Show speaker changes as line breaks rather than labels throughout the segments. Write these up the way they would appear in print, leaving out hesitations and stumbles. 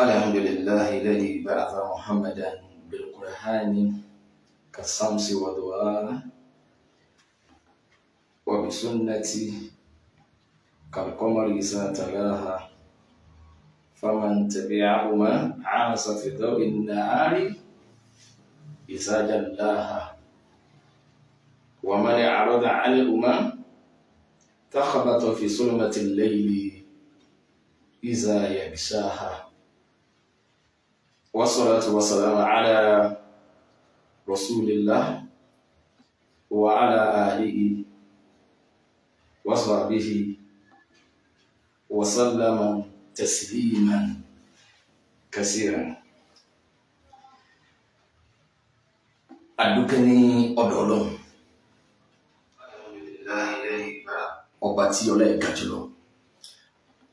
الحمد لله الذي بعث محمدا بالقرآن كالشمس وضوءها وبسنة كالقمر إذا تلاها فمن تبعهما عاش في ضوء النهار إذا جلاها ومن أعرض عنهما تخبط في ظلمة الليل إذا يغشاها والصلاة والسلام على رسول الله وعلى آله وصحبه وسلم تسليما كثيرا. Adúpẹ́ ọ̀dọ̀ Ọlọ́run ọba tí ọlá ẹ̀ ga jùlọ,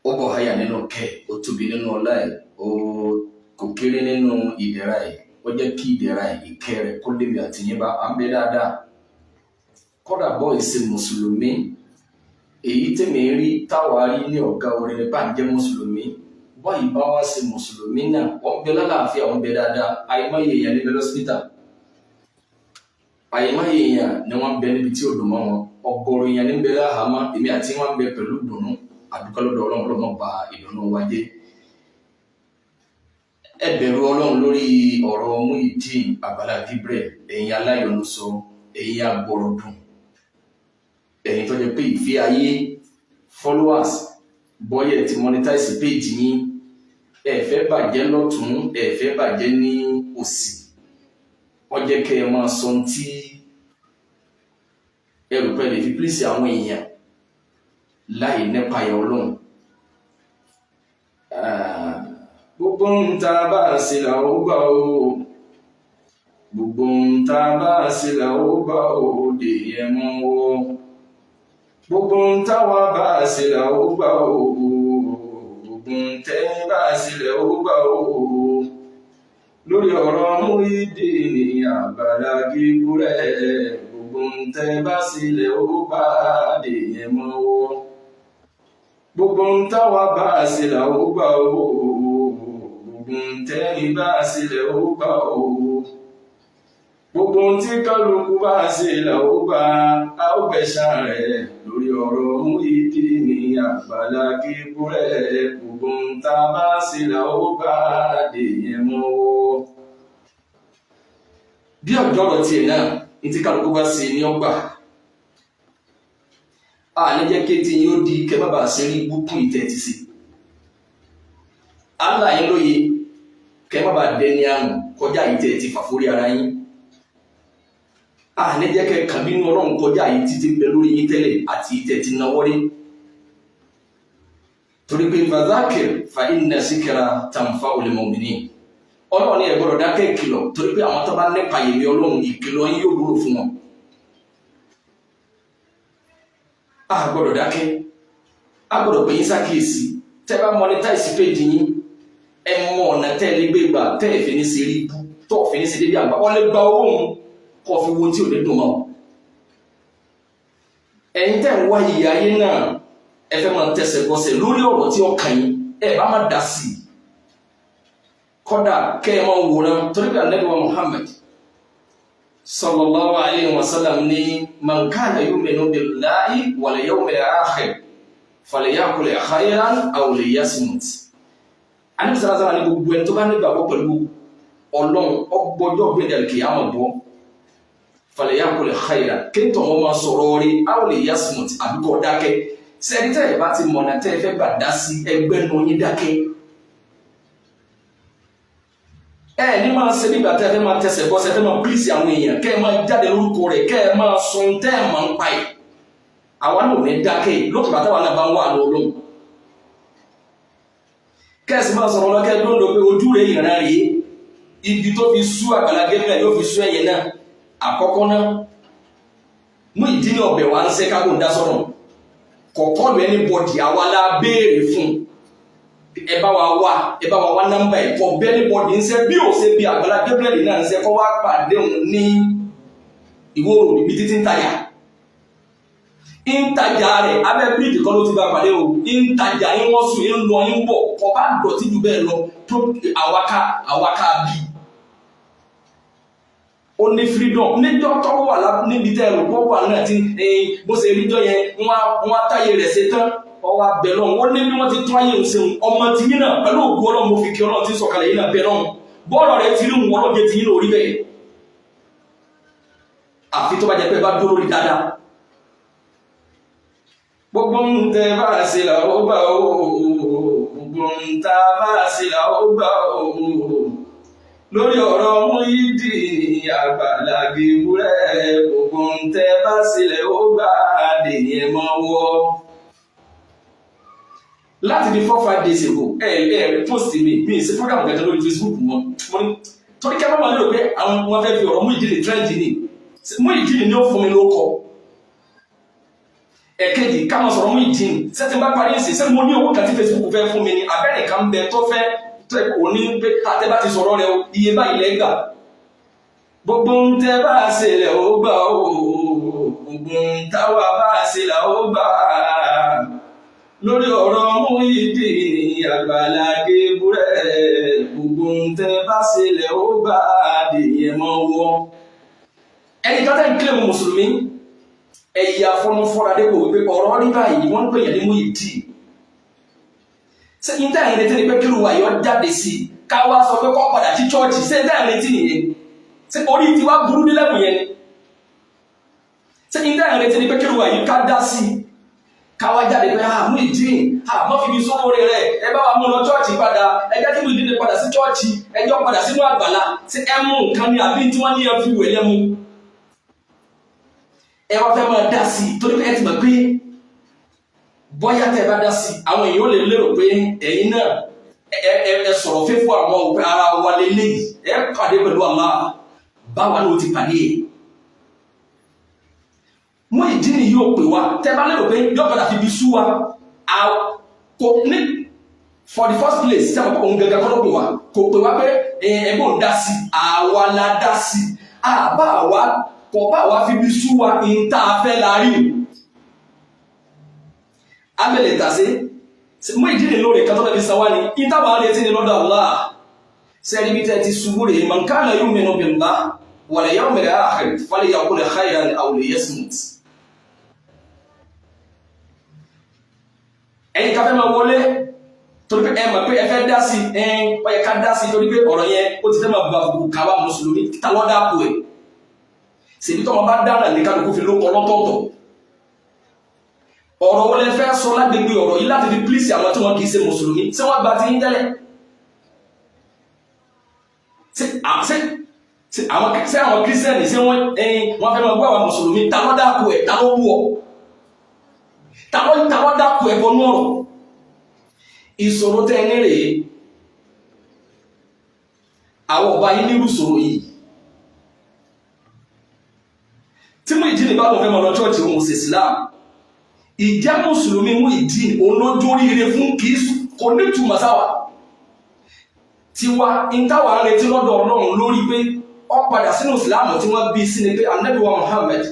ó bọ̀ háyà nínú kẹ́, ó tóbi nínú ọlá ẹ̀, ó kò kéré nínú ìdẹ̀ra ẹ̀, ó jẹ́ kí ìdẹ̀ra ẹ̀, ìkẹ́ rẹ̀ kó lébi àtìyín bá à ń bẹ dáadáa. Kọ́dà bọ́ ìṣe mùsùlùmí èyí tèmi rí táwa rí ní ọ̀gá orin nípa ń jẹ́ mùsùlùmí, báyìí bá wá ṣe mùsùlùmí náà wọ́n bẹ lálàáfíà, wọ́n bẹ dáadáa. Àìmọye èèyàn níbẹ̀ lọ́sítà, àìmọye èèyàn ni wọ́n bẹ níbi tí ò dùn mọ́ wọn, ọ̀gọ̀rọ̀ èèyàn níbẹ̀ láhàámọ́, èmi àti wọn bẹ pẹ̀lú ìdùnnú. Àdúpẹ́ lọ́dọ̀ Ọlọ́run lọ́mọ ba ìdùnnú wa jẹ́. Ẹ bẹ̀rù Ọlọ́run lórí ọ̀rọ̀ Muyideen Àgbàlá Gabriel, ẹ̀yin aláyọ̀nùsọ, ẹ̀yin agbọ̀rọ̀dùn, ẹ̀yin tó jẹ́ pé ìfẹ́ ayé followers bọ́yẹ̀ ti monetize page yín, ẹ fẹ́ bàjẹ́ lọ́tún, ẹ fẹ́ bàjẹ́ ní òsì. Wọ́n jẹ́ kẹ́ ẹ máa sọ tí ẹrù pẹ̀lú fi pílísì àwọn èèyàn láì nípa ẹ̀ Ọlọ́run. Gbogbo ń ta bá a ṣe là ó gbà ó, gbogbo ń ta bá a ṣe là ó gbà ó dè yẹ mọ́ ó, gbogbo ń táwa bá a ṣe là ó gbà ó, gbogbo ń tẹ́yìn bá a ṣe là ó gbà ó. Lórí ọ̀rọ̀ Muyideen Àgbàlá Gabriel, gbogbo ń tẹ́ bá ṣe là ó gbà dè yẹ mọ́ ó, gbogbo ń táwa bá a ṣe là ó gbà ó, tẹ́ni bá ṣe lẹ̀ ó gbà ó, gbogbo tí kálukú bá ṣe lẹ̀ ó gbà á ó gbẹ̀san rẹ̀. Lórí ọ̀rọ̀ Muyideen Àgbàlá Gabriel, gbogbo tá bá ṣe lẹ̀ ó gbà dèyẹn mọ́ ó. Bí ọjọ́ ọ̀rọ̀ tiẹ̀ náà ní tí kálukú bá ṣe ní ọgbà, a ní jẹ́ kí tí yóò di kẹ́ bàbá ṣe rí búkún ìtẹ́ ti sí. Allah yín lóye kẹ́ má bàa dẹni àrùn kọjá yìí tẹ́ ti fàforí ara yín. A ní jẹ́ kẹ́ kàbínú Ọlọ́run kọjá yìí títí bẹ lórí yín tẹ́lẹ̀ àti tẹ́ ti náwó rí. Torí pé fadhakir fa inna zikra tanfa'ul mu'minin. Ọlọ́run ní ẹ gbọ́dọ̀ dákẹ́ ìkìlọ̀, torí pé àwọn tó bá nípa yèmí Ọlọ́run ìkìlọ̀ yín yóò wúlò fún wọn. A gbọ́dọ̀ dákẹ́, a gbọ́dọ̀ pè yín sákèésí. Tẹ́ bá monetize page yín, ẹ mọ ọ̀nà tẹ́ lé gbé gbà tẹ́ ẹ̀ fi ní sí rí bú, tó fi ní sí dédé àgbà. Wọ́n lè gba owó òun kọ́ fi wo tí ò lè dùn mọ́. Ẹ̀yin tẹ́ ń wá ìyá ayé náà, ẹ fẹ́ máa tẹsẹ̀ gbọ́sẹ̀ lórí ọ̀rọ̀ tí ó kàn yín, ẹ bá má dá sí i. Kọ́dà kẹ́ ẹ máa wòran, torí pé Ànábì wa Muhammad sallallahu alayhi wa sallam ní man kana yu'minu billahi wal yawmil akhir falyakul khayran aw liyasmut. Ànábì sallallahu alayhi wa sallam ní gbogbo ẹni tó bá nígbàgbọ́ pẹ̀lú Ọlọ́run ọgbọ́jọ́ gbẹ̀dẹ̀ kìyàmọ̀ bọ́, falyakul khayran, kéńtọ̀ wọn máa sọ̀rọ̀ rí aw liyasmut àbíkọ́ dákẹ́. Sẹ́ńtẹ̀ ẹ̀ bá ti mọ̀nà tẹ́ ẹ fẹ́ gbà dá sí ẹgbẹ́ nu yín dákẹ́. Ẹ ní máa ṣe nígbà tẹ́ ẹ fẹ́ máa tẹsẹ̀ bọ́ sẹ́fẹ́ máa pílísì àwọn èèyàn, kẹ́ ẹ máa jáde lórúkọ rẹ̀, kẹ́ ẹ máa sọ tẹ́ ẹ máa ń pa ẹ̀. Àwa náà ò ní dákẹ́ lókùnrin àtàwọn náà bá ń wà lọ́lọ́run. Kẹ́sì máa sọ̀rọ̀ lọ́kẹ́ lóńdó pé ojú rẹ̀ ìran rèé, ibi tó fi sú Àgbàlá Gabriel yóò fi sú ẹ̀yẹ náà. Àkọ́kọ́ náà, Muyideen ọ̀bẹ̀ wa ń sẹ́ kágbó ń dá sọ̀rọ̀. Kọ̀ọ̀kọ́ lu ẹni bọ̀dì àwa la béèrè fún. Ẹ bá wa wá nọ́mbà ẹ̀ kọ̀ bẹ́ẹ̀ ni bọ̀dì ń sẹ́ bí ò ṣe bí Àgbàlá Gabriel náà ń sẹ́ kọ́ wá pàdé òun ní Ìwó Road níbi títí ń tajà. ìntajà rẹ̀ abẹ́ bíríìjì kan ló ti bá pàdé o ìntajà yín wọ́n sùn yín lọ yín bọ̀ kọ́ bá dọ̀tí jù bẹ́ẹ̀ lọ tó àwáká bí. Ó ní freedom níjọ́ tọ́wọ́ wà níbi tẹ́ ẹ̀rọ pọ̀ wà náà tí bó ṣe ríjọ́ yẹn wọ́n á táyé rẹ̀ ṣe tán ọwọ́ abẹ lọ́hùn wọ́n ní bí wọ́n ti tún ayé òṣèlú ọmọ tí yín náà pẹ̀lú ògùn Ọlọ́run mo fi kí Ọlọ́run ti sọ̀kalẹ̀ yín náà bẹ lọ́hùn bọ́ọ̀rọ̀ rẹ̀ ti rí wọn ọlọ́jẹ́ ti yín lórí bẹ́ẹ̀ àfi tó bá jẹ́ pé bá dúró lórí dáadáa. Gbogbo ń tẹ bá a ṣe là ó gbà ó gbogbo ń ta bá a ṣe là ó gbà ó lórí ọ̀rọ̀ Muyideen Àgbàlá Gabriel gbogbo ń tẹ bá a ṣe là ó gbà dèyẹn mọ́ wọ́. Láti bí 4-5 days ago post mi ṣe program gẹ́gẹ́ lórí Facebook mo ní torí kẹ́ bá wà lérò pé àwọn wọn fẹ́ fi ọ̀rọ̀ Muyideen trend ni Muyideen ni ó fún mi lóko ẹ̀kejì ká máa sọ̀rọ̀ Muyideen sẹ́tì bá parí ìsìn sẹ́ni mo ní owó kan tí Facebook fẹ́ fún mi ni abẹ́rẹ́ kan bẹ tó fẹ́ tó ẹ̀kọ́ ní pé àtẹ́bá ti sọ̀rọ̀ rẹ iye báyìí lẹ́gbà gbogbo ń tẹ́ bá a ṣe lẹ̀ ó gbà ó gbogbo ń táwa bá a ṣe là ó gbà lórí ọ̀rọ̀ Muyideen Àgbàlá Gabriel gbogbo ń tẹ́ bá ṣe lẹ̀ ó gbà dèyẹn mọ́ wọ́. Ẹni kan tẹ́ ń kílẹ̀ mọ́ mùsùlùmí ẹ̀yà fọnufọ́ra dépò wípé ọ̀rọ̀ ní báyìí wọ́n ń pè yẹn ní Muyideen. Ṣé ní táyà ìrètí ni pé kí ló wà yọ jáde sí i ká wá sọ pé kọ́ padà sí chọ́ọ̀chì ṣé ní táyà ìrètí nìyẹn ṣé orí ti wá burú nílẹ̀kùn yẹn ni ṣé ní táyà ìrètí ni pé kí ló wà yìí ká dá sí i ká wá jáde pé Muyideen mọ́ fi mi sọ́wọ́ rẹ̀ ẹ bá wa mú lọ chọ́ọ̀chì padà ẹ jẹ́ kí Muyideen padà sí chọ́ọ̀chì ẹjọ́ padà sínú àgbàlá ṣé ẹ mú nǹkan ní àbí tí wọ́n ní ẹ fi wẹ̀ lẹ́mu ẹ wá fẹ́ máa dá sí i torí pé ẹ ti mọ̀ pé bọ́yá tẹ́ ẹ bá dá sí i àwọn èèyàn lè lérò pé ẹ̀yin náà ẹ sọ̀rọ̀ fífún àwọn òpin ara wa lélẹ́yìí ẹ pàdé pẹ̀lú Allah báwa ló ti pàdé ẹ̀. Muyideen yóò pè wá tẹ́ bá lérò pé yóò padà fi bí sú wa kò ní for the first place tí a kò ń gẹ́gẹ́ kọ́ ló pè wá kò pè wá pé ẹgbọ́n dá sí i àwa la dá sí i àbá wa kò bá wa fi bí sú wa ìta afẹ́ la rí abẹ́lẹ̀ tàṣe Muyideen lórí kan tó lè fi sanwó ni ìta wà lè tí ni lọ́dọ̀ Allah sẹ́rí bí tẹ́ ti ṣubú rẹ̀ man kana yu'minu billahi wal yawmil akhir falyaqul khayran aw liyasmut. Ẹ̀yin ká fẹ́ máa wọlé torí pé ẹ mọ̀ pé ẹ fẹ́ dá sí ó yẹ ká dá sí torí pé ọ̀rọ̀ yẹn ó ti fẹ́ máa bá kàwá mùsùlùmí ta lọ́dà kù ẹ̀ ṣèbí tó wọn bá dáná ní kálukú fi lóko lọ́tọ̀ọ̀tọ̀ ọ̀rọ̀ wọlé fẹ́ sọ lágbègbè ọ̀rọ̀ yìí láti fi pílísì àwọn tí wọ́n kì í ṣe mùsùlùmí tí wọ́n gba ti ń tẹ́lẹ̀ àwọn kírísítẹ́nì ṣé wọ́n fẹ́ máa gbọ́ àwọn mùsùlùmí ta lọ́dà kù ẹ̀ ta ló wù ọ́ ta lọ́dà kù ẹ̀ bọ́nú ọ̀rọ̀ ìṣòro tẹ́ ẹ ní rèé àwọn ọba yìí nírú ìṣòro yìí tí Muyideen bá lọ fẹ́ máa lọ chọ́ọ̀chì òun ṣe Islam ìjẹ́ mùsùlùmí Muyideen olójú oríire fún kò ní túmọ̀ sáwà tiwa ìtawà ń retí lọ́dọ̀ Ọlọ́run lórí pé ó padà sínú Islam tí wọ́n bí sí ni pé Ànábì wa Muhammad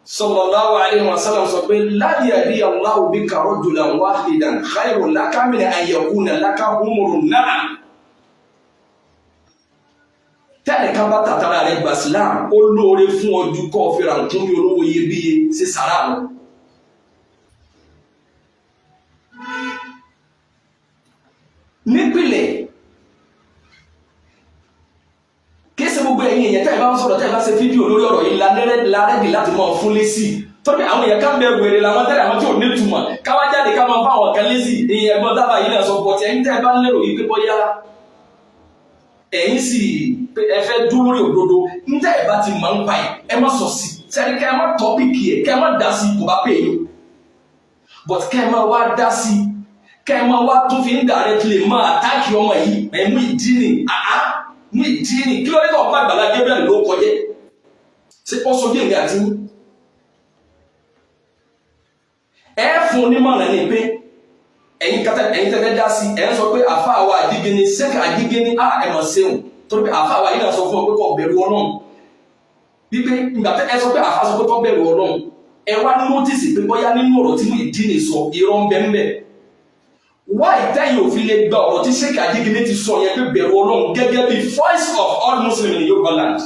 sallallahu alaihi wasallam sọ pé la yahdi Allahu bika rajulan wahidan khayrun laka min an yakuna laka humurun na'am. Tẹ́lẹ̀ kan bá tàtàrà rẹ̀ gbà Islam ó lóore fún ọjọ́ kọ́ fẹ́ra nǹkan bí olówó iyebíye sí sàrà lọ. Nípìnlẹ̀ kéèsì gbogbo ẹ̀yin èèyàn tẹ́ ẹ bá ń sọ̀rọ̀ tẹ́ ẹ bá ṣe fídíò lórí ọ̀rọ̀ yìí lárẹ́dì láti máa fún lésì torí àwọn èèyàn ká ń bẹ wèrè làwọn tẹ́lẹ̀ àwọn tí ò ní túmọ̀ káwá jáde ká máa bá àwọn kan lésì èèyàn ẹ̀gbọ́n dábàá yìí náà sọ pọ̀ tí ẹ̀yin tẹ́ ẹ bá ń lérò yìí pé bọ́yá ẹ̀yin sì ẹ fẹ́ dúró lórí òdodo níta ẹ̀ bá ti máa ń pa ẹ má sọ sí sẹ́ni kẹ́ ẹ má tọ́pìkì ẹ̀ kẹ́ ẹ má dá sí kò bá pè yín but kẹ́ ẹ má wá dá sí kẹ́ ẹ má wá tún fi ń directly máa àtáàkì ọmọ yìí ẹ̀ Muyideen kí ló dé tó ọ̀pá Àgbàlá Gabriel ló kọjẹ́ ṣé ó sojú èmi àti yín ẹ fún onímọ̀ràn ní pé ẹ̀yin tẹ́tẹ́ dá sí ẹ̀ ń sọ pé àfáà wa Àjígẹni sẹ́kà Àjígẹni ẹ̀ mọ̀ ṣeun torí pé àfáà wa yìí náà sọ fún ọ pé kó bẹ̀rù Ọlọ́run wípé ìgbà tẹ́ ẹ sọ pé àfáà sọ pé kó bẹ̀rù Ọlọ́run ẹ wá notice pé bóyá nínú ọ̀rọ̀ tí Muyideen sọ irọ́ ń bẹ ńbẹ̀. Why tẹ́yìn òfin lè gba ọ̀rọ̀ tí Sheikh Ajigini ti sọ yẹn pé bẹ̀rù Ọlọ́run gẹ́gẹ́ bí voice of all Muslims in Yorùbá land.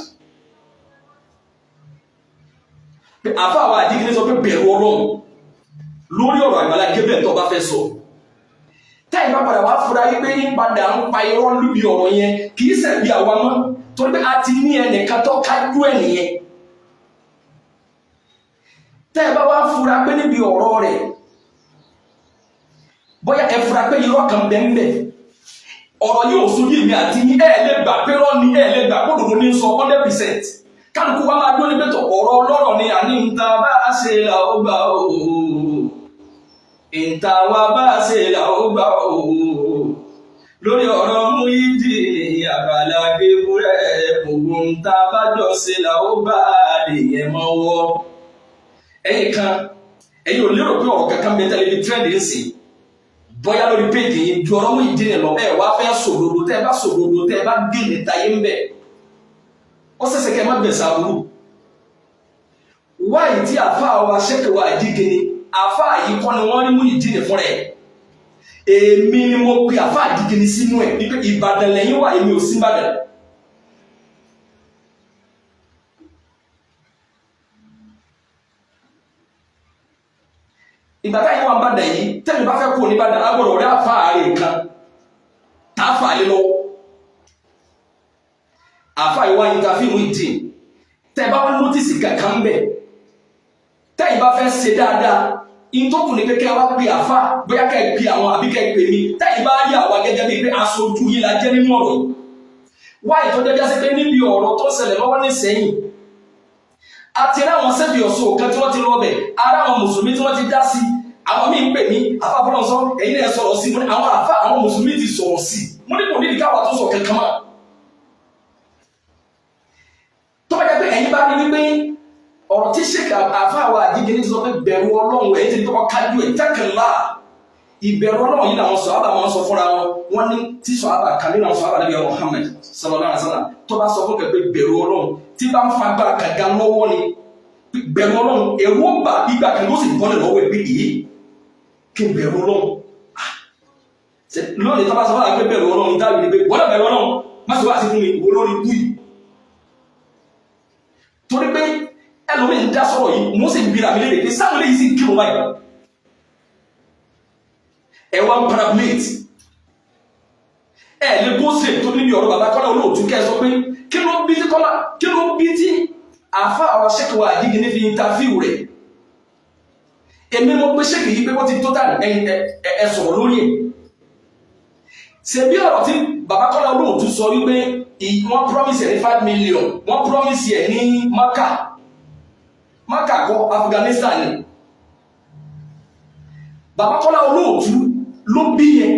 Pé àfáà wa Ajigini sọ pé bẹ̀rù Ọlọ́run lórí ọ̀rọ̀ Àgbàlá Gabriel tó bá fẹ́ sọ. Tẹ́yìn bá padà wá fura yí pé ń padà ń pa irọ́ lórí ọ̀rọ̀ yẹn kì í ṣẹ̀bi àwa mọ́ torí pé a ti ní ẹnìkan tó kájú ẹ̀ nìyẹn. Tẹ́yìn bá wá fura pé níbi ọ̀rọ̀ rẹ̀ bóyá ẹ fura pé irọ́ kan bẹ́ẹ̀ ọ̀rọ̀ yóò sojú èmi àti yín lè gbà pé rọ́ ni lè gbà kó dòdò ní sọ 100%. Kálukú wa máa dúró níbẹ̀ tó ọ̀rọ̀ ọlọ́rọ̀ ni àní ìta bá a ṣe là ó gbà ó ìta wa bá a ṣe là ó gbà ó lórí ọ̀rọ̀ Muyideen Àgbàlá Gabriel gbogbo ìta bá jọ ṣe là ó bá a lè yẹn mọ́wọ́. Ẹ̀yin ò lérò pé ọ̀rọ̀ kankan bẹ tẹ́lẹ̀ bí trend ń sìn bóyá lórí péjì yìí ju ọ̀rọ̀ Muyideen lọ wá fẹ́ sòdodo tẹ́ bá sòdodo tẹ́ bá gé níta yé ń bẹ̀ ó ṣẹ̀ṣẹ̀ kẹ́ má bẹ̀ sàbúrú. Wáyé tí àfáà wa Sheikh wa Ajigini àfáà yìí kọ́ ni wọ́n rí Muyideen fún rẹ̀ èmi ni mo pe àfáà Ajigini sínú ẹ̀ wípé Ìbàdàn lẹ́yìn wà èmi ò sí Ìbàdàn. Ìgbà táyé wà ń Ìbàdàn yìí tẹ́mi bá fẹ́ kú ní Ìbàdàn agbọ́dọ̀ rẹ̀ àfáà rẹ̀ kan tá a fà lé lọ́wọ́. Àfáà yìí wá interview Muyideen tẹ́ bá wá notice kankan bẹ́ẹ̀ tẹ́yìn bá fẹ́ ṣe dáadáa ìtọ́kùn ní pé kẹ́ wá pé àfáà bóyá kẹ́ pé àwọn àbí kẹ́ pè mí tẹ́yìn bá rí àwa gẹ́gẹ́ bíi pé aṣojú yìí la jẹ́ nínú ọ̀rọ̀ yìí. Wáyé tó jẹ́ jásí pé níbi ọ̀rọ̀ tó ṣẹlẹ̀ lọ́wọ́ nísẹ́yìn àti ráwọn sẹ́bì ọ̀ṣọ́ kan tí wọ́n ti lọ́bẹ̀ ara àwọn mùsùlùmí tí wọ́n ti dá sí àwọn míì ń pè ní afáfọ́lọ́sọ ẹ̀yin náà sọ̀rọ̀ sí àwọn mùsùlùmí ti sọ̀rọ̀ sí mo ní kò ní ìdíkàwà tó sọ kankan mọ́. Tó bá jẹ́ pé ẹ̀yin bá rí wípé ọ̀rọ̀ tí Sheikh àfáà wa Ajigini sọ pé bẹ̀rù Ọlọ́run ẹ̀ ti ní kọ́kọ́ kájú ẹ̀ tẹ́kẹ̀lá ìbẹ̀rù Ọlọ́run yìí làwọn sọ̀hábà máa ń sọ fúnra wọn ní tí sọ̀hábà kan nínú àwọn sọ̀hábà Nabi Muhammad sallallahu alaihi wasallam tó bá sọ fún kẹ̀kẹ́ bẹ̀rù Ọlọ́run tí bá ń fagbá kàga lọ́wọ́ ni bẹ̀rù Ọlọ́run ẹ̀rù ọba ìgbà kan ló sì bọ́lẹ̀ lọ́wọ́ ẹ̀ pé èyí kí bẹ̀rù Ọlọ́run lónìí tó bá sọ fún àgbẹ̀ bẹ̀rù Ọlọ́run dábì ní pé wọ́n bẹ̀rù Ọlọ́run má sọ wá sí fún mi olórí bú yìí torí pé ẹlòmí ń dá sọ̀rọ̀ yìí mo sì ń bira mi léèrè pé sáwọn eléyìí sì ń kírun báyìí ẹ̀wọ̀n paraplate lè bó ṣe tó níbi ọ̀rọ̀ bàbá Kọ́lá Olóòtú kẹ́ sọ pé kí ló bí tí àfáà wa Sheikh wa Ajigini fi interview rẹ̀ èmi mo pé Sheikh yìí pé wọ́n ti total ẹ sọ̀rọ̀ lórí ẹ̀ ṣe bí ọ̀rọ̀ tí bàbá Kọ́lá Olóòtú sọ wípé wọ́n promise ẹ̀ ní 5 million wọ́n promise ẹ̀ ní Maka kọ́ Afghanistan ni bàbá Kọ́lá Olóòtú ló bí yẹn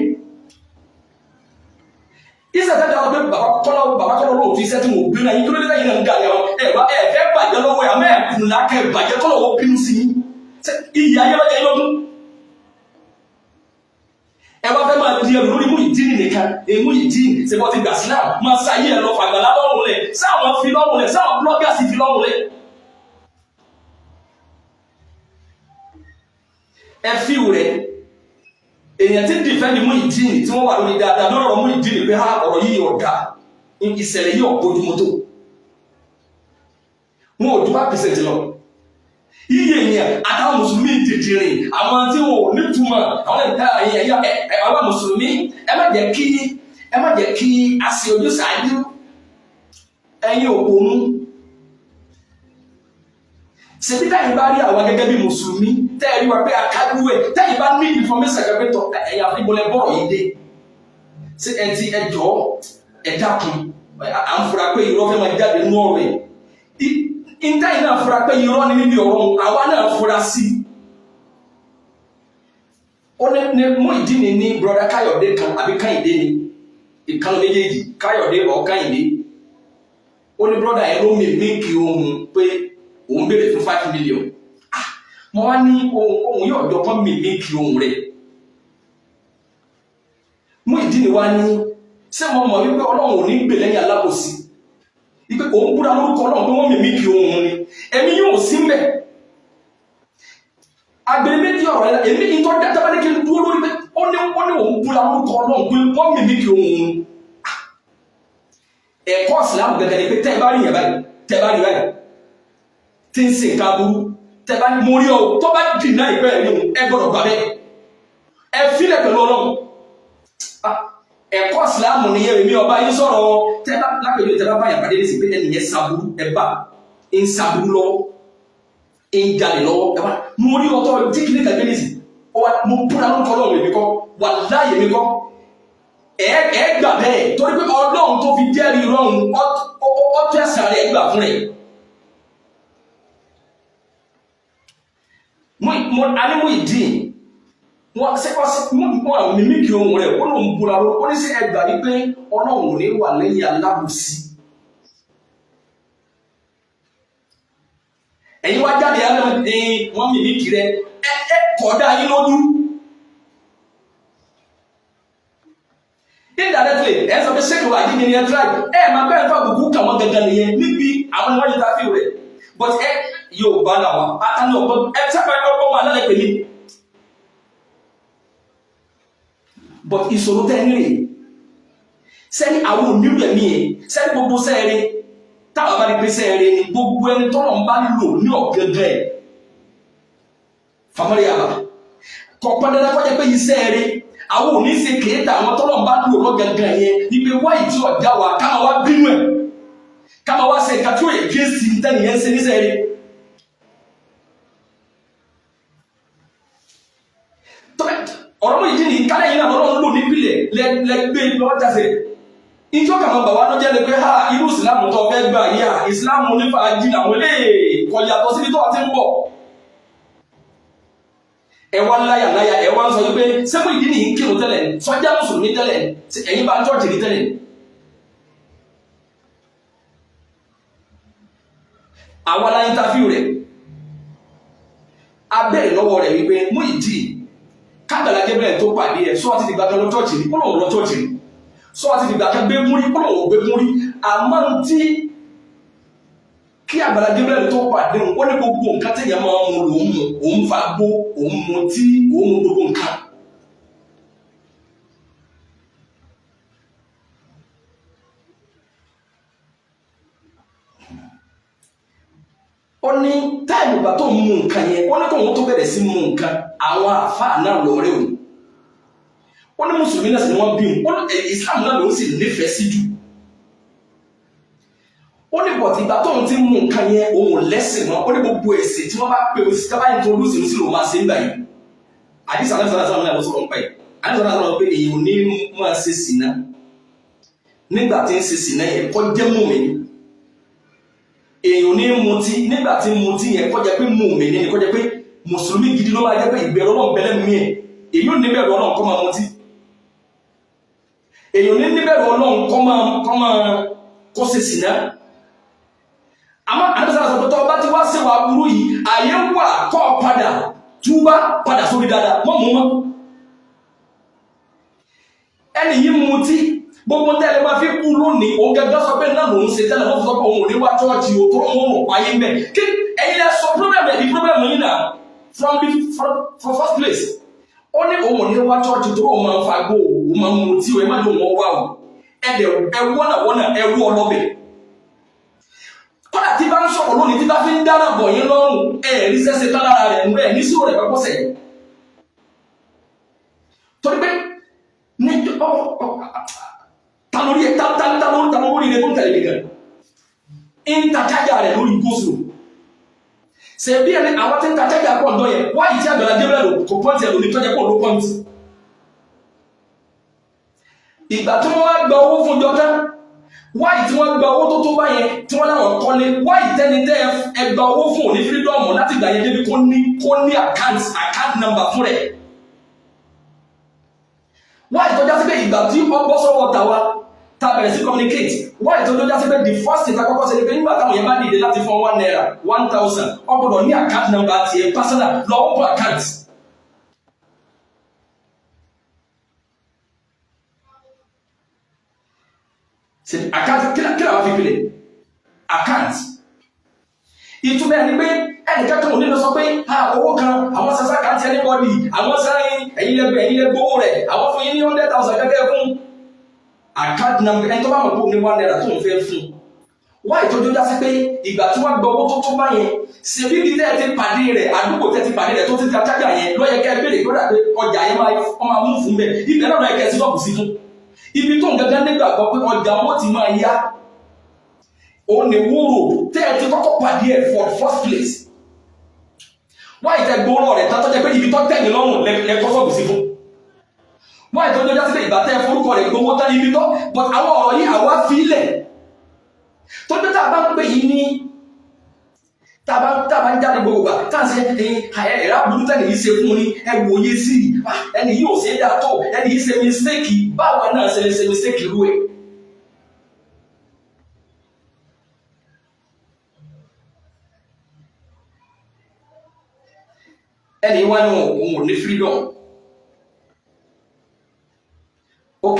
iṣẹ́ tẹ́lẹ̀ àwọn pé bàbá Kọ́lá Olóòtú iṣẹ́ tí mo gbé náà yín kí ló dé lẹ́yìn náà ń ga ẹ̀wọ̀n ẹ̀fẹ́ bàjẹ́ lọ́wọ́ ẹ̀ àmọ́ ẹ̀kùn lákẹ́ bàjẹ́ kọ́lọ̀ wọ́n bínú sí iyì ayébájẹ́ lọ́dún ẹ wá fẹ́ máa di ẹrù lórí Muyideen nìkan Muyideen ṣe bọ́ ti gbà sílám máa ṣayé ẹ̀ lọ fàgbàlá lọ́rùn lẹ̀ sáwọn fi lọ́rùn lẹ̀ sáwọn bloggers fi lọ́rùn lẹ̀ ẹ fi rẹ̀ èèyàn tí ń dìfẹ́ndì Muyideen tí wọ́n wà lórí dáadáa lórí ọ̀rọ̀ Muyideen pé ọ̀rọ̀ yìí ọ̀gá ìṣẹ̀lẹ̀ yìí ọ̀gbójúmọ́tò wọn ò ju 1% lọ iye èèyàn àtàwọn mùsùlùmí dìdìrì àwọn tí wọn ò nítumọ̀ àwọn mùsùlùmí ẹ má jẹ́ kí a ṣe ojú ṣáájú ẹ̀yin òpònú ṣebí táyìn bá rí àwọn gẹ́gẹ́ bí mùsùlùmí tẹ́ẹ̀rí wa pé akájú ẹ̀ táyìn bá ní information gẹ́gẹ́ tọ́ ẹ̀yà ìbọlẹ̀ bọ́rọ̀ yìí dé sí ẹ̀ntì ẹjọ́ ẹ̀dákun à ń fura pé irọ́ fẹ́ máa jáde nú ọ̀rọ̀ ẹ̀ ìtáyìn náà fura pé irọ́ ní níbi ọ̀rọ̀ àwa náà fura sí ó ní Muyideen ní brother Káyọ̀dé kan àbí Káyìndé ni ìkànnì méjèèjì Káyọ̀dé ọ̀ Káyìndé ó ní brother ẹ̀ ló mímí kí ohun pé òun béèrè fún 5 million mo wá ní ohun yóò dọ́gbọ́n mímí kí ohun rẹ̀ Muyideen wá ní ṣé mo mọ̀ wípé Ọlọ́run ò ní gbè lẹ́yìn alábòsí wípé òun búra lórúkọ Ọlọ́run pé wọ́n mímí kí ohun ni ẹ̀mí yóò sí mbẹ̀ agbèrè méjì ọ̀rọ̀ ẹ̀ èmi ìtọ́ dábàá ní kí n dúró lórí pé ó ní òun búra orúkọ ọlọ́run pé wọ́n mímí kí òun ẹ̀kọ́ ìsìlámù gẹ́gẹ́ ni pé tẹ́ ẹ bá rí yẹn báyìí tẹ́ ẹ bá rí báyìí tí ń ṣe nǹkan aburú tẹ́ ẹ bá mo rí ọ tó bá dìnnà ìpẹ́ ẹ̀ ní òun ẹ gbọ́dọ̀ gbà bẹ́ẹ̀ ẹ fílẹ̀ pẹ̀lú ọlọ́run ẹ̀kọ́ ìsìlámù nìyẹn èmi ọba yín sọ̀rọ̀ tẹ́ bá lápẹ̀lú tẹ́ bá báyà pàdé ní sí pé ẹnì yẹn saburú ẹ bá ń saburú lọ́wọ́ ń jalè lọ́wọ́ ẹ wá mo rí ọtọ́ tí kìíní kàgbé ní sí mo búra lórúkọ ọlọ́run èmi kọ́ wà láàyè mi kọ́ ẹ gbà bẹ́ẹ̀ torí pé ọlọ́run tó fi jẹ́rìí rọrùn ọtọ́ ẹ̀sà rẹ̀ gbà fún rẹ̀ anímú ìdí wọn àwọn mímí kí ohun rẹ̀ ó lóun búra lórúkọ ó ní sí ẹgbà wípé ọlọ́run ò ní wà lẹ́yìn alábùsí ẹ̀yin wá jáde ẹ̀rọ wọ́n mímí kí rẹ̀ kọ̀ọ̀dá yín lójú indirectly ẹ̀ sọ pé ṣéèkì wà jí ní ẹ̀ tribe máa bẹ́ẹ̀ fà gbogbo kà wọ́n gẹ́gẹ́ nìyẹn níbi àwọn ìwádìí tá a fi rẹ̀ but yóò bá náà wà àtàlẹ́ ọ̀pọ̀ sábà ọ̀pọ̀ wọn alẹ́ pè mí but ìṣòro tẹ́ ní rè sẹ́ni àwọn onírú ẹ̀mí yẹn sẹ́ni gbogbo sẹ́ẹ̀rẹ́ táwọn bá rí pé sẹ́ẹ̀rẹ́ ni gbogbo ẹni tọ́lọ̀ ń bá lò ní ọ̀gẹ́gẹ́ famari àbá kọ̀ọ̀pọ̀ dandan kọjá pé yìí sẹ́ẹ̀rẹ́ àwọn òní ṣe kéèta àwọn tọ́lọ̀ ń bá lò lọ́gẹ́gẹ́ yẹn ibi wáyé tí ọ̀dá wa káma wá bínú ẹ̀ káma wá ṣe kàtó yẹ kí èsì tẹ́nìyẹn ṣe ní sẹ́ẹ̀rẹ́ ọ̀rọ̀ mú ìdí ni kálẹ̀ yìí náà lọ́rọ̀ ń lò nípìlẹ̀ lẹ́gbẹ́ lọ́wọ́ jáde ìjọ kàmọ́ bàbá ló jẹ́ lè pé ha irú ìsìlámù tó fẹ́ gbà yíya ìsìlámù nípa jìnà wọ́n lè kọjàtọ̀ síbi tó wà tí ń bọ̀ ẹwà láyà ẹwà ń sọ wípé sẹ́mú ìdí ni kírun tẹ́lẹ̀ sọ́jà mùsùlùmí tẹ́lẹ̀ ẹ̀yin bá jọ́ọ̀jì rí tẹ́lẹ̀ àwọn aláyé interview rẹ̀ abẹ́rẹ̀ lọ́wọ́ rẹ̀ wípé mú ìdí kágbàlá Gabriel tó pàdé ẹ̀ sọ àti ìgbà kan lọ chọ́ọ̀chì rí kọ́lọ̀ lọ chọ́ọ̀chì rí sọ àti ìgbà kan gbé múrí kọ́lọ̀ gbé múrí àmọ́ tí kí Àgbàlá Gabriel tó pàdé wọn ní gbogbo nǹkan tẹ̀yẹ̀ máa ń mu lòún mu òun fa gbó òun mu tí òun mu gbogbo nǹkan. ó ní táìmù ìgbà tó ń mu nǹkan yẹn ó ní kóun tó bẹ̀rẹ̀ sí mu nǹkan àwọn àfáà náà lọ́ọ́rẹ́ òun ó ní mùsùlùmí náà sì ni wọ́n bí òun ó ní Islam náà lòun sì nífẹ̀ẹ́ sí jù ó ní bọ̀tí ìgbà tóun ti mu nǹkan yẹn òun ò lẹ́sìn mọ́ ó ní gbogbo ẹ̀sìn tí wọ́n bá pè ó sí kábàáyé tó lùsìn sí lòun máa ṣe ń gbà yìí àdìsá náà sọ̀rọ̀ náà ló sọ̀rọ̀ ń pa yìí àdìsá náà sọ̀rọ̀ pé èèyàn ò ní máa ṣe sìnà nígbà tí ń ṣe sìnà yẹn kọ́ jẹ́ mùmínì èèyàn ní mutí nígbà tí mutí yẹn kọ́ jẹ́ pé mùmínì ni kọ́ jẹ́ pé mùsùlùmí gidi ló máa jẹ́ pé ìbẹ̀rù Ọlọ́run bẹ̀lẹ̀ mí ẹ̀ èyí ò ní bẹ̀rù Ọlọ́run kọ́ máa mutí èyí ò ní bẹ̀rù Ọlọ́run kọ́ máa kó ṣe sìnà àmọ́ àdúrà sọ pé tó bá ti wá sí wa burú yìí àyè wà kọ́ padà túbá padà sórí dáadáa mọ́ mú mọ́ ẹni yìí mutí gbogbo tẹ́lẹ̀ máa fi kú lónìí òun gẹ́gẹ́ sọ pé náà lòun ṣe tẹ́lẹ̀ wọ́n sọ pé òun ò ní wá chọ́ọ̀chì o tó wọ́n mọ̀ wáyé ń bẹ̀ kí ẹ̀yin lẹ sọ problem yìí náà from first place ó ní òun ò ní wá chọ́ọ̀chì tó wọ́n máa fa gbó òun máa mutí o ẹ má lóun wọ́n wá o ẹ̀dẹ̀ ẹwọ́nà ẹrú ọlọ́bẹ̀ kọ́dà tí bá ń sọ̀rọ̀ lónìí tí bá fi ń dáná bọ̀ yín lọ́rùn ẹ̀rí sẹ́sẹ́ tán lára rẹ̀ ń bẹ́ẹ̀ ní sí òrẹ̀ pẹ́pọ́sẹ̀ torí pé ní talórí rẹ̀ tó ń tẹ̀lé nìkan ń ta chájà rẹ̀ lórí gósù ṣe bí ẹni àwọn tí ń ta chájà pọ̀ ǹdọ́ yẹn wáyìí tí Àgbàlá Gabriel kò pọ́ǹtì ẹ̀lò ní tọ́jẹ́ pọ̀ ló pọ́ǹtì ìgbà tí wọ́n wá gba owó fún jọta wáyìí tí wọ́n gba owó tó bá yẹn tí wọ́n láwọn kọ́lé wáyìí tẹ́ni tẹ́ ẹgbà owó fún òní fírídọ́ọ̀mù láti gbà yẹn débi kó ní account number fún rẹ̀ wáyìí tó jásí pé ìgbà tí wọ́n bọ́ sọ́wọ́ tàwa ta bẹ̀rẹ̀ sí communicate wáyìí tó jásí pé the first thing takọ́kọ́ ṣe ni pé nígbà táwọn yẹn bá dìde láti fún 1 naira 1,000 ó gbọ́dọ̀ ní account number tiẹ̀ personal lọ́wọ́ fún account. account kí làwọn fi pèlè account ìtumọ̀ ẹni pé ẹnìkan kan ò ní lọ sọ pé owó kan àwọn sasa kan ti anybody àwọn sáyìn ẹ̀yin lẹ gbowó rẹ̀ àwọn fún yín ní 100,000 gẹ́gẹ́ fún account number ẹni tó bá mọ̀ pé òun ní 1 naira tó ń fẹ́ fún wá ìtọ́jú já sí pé ìgbà tí wọ́n gbọ́ owó tó bá yẹn ṣe bí tẹ́ ẹ ti pàdé rẹ̀ àdúgbò tẹ́ ti pàdé rẹ̀ tó ti ta chájà yẹn lọ́yẹ kẹ́ béèrè lọ́dà pé ọjà yẹn máa mú fún bẹ́ẹ̀ ibẹ̀ náà lọ́yẹ kẹ́ sí lọ́ọ̀bù sí fún ibi tó ń gẹ́gẹ́ nígbàgbọ́ pé ọjà wọn ti máa yá òun ní wúrò tẹ́ ẹ ti kọ́kọ́ pàdé ẹ̀ for the first place wá ìtẹ́gbóró rẹ̀ tátọ́ jẹ́ pé ibi tó tẹ̀yìn lọ́rùn lẹ́kọ́ sọ́ọ̀bù sí fún wá ìtọ́jú já sí pé ìgbà tẹ́ forúkọ rẹ̀ gbowó tán ibi tó but àwọn ọ̀rọ̀ yìí àwa fi ilẹ̀ tó dé tàbá ń pè yìí ní tàbá ń jáde gbogbo gbà táàsì ẹ̀rá burú tẹ́lẹ̀ yìí ṣe fún ní ẹwòye sí ẹni yìí ò ṣe é dáa tó ẹni yìí ṣe mistake báwa náà ṣe mistake rú ẹ̀ ẹni wá ní òun ò ní freedom ok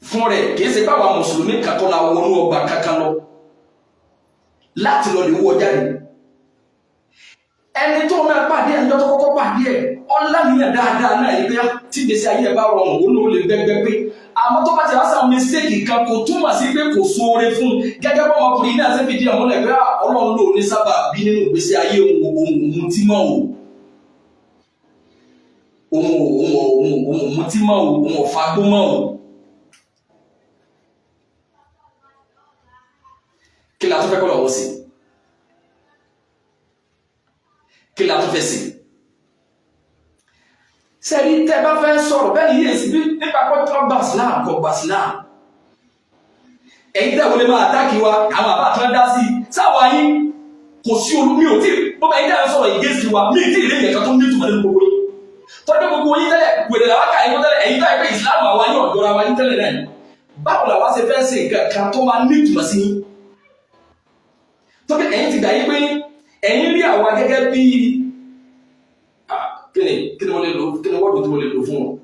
fún rẹ̀ kìí ṣe báwa mùsùlùmí kàtọ́ la wọnú ọgbà kankan lọ láti lọ lè wọ jáde ẹni tó náà pàdé ẹni tó kọ́kọ́ pàdé ẹ̀ ọlá nìyẹn dáadáa náà yìí pé tí gbèsè ayé ẹ̀ bá rọrùn ó ló lè gbẹgbẹ pé àmọ́ tó bá ti wá sá mistake kan kò túmọ̀ sí pé kò sóore fún gẹ́gẹ́ bọ́ ọmọkùnrin náà ṣe fìdí ẹ̀ múlẹ̀ pé ọlọ́run ló ní sábà bí nínú ìgbésí ayé òun tí mọ́ òun tí mọ́ òun ọ̀fagbó mọ́ òun. Kí la tó fẹ́ kọ́ lọ́wọ́ sí? Kí la tó fẹ́ sí? Sẹ́ni tẹ́ bá fẹ́ sọ̀rọ̀ bẹ́ẹ̀ ni yéèsì bí nípa pọ́tọ́ gbàsílám kọ gbàsílám. Ẹ̀yin tẹ́ wọlé máa àtàkì wa àwọn àbá tó ń dá sí sáwọ́ ayé kò sí olúmi ò tí bó bá yín dára sọ̀rọ̀ ìgéèsì wa mí tí ìrìn ẹ̀ka tó ní ìtumọ̀ nínú gbogbo yín. Tọ́jú gbogbo yín tẹ́lẹ̀ wèrè làwọn kà yín tẹ́lẹ̀ ẹ̀yin tó yẹ pé ìsìlámù àwa yín ọ̀dọ́ra wa yín tẹ́lẹ̀ náà. Báwo làwa ṣe fẹ́ ṣe nǹkan kan tó máa ní ìtumọ̀ sí yín? Tóbi ẹ̀yin ti gbà yí pé ẹ̀yin rí àwa gẹ́gẹ́ bí kí ni wọ́n lè lò kí ni wọ́n tó lè lò fún wọn.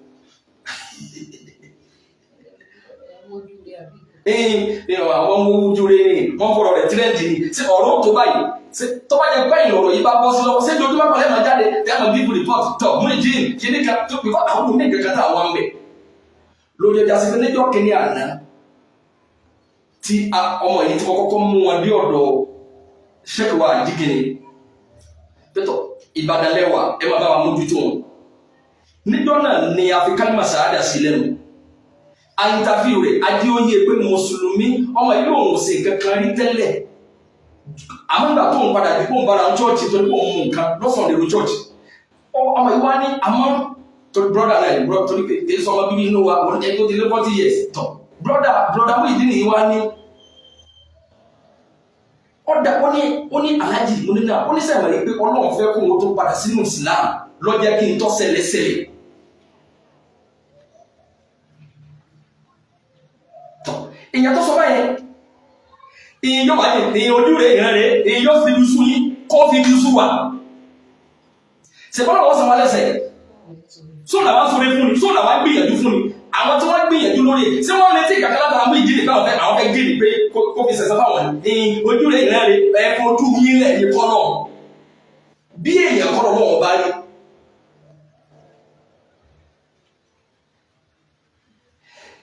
Àwọn ọmọ ojú rẹ̀ ni wọ́n fọ̀rọ̀ rẹ̀ tírẹ́ǹdì ni ṣé ọ̀rọ̀ tó báyìí tó bá jẹ́ báyìí ọ̀rọ̀ yìí bá bọ́ sí lọ́wọ́ ṣé ojú bá pàlẹ́ máa jáde tẹ́mọ̀ bíbù rìpọ́t tọ̀ mú ìdí kí ní ká tó pìkọ́ àwọn òní ìgbẹ̀kẹ́ tá àwọn mẹ́ lórí ẹja sí pé níjọ́ kìíní àná tí ọmọ yìí ti kọ́kọ́ mú wọn dé ọ̀dọ̀ ṣẹ́kọ̀wá dígìnì pẹ́tọ̀ Ìbàdàn lẹ́wà ẹ máa bá wa mójútó wọn níjọ́ náà ni a fi kálímà sàádà sí lẹ́nu àìntàfíò rẹ̀ adíóyè pé mùsùlùmí ọmọ ìlú òun ṣe kankan rí tẹ́lẹ̀ àmọ́gbà tó ń padà dípò ń bára chọ́ọ̀chì tó dípò mú nǹkan lọ́sàn lèrò chọ́ọ̀chì ọmọ ìwá ní àmọ́ torí brọ́dà náà ní brọ́dà torí pé sọmọ bíbí inú wa òun ẹni tó ti lé 40 years tọ̀ brọ́dà mú ìdí nìyí wá ní ọ̀dà ó ní aláàjì mo ní náà ó ní sẹ́wọ̀n rí pé Ọlọ́run fẹ́ kó wọn tó padà sínú Islam lọ́jẹ́ kí n tọ́ sẹ́lẹ̀sẹ́lẹ̀ èèyàn tó sọ báyẹn èèyàn yóò wáyé èèyàn ojú rẹ̀ ìran rẹ̀ èèyàn yóò fi lùsù yí kó fi lùsù wà ṣèpọ́nà wọ́n sọ wá lẹ́sẹ̀ sóòlà wá sóre fún ni sóòlà wá gbìyànjú fún ni àwọn tí wọ́n gbìyànjú lórí tí wọ́n lè tí ìkàkẹ́ látara mú ìdí nìkan àwọn fẹ́ gé ni pé kó fi sẹ̀sẹ̀ fáwọn ní ojú rẹ̀ ìran rẹ̀ ẹ̀fọ́ ojú yín lẹ̀ ní kọ́nà bí èèyàn kọ́nà wọn bá rí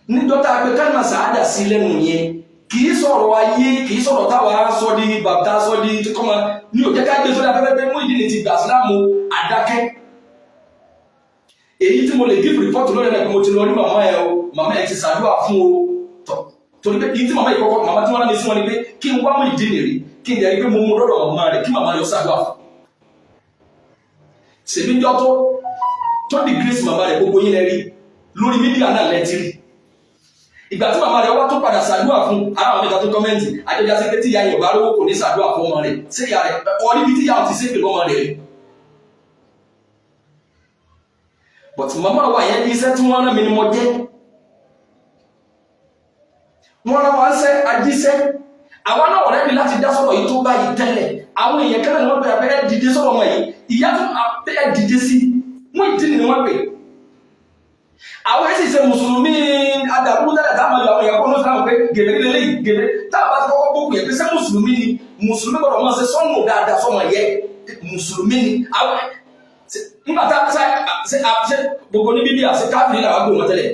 níjọ́ta pé kálímà sàádà sí lẹ́nu yẹn kìí sọ̀rọ̀ ayé kìí sọ̀rọ̀ táwa sọ di bàbá sọ di kọ́mọ ní òjẹ́ ká gbé sórí afẹ́fẹ́ pé mú ìdí ni ti gbà sílámù àdákẹ́ èyí tí mo lè give report lórí ẹ̀rẹ́ pé mo ti lọ rí màmá ẹ̀ o màmá ẹ̀ ti ṣàdúrà fún o tọ̀ torí pé èyí tí màmá yìí kọ́kọ́ màmá tí wọ́n rán mi sí wọn ni pé kí n wá mú ìdí nìrí kí n yẹ pé mo mú lọ́dọ̀ màmá rẹ̀ kí màmá yọ ṣàdúrà fún ṣèbí jọ tó di grace màmá rẹ̀ gbogbo yín lẹ́rí lórí mídíà náà lẹ́tìrì ìgbà tí màmá rẹ̀ wá tó padà ṣàdúrà fún ara àwọn mẹ́ta tó kọ́mẹ́ntì àjọjá sí pé tí ìyá yorùbá lówó kò ní ṣàdúrà fún ọmọ rẹ̀ sí ìyá rẹ̀ ọ̀rí bí tí ìyá ti ṣépè lọ́mọ rẹ̀ but màmá wa yẹn iṣẹ́ tí wọ́n rán mi ni mo jẹ́ wọ́n rán wa ń sẹ́ ajíṣẹ́ àwọn náà ọ̀rẹ́ mi láti dá sọ̀rọ̀ yìí tó báyìí tẹ́lẹ̀ àwọn èèyàn kẹ́lẹ́ ni wọ́n pè abẹ́rẹ́ dìde sọ̀rọ̀ ọmọ yìí ìyá tó abẹ́rẹ́ dìde sí mú ìdí ni wọ́n pè àwọn èsì ṣe mùsùlùmí dàrú tẹ́lẹ̀ táwọn ọmọ àwọn èèyàn kọ́ ló sáwọn pé gèlè lélẹ́yìn gèlè táwọn bá ti kọ́kọ́ gbókùn yẹn pé sẹ́ mùsùlùmí ni mùsùlùmí gbọ́dọ̀ máa ṣe sọ́nù dáadáa sọ́mọ yẹ mùsùlùmí ni àwọn nígbà tá ṣe gbogbo ní bíbí àṣẹ káfíìn làwọn gbé wọn tẹ́lẹ̀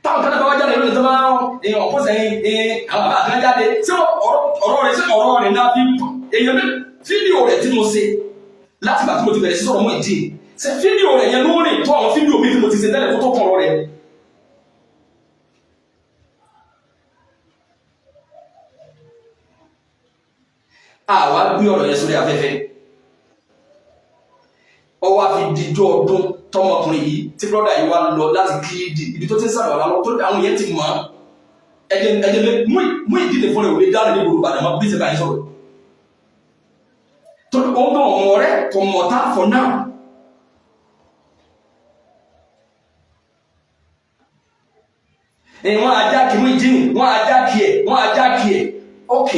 táwọn kan náà bá wá jáde lónìí tó máa èèyàn ọ̀pọ̀ sẹ́yìn àwọn àbá àti jáde ṣé ọ̀rọ̀ rẹ̀ náà fi èèyàn fídíò rẹ̀ tí mo ṣe láti bàtí mo ti bẹ̀rẹ̀ sí sọ̀rọ̀ mọ́ ìdí ṣe fídíò rẹ̀ yẹn lórí tó àwọn fídíò mi tí mo ti ṣe tẹ́lẹ̀ kó tó kàn ọ̀rọ̀ rẹ̀. àwa gbé ọ̀rọ̀ yẹn sórí afẹ́fẹ́ ọwọ́ àfi dijọ́ ọdún tọmọkùnrin yìí tí brọ́dà yìí wá lọ láti kíyèdì ibi tó ti ń sàrọ̀ lálọ́ tó àwọn yẹn ti mọ̀ ẹ̀jẹ̀ mú ìdílé fún rẹ̀ òde dáná ní gbogbo àdàmọ́ bí ṣe bá yín sọ̀rọ̀ torí òun náà ọmọ rẹ̀ kò mọ̀ tá for now. wọ́n ajáki mú ìdíni wọ́n ajáki ẹ̀ ok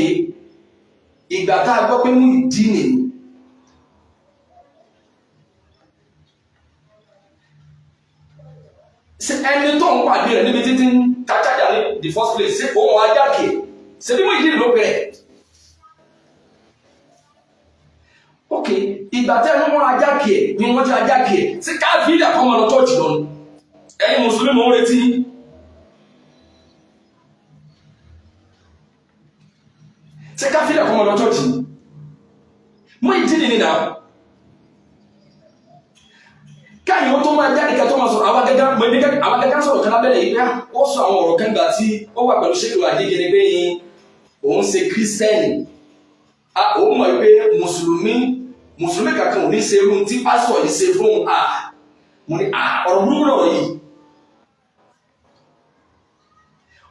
ìgbà tá a gbọ́ pé mú ìdíni ṣe ẹni tó ń pàdé rẹ̀ níbi títí ń tajájà ní the first place ṣe òun ajáki ẹ̀ ṣe bí mú ìdíni ló pẹ̀rẹ̀ ok ìgbà tẹ́ ẹni wọ́n ajáki ẹ̀ ni wọ́n ti ajáki ẹ̀ sí káàfíìlì àkọ́mọ́ lọ tọ́ọ̀chì lọ́nu ẹ̀yin mùsùlùmí mọ̀ ń retí ṣe káfíìlì àkọ́mọ́ lọ tọ́ọ̀chì mú ìdíni nínú káyọ̀ tó máa jáde ká tó máa sọ̀rọ̀ àwọn gẹ́gẹ́ sọ̀rọ̀ kan lábẹ́lẹ̀ yìí ó sọ àwọn ọ̀rọ̀ kan gbà tí ó wà pẹ̀lú ṣéèkì àdéjẹ ni pé òun ṣe kírísítẹ́nì òun mọ̀ pé mùsùlùmí kankan ò ní ṣe irun tí pásítọ̀ yìí ṣe fún mo ní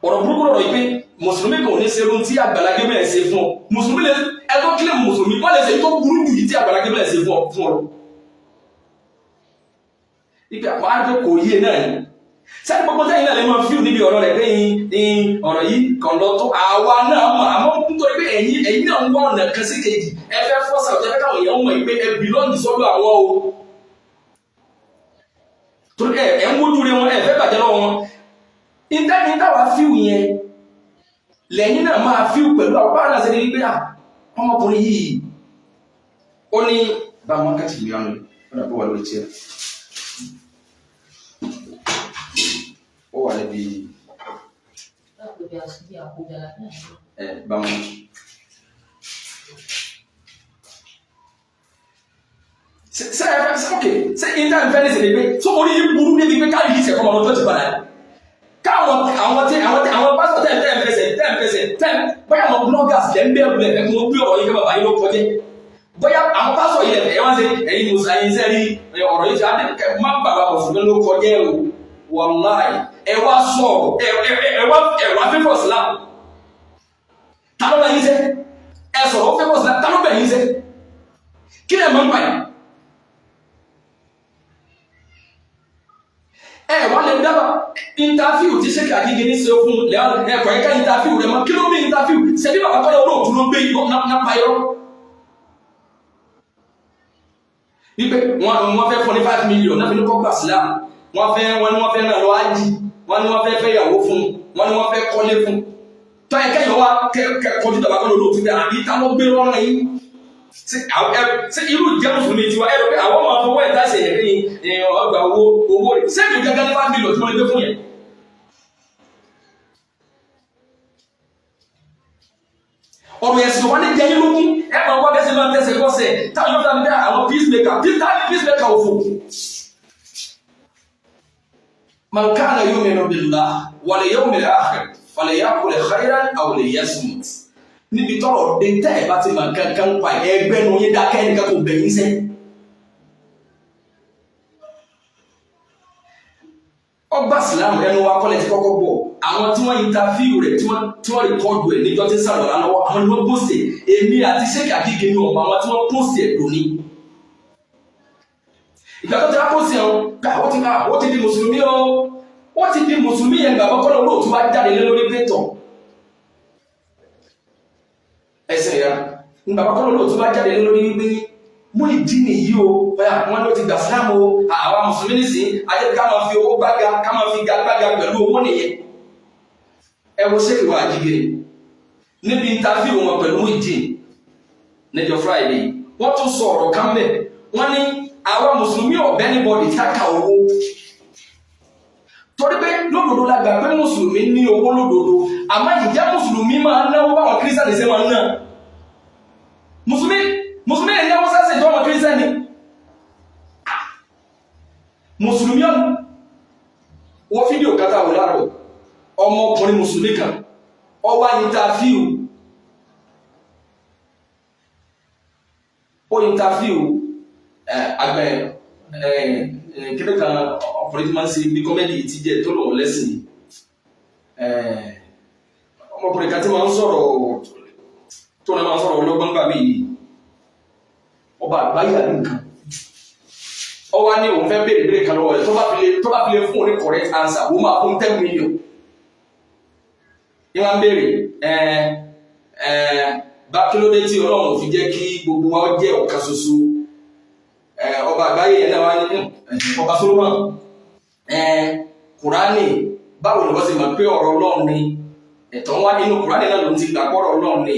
ọ̀rọ̀ burúkú lọ̀rọ̀ yìí pé mùsùlùmí kan ò ní ṣe irun tí Àgbàlá Gabriel ṣe fún ọ mùsùlùmí lè ẹgbẹ́ kílẹ̀ mùsùlùmí wọ́n lè ṣe tó burú jù yìí tí Àgbàlá Gabriel ṣe fún ọ ìgbà wàá dé kò yé náà ni sẹ́ni gbogbo sẹ́yìn náà lè máa fíw níbi ọ̀rọ̀ rẹ̀ pé ọ̀rọ̀ yìí kàn lọ tó àwa náà mọ̀ àmọ́ nítorí pé ẹ̀yin náà ń wọ́n ọ̀nà kan sí kejì ẹ fẹ́ fọ́sà ọ̀tẹ́ fẹ́ káwọn èèyàn mọ̀ pé ẹ bìlọ́ọ̀gì sọ́dọ̀ àwọn o torí ẹ ń wójú rẹ wọn ẹ fẹ́ bàjẹ́ lọ́wọ́ wọn ìdáni táwa fíw yẹn lẹ́yìn náà máa fíw pẹ̀lú àwọn bá náà sẹ́ni wípé ọmọkùnrin yìí ó ní bá wọn kàtì ìgbéyàwó ọ̀nà bó wà lórí tiẹ̀. Ó wà níbi báwọn ṣe ìdáni fẹ́ ní ṣe lè gbé tó orí burú níbi pé káàdì yìí ṣẹ̀kọ́ ọmọ tó ti padà káwọn pásítọ̀ tẹ́ bóyá àwọn bloggers lẹ́ ń bẹ̀rù lẹ́fẹ̀ẹ́ kí wọ́n gbé ọ̀rọ̀ yìí kẹ́ bàbá yìí ló kọjẹ́ bóyá àwọn pásítọ̀ yìí lẹ́fẹ̀ẹ́ wọ́n ṣe ẹ̀yin mùsùlùmí sẹ́rí ọ̀rọ̀ yìí ṣe má bàbá mùsùlùmí ló kọjẹ́ o wàláì ẹwà sọ̀rọ̀ ẹwà fífọ̀ sílá tàbí ọ̀nà yìí sẹ́ ẹ sọ̀rọ̀ fífọ̀ sílá tàbí ọ̀nà yìí sẹ́ kí lè mọ́ pàì wà lè dábà ìntàfíù tí ṣe kàkíkì ní ṣe fún ẹ̀kọ̀ ẹ̀ká ìntàfíù rẹ̀ mọ́ kí ló bí ìntàfíù ṣe bí bàbá tọ́lọ olóòtú ló gbé nápa ẹ̀rọ wípé wọ́n fẹ́ fún ní 5 million náà fi ní kọ́gbà sílá wọ́n ní wọ́n fẹ́ náà lọ ájì wọ́n ní wọ́n fẹ́ fẹ́ ìyàwó fún wọ́n ní wọ́n fẹ́ kọ́lé fún tó ẹ̀kẹ́ yọ wá kọjú tàbá kọ́lọ́ olóòtú pé àbí ká ló gbé rọ́nà yìí sí irú ìjẹ́ mùsùlùmí tiwa ẹ̀rọ pé àwọn ọmọ ọmọ ẹ̀dá ṣe yẹ ọgbà owó rẹ̀ sẹ́ẹ̀kì gẹ́gẹ́ ní 5 million tí wọ́n lè gbé fún yẹn. ọ̀rọ̀ ẹ̀sìn wọn ní jẹ́ yín lógún ẹ̀pọ̀ wọ́n gẹ́sẹ̀ máa tẹ̀sẹ̀ kọ́sẹ̀ táwọn yóò dábẹ́ àwọn peacemaker òfò. من كان يؤمن بالله واليوم الآخر فليقل خيرا أو ليصمت níbi tọ́rọ̀ dé tẹ́ ẹ̀ bá ti máa kankan pa ẹgbẹ́ nu yín dákẹ́ ẹnìkan kò bẹ̀yìn sẹ́. ọgbà sílámù ẹnu wa kọ́lẹ̀ ti kọ́kọ́ bọ̀ àwọn tí wọ́n interview rẹ̀ tí wọ́n rìkọ́dù ẹ̀ níjọ́ tí ń sàlọ̀ lánàá àwọn ni wọ́n post èmi àti ṣéèkì àkíkè ní ọ̀pọ̀ àwọn tí wọ́n post ẹ̀ lónìí. ìgbà tó ti wá post ẹ̀ ó ti di mùsùlùmí o ó ti di mùsùlùmí yẹn gbàgbọ́ kọ́lọ̀ olóòtú wá jáde lé lórí pétọ̀ ẹsẹ̀ ya nígbà bá kọ́lọ̀ olóòtú wá jáde lé lórí wípé Muyideen yìí o wọ́n ló ti gbà sílámù o àwa mùsùlùmí nìsín ayé ká máa fi owó gbága ká máa fi gbága pẹ̀lú owó nìyẹn. Ẹ wo Sheikh wa Ajigiri níbi interview wọn pẹ̀lú Muyideen níjọ́ Friday wọ́n tún sọ ọ̀rọ̀ kan bẹ́ẹ̀ wọ́n ní àwa mùsùlùmí ọ̀bẹ níbọ̀dì táka owó torí pé lódodo la gbà pé mùsùlùmí ní owó lódodo àmọ́ ìjẹ́ mùsùlùmí máa náwó báwọn kírísítànì ṣe máa ń ná mùsùlùmí lè náwó sẹ́sẹ̀ ìjọ ọmọ kírísítànì mùsùlùmí ọ̀nà wọ́n fídíò kátà wò láàrọ̀ ọmọkùnrin mùsùlùmí kan ọwá interview àgbẹ̀ kílẹ̀ kan ọkùnrin tí máa ń ṣe bí kọ́mẹ́dì tí jẹ́ tó lọ́wọ́ lẹ́sìn ọmọkùnrin kan tí máa ń sọ̀rọ̀ tó náà máa ń sọ̀rọ̀ ọlọ́gbọ́n gbà mí yìí ọba àgbáyé àdúgbò ọwá ní òun fẹ́ béèrè kan lọ́wọ́ rẹ̀ tó bá fi lè fún òní correct answer ó máa fún 10 million ní wọ́n béèrè bá kí ló dé tí Ọlọ́run fi jẹ́ kí gbogbo wa jẹ́ ọ̀kan ṣoṣo ọba àgbáyé yẹn náà wá ní ọba Solomon Kùránì báwo ni wọ́n ṣe máa pé ọ̀rọ̀ Ọlọ́run ni ẹ̀tọ́ wá nínú Kùránì náà ló ti gbà pọ̀rọ̀ Ọlọ́run ni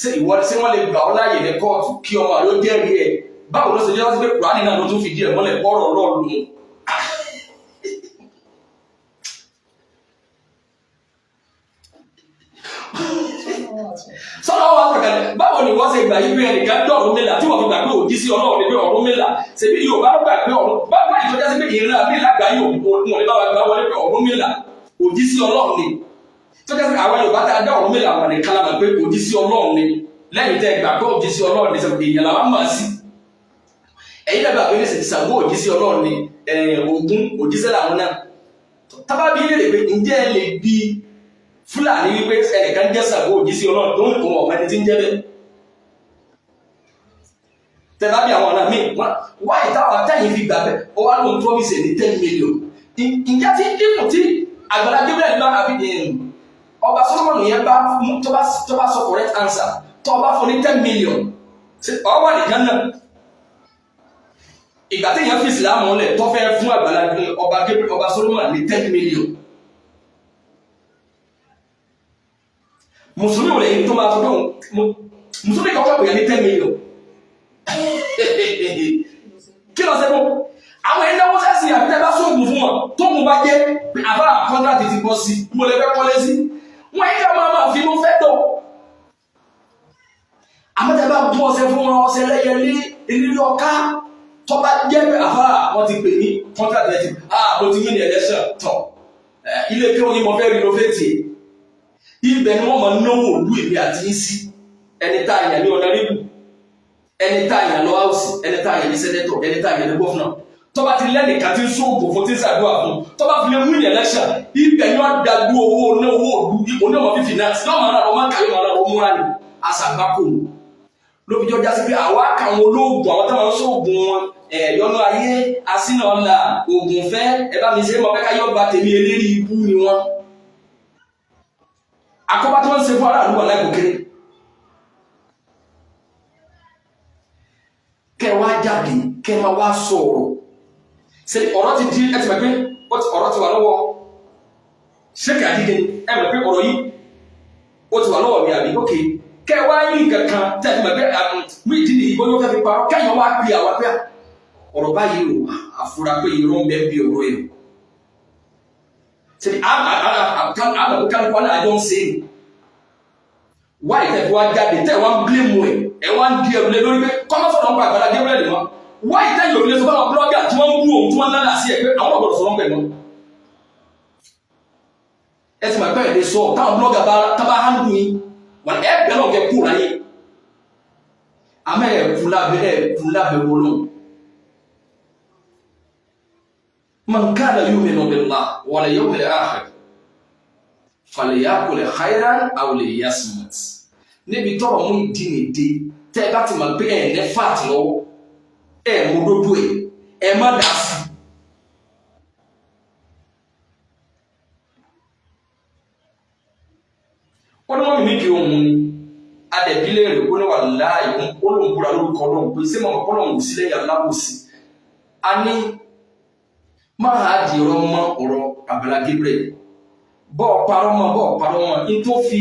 ṣé wọ́n lè gbà ọ́ láàyè ní kóòtù kí ọmọ àlọ́ jẹ́rìí ẹ̀ báwo ló ṣe jẹ́ wọ́n pé Kùránì náà ló tún fìdí ẹ̀ mọ́lẹ̀ pọ̀rọ̀ Ọlọ́run ni. Sọ́dọ̀ wá pẹ̀kẹ̀lẹ̀ báwo ni wọ́n ṣe gbà yí pé ẹnìkan dé Ọ̀rúnmìlà tí wọ́n fi gbà pé òjí sí Ọlọ́run ní pé Ọ̀rúnmìlà ṣebí Yorùbá ló gbà pé bá ìtọ́jà sí pé ìran àbí lágbàáyé òun ò lè bá wa gbà wọlé pé Ọ̀rúnmìlà òjí sí Ọlọ́run ni tọ́jà sí àwọn Yorùbá tá a dá Ọ̀rúnmìlà wà ní kálámà pé òjí sí Ọlọ́run ni lẹ́yìn tẹ́ gbà pé òjí sí Ọlọ́run ni sẹ́kù èèyàn làwọn máa sí ẹ̀yin dàgbà pé ní Ṣàngó òjí sí Ọlọ́run ni Ògún òjí sí làwọn náà tábàbí lè pé ǹjẹ́ ẹ lè bí Fúlàní wípé ẹnìkan jẹ́ Ṣàngó òjí sí Ọlọ́run tó ń kó ọmọ ẹni tí ń jẹ́ bẹ́ẹ̀ tẹ́lá bí àwọn ọ̀nà míì wáyé táwọn àtẹ̀yìn fi gbà bẹ́ẹ̀ ó wá lóun promise ní 10 million ìjà tí ipò tí Àgbàlá Gabriel bá àbí ọba Solomon yẹn bá tó bá sọ correct answer tó bá fún ní 10 million ọwọ́ nìkan náà ìgbà tí èèyàn fi ìsìlámù lẹ̀ tó fẹ́ fún Àgbàlá ọba Solomon ní 10 million mùsùlùmí ò lè yí tó máa tó dùn mùsùlùmí kọ́kọ́ pè é ní 10 million kí lọ sẹ́kún àwọn ẹ̀yìn náwó sẹ́sì àbílẹ̀ bá sóògùn fún wọn tó mú bá jẹ́ àbá kọ́ńtàtì ti bọ́ sí mo lè fẹ́ kọ́lé sí wọ́n yí ká máa fi mú fẹ́ tọ̀ àmọ́tẹ́ bá bú ọsẹ fún wọn ọsẹ lẹ́yẹlé ìrírí ọká tó bá jẹ́ pé àbá wọn ti pè ní kọ́ńtàtì ẹ̀ ti mo ti wí ní ẹlẹ́sẹ̀ tọ̀ ilé kí wọ́n yí mo fẹ́ rí ló fẹ́ tì ibẹ̀ ni wọ́n máa náwó òlú ìbí àti yín sí ẹni tá a yàn ní ọ̀nàrẹ́bù ẹni tá a yàn lọ áùsì ẹni tá a yàn ní sẹ́nẹ́tọ̀ ẹni tá a yàn ní gọ́fúnà tó bá ti lẹ́nìkan tí ń sóògùn fún tí ń ṣàdúrà fún tó bá fi lè wí ní ẹlẹ́ṣà ibẹ̀ ni wọ́n dájú owó òlú ipò ní ọmọ fífi náà sí ọmọ náà ọmọ kàwé ọmọ náà ọmọ múra ni àṣàgbákò ló fi jọ jásí pé àwa kàwọn olóògùn àwọn táwọn sóògùn ẹ̀yọ́nú ayé asínà ọ̀la ògùn fẹ́ ẹ bá mi ṣe é mọ fẹ́ káyọ̀ bá tèmi eléri ibú ni wọ́n àkọ́bá tí wọ́n ń ṣe fún aráàlú wà láìpò kéré kẹ wá jáde kẹ máa wá sọ̀rọ̀ ṣe ọ̀rọ̀ ti di ẹ ti mọ̀ pé ọ̀rọ̀ ti wà lọ́wọ́ Sheikh Ajigiri ẹ mọ̀ pé ọ̀rọ̀ yìí ó ti wà lọ́wọ́ mi àbí ókè kẹ wá rí nǹkan kan tẹ́ ti mọ̀ pé Muyideen ìbò yóò fẹ́ fi parọ́ kẹ́yìn wá pè àwọn pé ọ̀rọ̀ báyìí o àfúrà pé irọ́ ń bẹ bí ọ̀rọ̀ yìí ṣe àmọ̀kálùkọ́ náà àjọ ń ṣe é wáyé tẹ́ fi wá jáde tẹ́ wá ń blame ẹ̀ wá ń di ẹ̀rù lé lórí pé kọ́mọ́sọ̀rọ̀ ń pa Àgbàlá Gabriel mọ́ wáyé tẹ́ yóò fi lè sọ fún àwọn blọ́gà tí wọ́n ń bú òun tí wọ́n ń lálà sí ẹ̀ pé àwọn ọ̀gbọ̀dọ̀ sọ̀rọ̀ ń pẹ̀ mọ́ ẹ ti máa bẹ́ẹ̀ lè sọ táwọn blọ́gà bá tábà hàndù yín wà ẹ bẹ́ẹ̀ náà kẹ́ kú láyé àmọ́ ẹ̀ kú lábẹ́ wọlọ́ man kana yu'minu billahi wal yawmil akhir falyaqul khayran aw liyasmut níbi tọ́rọ̀ Muyideen dé tẹ́ bá ti mọ̀ pé ẹ̀ ní fàtí lọ́wọ́ ẹ̀ mú dódó ẹ̀ má dà sí wọ́n ní wọ́n mímí kí ohun ni adẹ̀ bí léèrè ó ní wà láàyè ó lòun búra lórúkọ Ọlọ́run pé sí mọ̀mọ́ Ọlọ́run ò sílẹ̀ yà lábòsí a ní máa di ọ̀rọ̀ mọ́ ọ̀rọ̀ Àgbàlá Gabriel bọ́ọ̀ parọ́ mọ́ in tó fi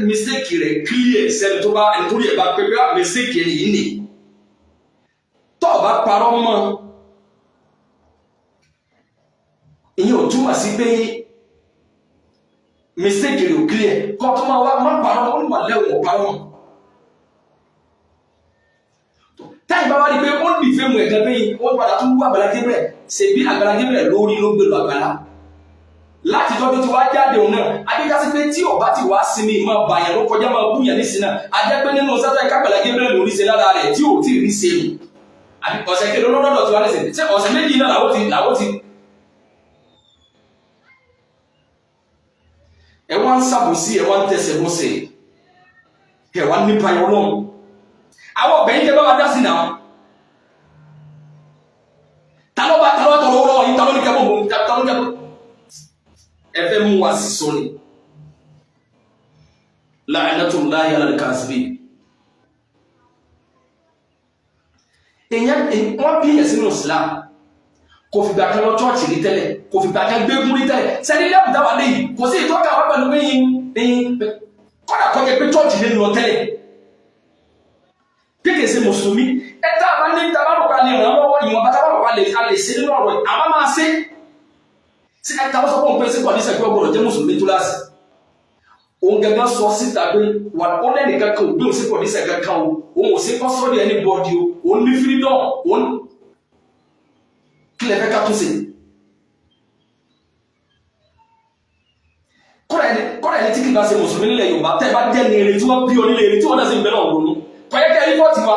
mistake rẹ̀ clear sẹ́ni tó bá nítorí ẹ̀ bá pé pé mistake rẹ̀ yìí ni tó bá parọ́ mọ́ ìyẹn ò túmọ̀ sí pé mistake rẹ̀ ò clear kọ́ tó máa wá má parọ́ mọ́ ó ní wà lẹ́wọ̀n parọ́ mọ́ táyì bá wá rí pé ó ń dìfẹ́ mu ẹ̀gẹ́ bẹ́yìn ó padà tún wú Àgbàlá Gabriel ṣèbí Àgbàlá Gabriel lórí ló gbé lọ Àgbàlá láti tọ́jú tí wá jáde òun náà adéjásí pé tí ọba ti wá sinmi ìmọ̀ bàyàn ló kọjá máa búyàn ní sinà ajẹ́ pé nínú sátẹ́ Àgbàlá Gabriel lórí ṣe lára rẹ̀ tí ò tí rí ṣe mu àbí ọ̀sẹ̀ kéde lọ́dọ̀ tí wá lẹ́sẹ̀ ṣé ọ̀sẹ̀ méjì náà làwọ́ ti ẹ wá ń sàbòsí ẹ wá ń tẹsẹ̀ bọ́sẹ̀ ẹ wá nípa ẹ Ọlọ́run àwọn ọ̀gbẹ̀yìn tẹ́ bá wá dá sí náà talọ́ba tọrọ lọ́wọ́ yìí talọ́ ní kẹ́bọ̀ mọ́ talọ́ ní kẹ́bọ̀ ẹfẹ́ mú wa sí sọ ni la'natullahi 'ala al-kadhibin wọ́n bí yẹn sínú Islam kò fi gbà kan lọ chọ́ọ̀chì rí tẹ́lẹ̀ kò fi gbà kan gbégún rí tẹ́lẹ̀ sẹ́ni lẹ́bù dáwà lé yìí kò sí ìtọ́ka wá pẹ̀lú pé kọ́dà kọ́kẹ́ pé chọ́ọ̀chì lé lọ tẹ́lẹ̀ kéèké sí mùsùlùmí ẹ̀ta àbá ní tabarùkà lè ràn lọ́wọ́ ìwọ̀n bá tabarùkà lè ṣe nínú ọ̀rọ̀ àbá máa ṣe sí ẹ̀ta wọ́n sọ fún pé sí pọ̀ ní sẹ́gbẹ́ ọgbọ̀rọ̀ jẹ́ mùsùlùmí tó láti òun gẹ́gẹ́ sọ síta pé wà ó lẹ́nì kankan òbí òun sí pọ̀ ní sẹ́gbẹ́ kan òun ò sí kọ́ sọ́dọ̀ ẹni bọ́ọ̀dì o òun ní freedom òun kí lẹ fẹ́ ká tún sí kọ́ra ẹni tí kì bá ṣe mùsùlùmí nílẹ̀ Yorùbá tẹ́ bá jẹ́ ní eré tí wọ́n bí ọ nílẹ̀ eré tí wọ́n náà sì ń bẹ̀rẹ̀ ọ̀rọ̀ nù kọ̀yẹ́kẹ́ rìpọ́ọ̀tì wa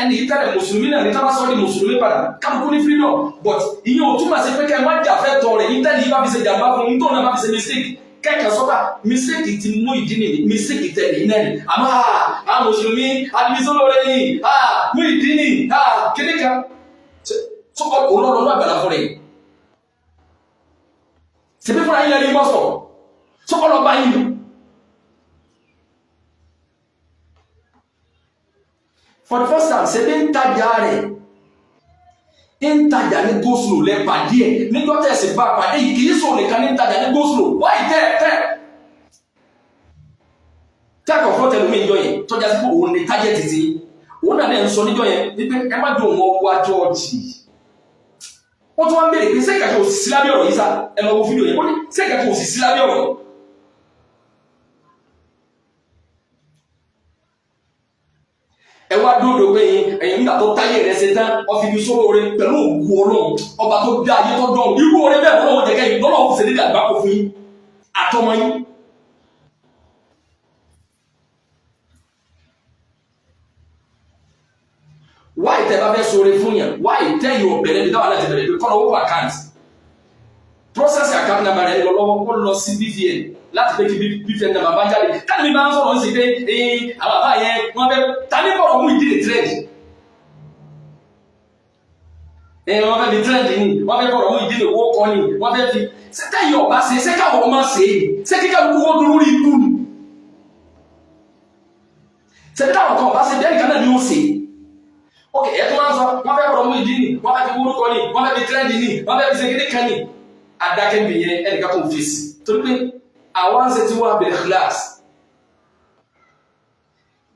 ẹni yìí tẹ́lẹ̀ mùsùlùmí náà ní tábà sọ́ọ́dì mùsùlùmí padà kálukú ní freedom but ìyẹn ò túmọ̀ sí pé kẹ́ ẹ má jà fẹ́ tọ̀ rẹ̀ yìí tẹ́lẹ̀ yìí bá fi ṣe jàmbá fún un tó náà bá fi ṣe mistake kẹ́kẹ́ sọ́ba mistake ti mú ìdí nìyí mistake tẹ̀lé yìí náà ni àmọ́ àwọn mùsùlùmí adimisọ́lọ́rẹ́ yìí mú ìdí nìyí kéde kan sọ́kọ̀ òun náà lọ́dọ̀ Àgbàlá fún rẹ̀ ṣèbí fúnra yín lẹ́ni mọ́sọ̀ sọ́kọ̀ lọ́ bá yín for the first time ṣe bí ń tajà rẹ̀ ń tajà ní go-slow lẹ́ pàdé ẹ̀ nígbà tẹ̀sí bá pàdé yìí kì í sọ nìkan ní tajà ní go-slow wáyé tẹ́ kẹ́kọ̀ọ́ fún tẹ̀lé mi ìjọ yẹn tọ́jà sí pé òun ní tájẹ́ títí òun náà lẹ́ ń sọ níjọ yẹn wípé ẹ má dùn wọn wá jọ́ọ̀jì wọ́n tún wá ń bèèrè pé ṣé ìkàkẹ́ òsì sí lábẹ́ ọ̀rọ̀ yìí sá ẹ lọ wo fídíò yẹn wọ́n ní ṣé ìkàkẹ́ òsì sí lábẹ́ ọ̀rọ̀ ẹ wá dúró pé ẹ̀yìn nígbà tó táyé rẹ̀ ṣe tán ọfi ibi sóró rẹ̀ pẹ̀lú ògùn Ọlọ́run ọba tó dá ayé tó dán irú oore bẹ́ẹ̀ Ọlọ́run jẹ́kẹ́ yìí lọ́lọ́run kò ṣèlérí àgbákò fún yín àtọmọ yín. wáyé tẹ́ bá fẹ́ sóore fún yàn wáyé tẹ́ yìí ọ̀bẹ̀rẹ̀ bí táwọn aláàtì bẹ̀rẹ̀ pé kọ́nà owó àkáǹtì process account number rẹ̀ lọ lọ́wọ́ kó lọ sí BVN láti pé kí BVN number bá jáde káàdì mi bá ń sọ̀rọ̀ ń sì pé àwọn àbá yẹn wọ́n fẹ́ tani bọ̀rọ̀ mú ìdílé trend wọ́n fẹ́ fi trend ni wọ́n fẹ́ bọ̀rọ̀ mú ìdílé owó kọ́ ni wọ́n fẹ́ fi sẹ́tà yìí ọ̀bá ṣe sẹ́kà wọ́n máa ṣe é sẹ́kà wọ́n dúró rí ikú ni sẹ́tà àwọn kan ọ̀bá ṣe bẹ́ẹ̀ nìkan náà ni ó ṣe ok ẹ̀ tó máa ń sọ wọ́n fẹ́ bọ̀rọ̀ mú ìdílé wọ́n fẹ́ fi wúrúkọ ni wọ́n fẹ́ fi trend ni wọ́n fẹ́ fi ṣe kéde kan ni adákẹ́ mi yẹn ẹnìkan tó fi sí torí pé àwọn ṣe ti wá bẹ̀rẹ̀ kíláàsì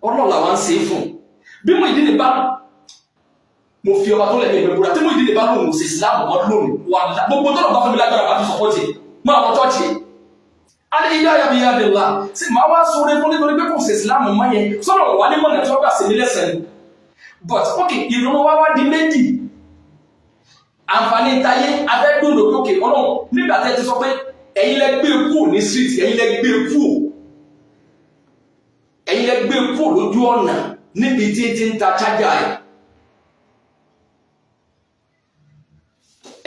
ọlọ́ọ̀lá wa ń ṣe é fún bí mo ìdílé bá mo fi ọba tó lẹ́nu ìgbẹ́ búra tí mo ìdílé bá lóun ṣe Islam wọn lónìí wà gbogbo tó lọ bá fún mi lágbára bá fi sọpọ́ tiẹ̀ mọ àwọn tọ́ọ̀tì alẹ́ ilé ayé mi yá dé la sí màá wá sóore fún nítorí pé kò ṣe Islam mọ́ yẹn sọ́dọ̀ wà ní mọ̀nà tí wọ́n gbà sí mi lẹ́sẹ̀ ni but ok ìrònú wa wá di méjì àǹfààní táyé abẹ́dùn lókè Ọlọ́run nígbà tẹ́ ti sọ pé ẹ̀yin lẹ gbé kú ní street ẹ̀yin lẹ gbé kú lójú ọ̀nà níbi tí ti ń ta chájà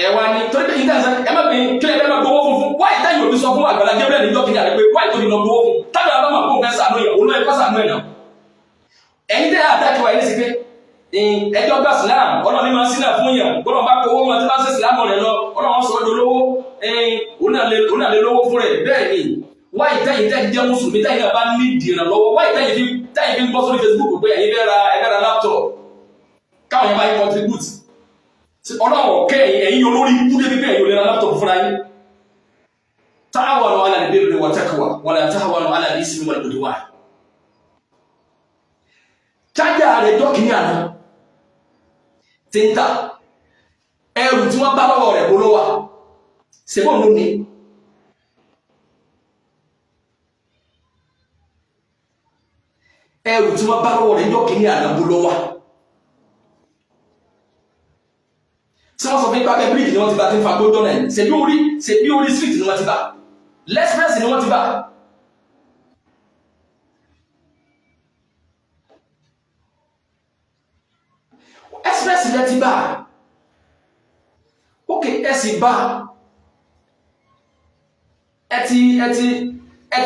ẹ̀wà ni torí pé ìdáǹsán ẹ má bìí kílẹ̀ ẹ má gbowó fún wáyé táyì òbí sọ fún Àgbàlá Gabriel níjọ́ kìíní àrẹ pé wáyé tó ní lọ gbowó fún tábìlì àbá máa kó nǹkan sànú yẹn olú ẹ̀kọ́ sànú ẹ̀ náà ẹ̀yin tẹ́ àdájọ́ wáyé ní sí pé ẹjọ́ gbà sílámù ọ̀nà ní máa ń sílẹ̀ fún yàn gbọ́dọ̀ bá kó owó wọn tí bá ń ṣe sílámù rẹ̀ lọ ọ̀nà wọn sọ ọdún lówó òun náà lè lówó fún rẹ̀ bẹ́ẹ̀ ni why tẹ́yìn jẹ́ mùsùlùmí tẹ́yìn náà bá ní ìdìrà lọ́wọ́ why tẹ́yìn fi ń bọ́ sórí Facebook pé ẹ̀yin fẹ́ ra laptop káwọn yẹn bá yín contribute ọlọ́wọ́ kẹ́yìn ẹ̀yin olórí ikú débi pé ẹ̀yin ò lè ra laptop fúnra yín. ta'awanu 'ala al-birri wat-taqwa wa la ta'awanu 'ala al-ithmi wal-'udwan. chájà rẹ̀ dọ́kìnì àná ti ń ta ẹrù tí wọ́n bá lọ́wọ́ rẹ̀ bó ló wà ṣèbọn ló ní. ẹrù tí wọ́n bá lọ́wọ́ rẹ̀ dọ́kìnì àná bó ló wà. tí wọ́n sọ fún ipa bẹ́ẹ̀ bíríkì ni wọ́n ti bá ti ń fa gbódọ́ náà ṣèbí orí street ni wọ́n ti bá lẹ́sìpẹ́sì ni wọ́n ti bá. express lẹ ti bá ok ẹ sì bá ẹ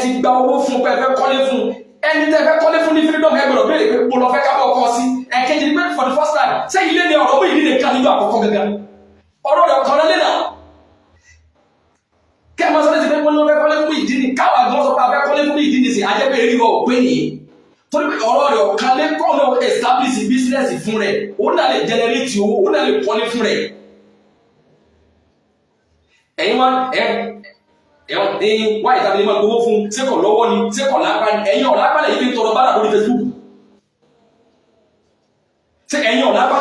ti gba owó fún pé ẹ fẹ́ kọ́lé fún ẹni tẹ́ fẹ́ kọ́lé fún ní freedom ẹ gbọ́dọ̀ béèrè pé mo lọ fẹ́ kábọ̀ kọ́ sí ẹ̀kejì ní pé for the first time ṣé ilé ni ọ̀rọ̀ mú ìdí nìkan nígbà àkọ́kọ́ gẹ́gẹ́ ọ̀rọ̀ rẹ̀ ọ̀kan lẹ́lẹ́ náà kẹ́ ẹ máa sọ létí pé mo lọ fẹ́ kọ́lé fún ìdí ni káwọn àgbọn sọ pé a fẹ́ kọ́lé fún ìdí ni sì ajẹ́pẹ́ eré wọ òpé nìyí torí pé ọ̀rọ̀ rẹ̀ ọ̀kan lé kọ́ lọ establish business fún rẹ̀ ó náà lè generate owó ó náà lè kọ́lé fún rẹ̀ ẹ̀yin wá wá ìtàbílẹ̀ máa gbowó fún sékọ̀ lọ́wọ́ ni sékọ̀ lápá ni ẹ̀yin ọ̀lápá lè fi tọrọ bára lórí Facebook ṣé ẹ̀yin ọ̀lápá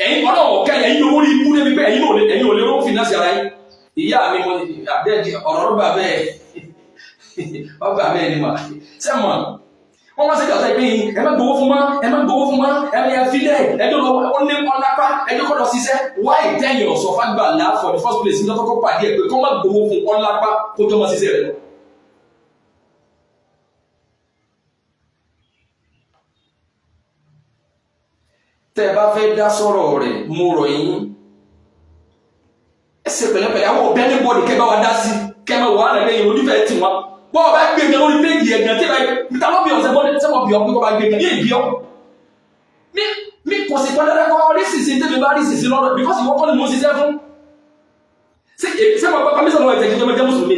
ẹ̀yin ọlọ́wọ̀ kẹ́ ẹ̀yin owó rí ikú débi pé ẹ̀yin ò lè rówó finance ara yín ìyá mi mo ọ̀rọ̀ rọ́bà bẹ́ẹ̀ ni mà sẹ́mọ̀ wọ́n wá sí ìjọba ìpín ẹ má gbowó fún mọ́ ẹ filẹ̀ ẹjọ́ lọ ó ní ọlápá ẹjọ́ kọ́ lọ ṣiṣẹ́ why tẹ́yìn ọ̀sọ̀ fágbà là for the first place ní lọ́kọ́kọ́ pàdé ẹ̀ pé kọ́ má gbowó fún ọlápá kó jọ mọ́ ṣiṣẹ́ rẹ̀ lọ. tẹ́ ẹ bá fẹ́ dá sọ̀rọ̀ rẹ̀ mo rọ̀ yín ẹ ṣe pẹ̀lẹ́pẹ̀lẹ́ àwọn ọ̀bẹ ní bọ́ọ̀lù kẹ́ bá wa dá sí kẹ́ máa wà á rẹ̀ lẹ́yìn ojúfẹ́ tì wọ́n bọ́ọ̀ bá gbé gan lórí péjì ẹ̀gàn tí báyìí níta ló bí ọ̀sẹ̀ bọ́ọ̀lù sẹ́wọ̀n bí ọ̀pẹ́ kọ́ bá gbé gan ní èbí ọ́ mi kò sì pọ́n dandan kọ́ rí sísè tẹ́mi bá rí sísè lọ́dọ̀ because ìwọ́n kọ́ ni mo ṣiṣẹ́ fún ṣé mo pápá mísọ̀ lọ́wọ́ ẹ̀jẹ̀ jẹ́ mùsùlùmí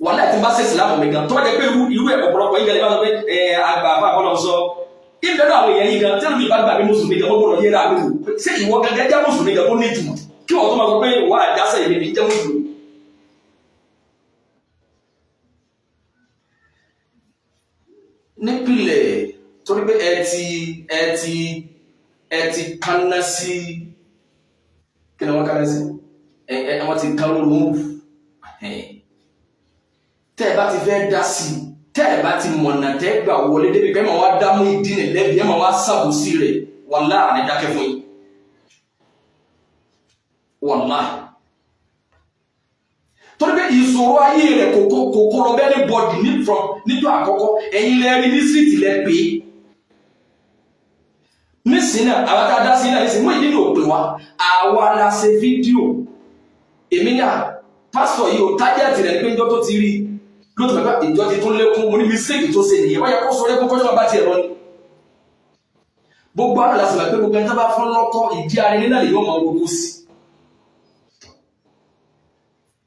wà láti bá ṣe ìsìlámù mi gan tó bá jẹ́ pé irú ẹ̀ ọ̀pọ̀lọpọ̀ yìí gẹ́lẹ́ bá sọ pé àgbà àbá àbọ̀lọ̀ sọ ìbẹ̀rù àwọn èèyàn yìí gan tẹ́lẹ̀ mi bá gbà mí mùsùlùmí gan gbọ́dọ̀ yẹra mi wò ṣé ìwọ gẹ́gẹ́ jẹ́ mùsùlùmí gan ó ní ìtumọ̀ kí wọ́n tó máa sọ pé wà á jásẹ̀ èmi jẹ́ mùsùlùmí. nípìnlẹ̀ torí pé ẹ ti kánná sí kí ni wọ́n kánná sí wọ́n ti kán lóru wọn tẹ́ ẹ bá ti fẹ́ dá sí tẹ́ ẹ bá ti mọ̀nà tẹ́ gbà wọlé débi pé ẹ máa wá dámú ìdí nì lẹ́bi ẹ máa wá sàbòsí rẹ̀ wàláhì àní dákẹ́ fún yín wàláhì torí pé ìṣòro ayé rẹ̀ kò lọ bẹ́ẹ̀ ní bọ́ọ̀dì níjọ́ àkọ́kọ́ ẹ̀yin lẹ́rí ní síìtì lẹ́ pé nísìnyí náà àwọn tá a dá sí náà nísìnyí mú ìdí ní òpè wa àwa la ṣe fídíò èmi náà pásítọ̀ yìí ò tájẹ́ẹ̀tì rẹ̀ pé ìjọ tó ti rí lóòótọ́ pẹ̀lú ìjọ ti tún lékún mo ní mistake tó ṣe nìyẹn wọ́n yẹ kó sọ lékún kọ́jọ́ máa bá tiẹ̀ lọ ni gbogbo àwọn làṣẹ pé gbogbo ẹni tó bá fọ́n lọ́kọ́ ìdí ara ẹni náà lè yọ ọmọ ogun sí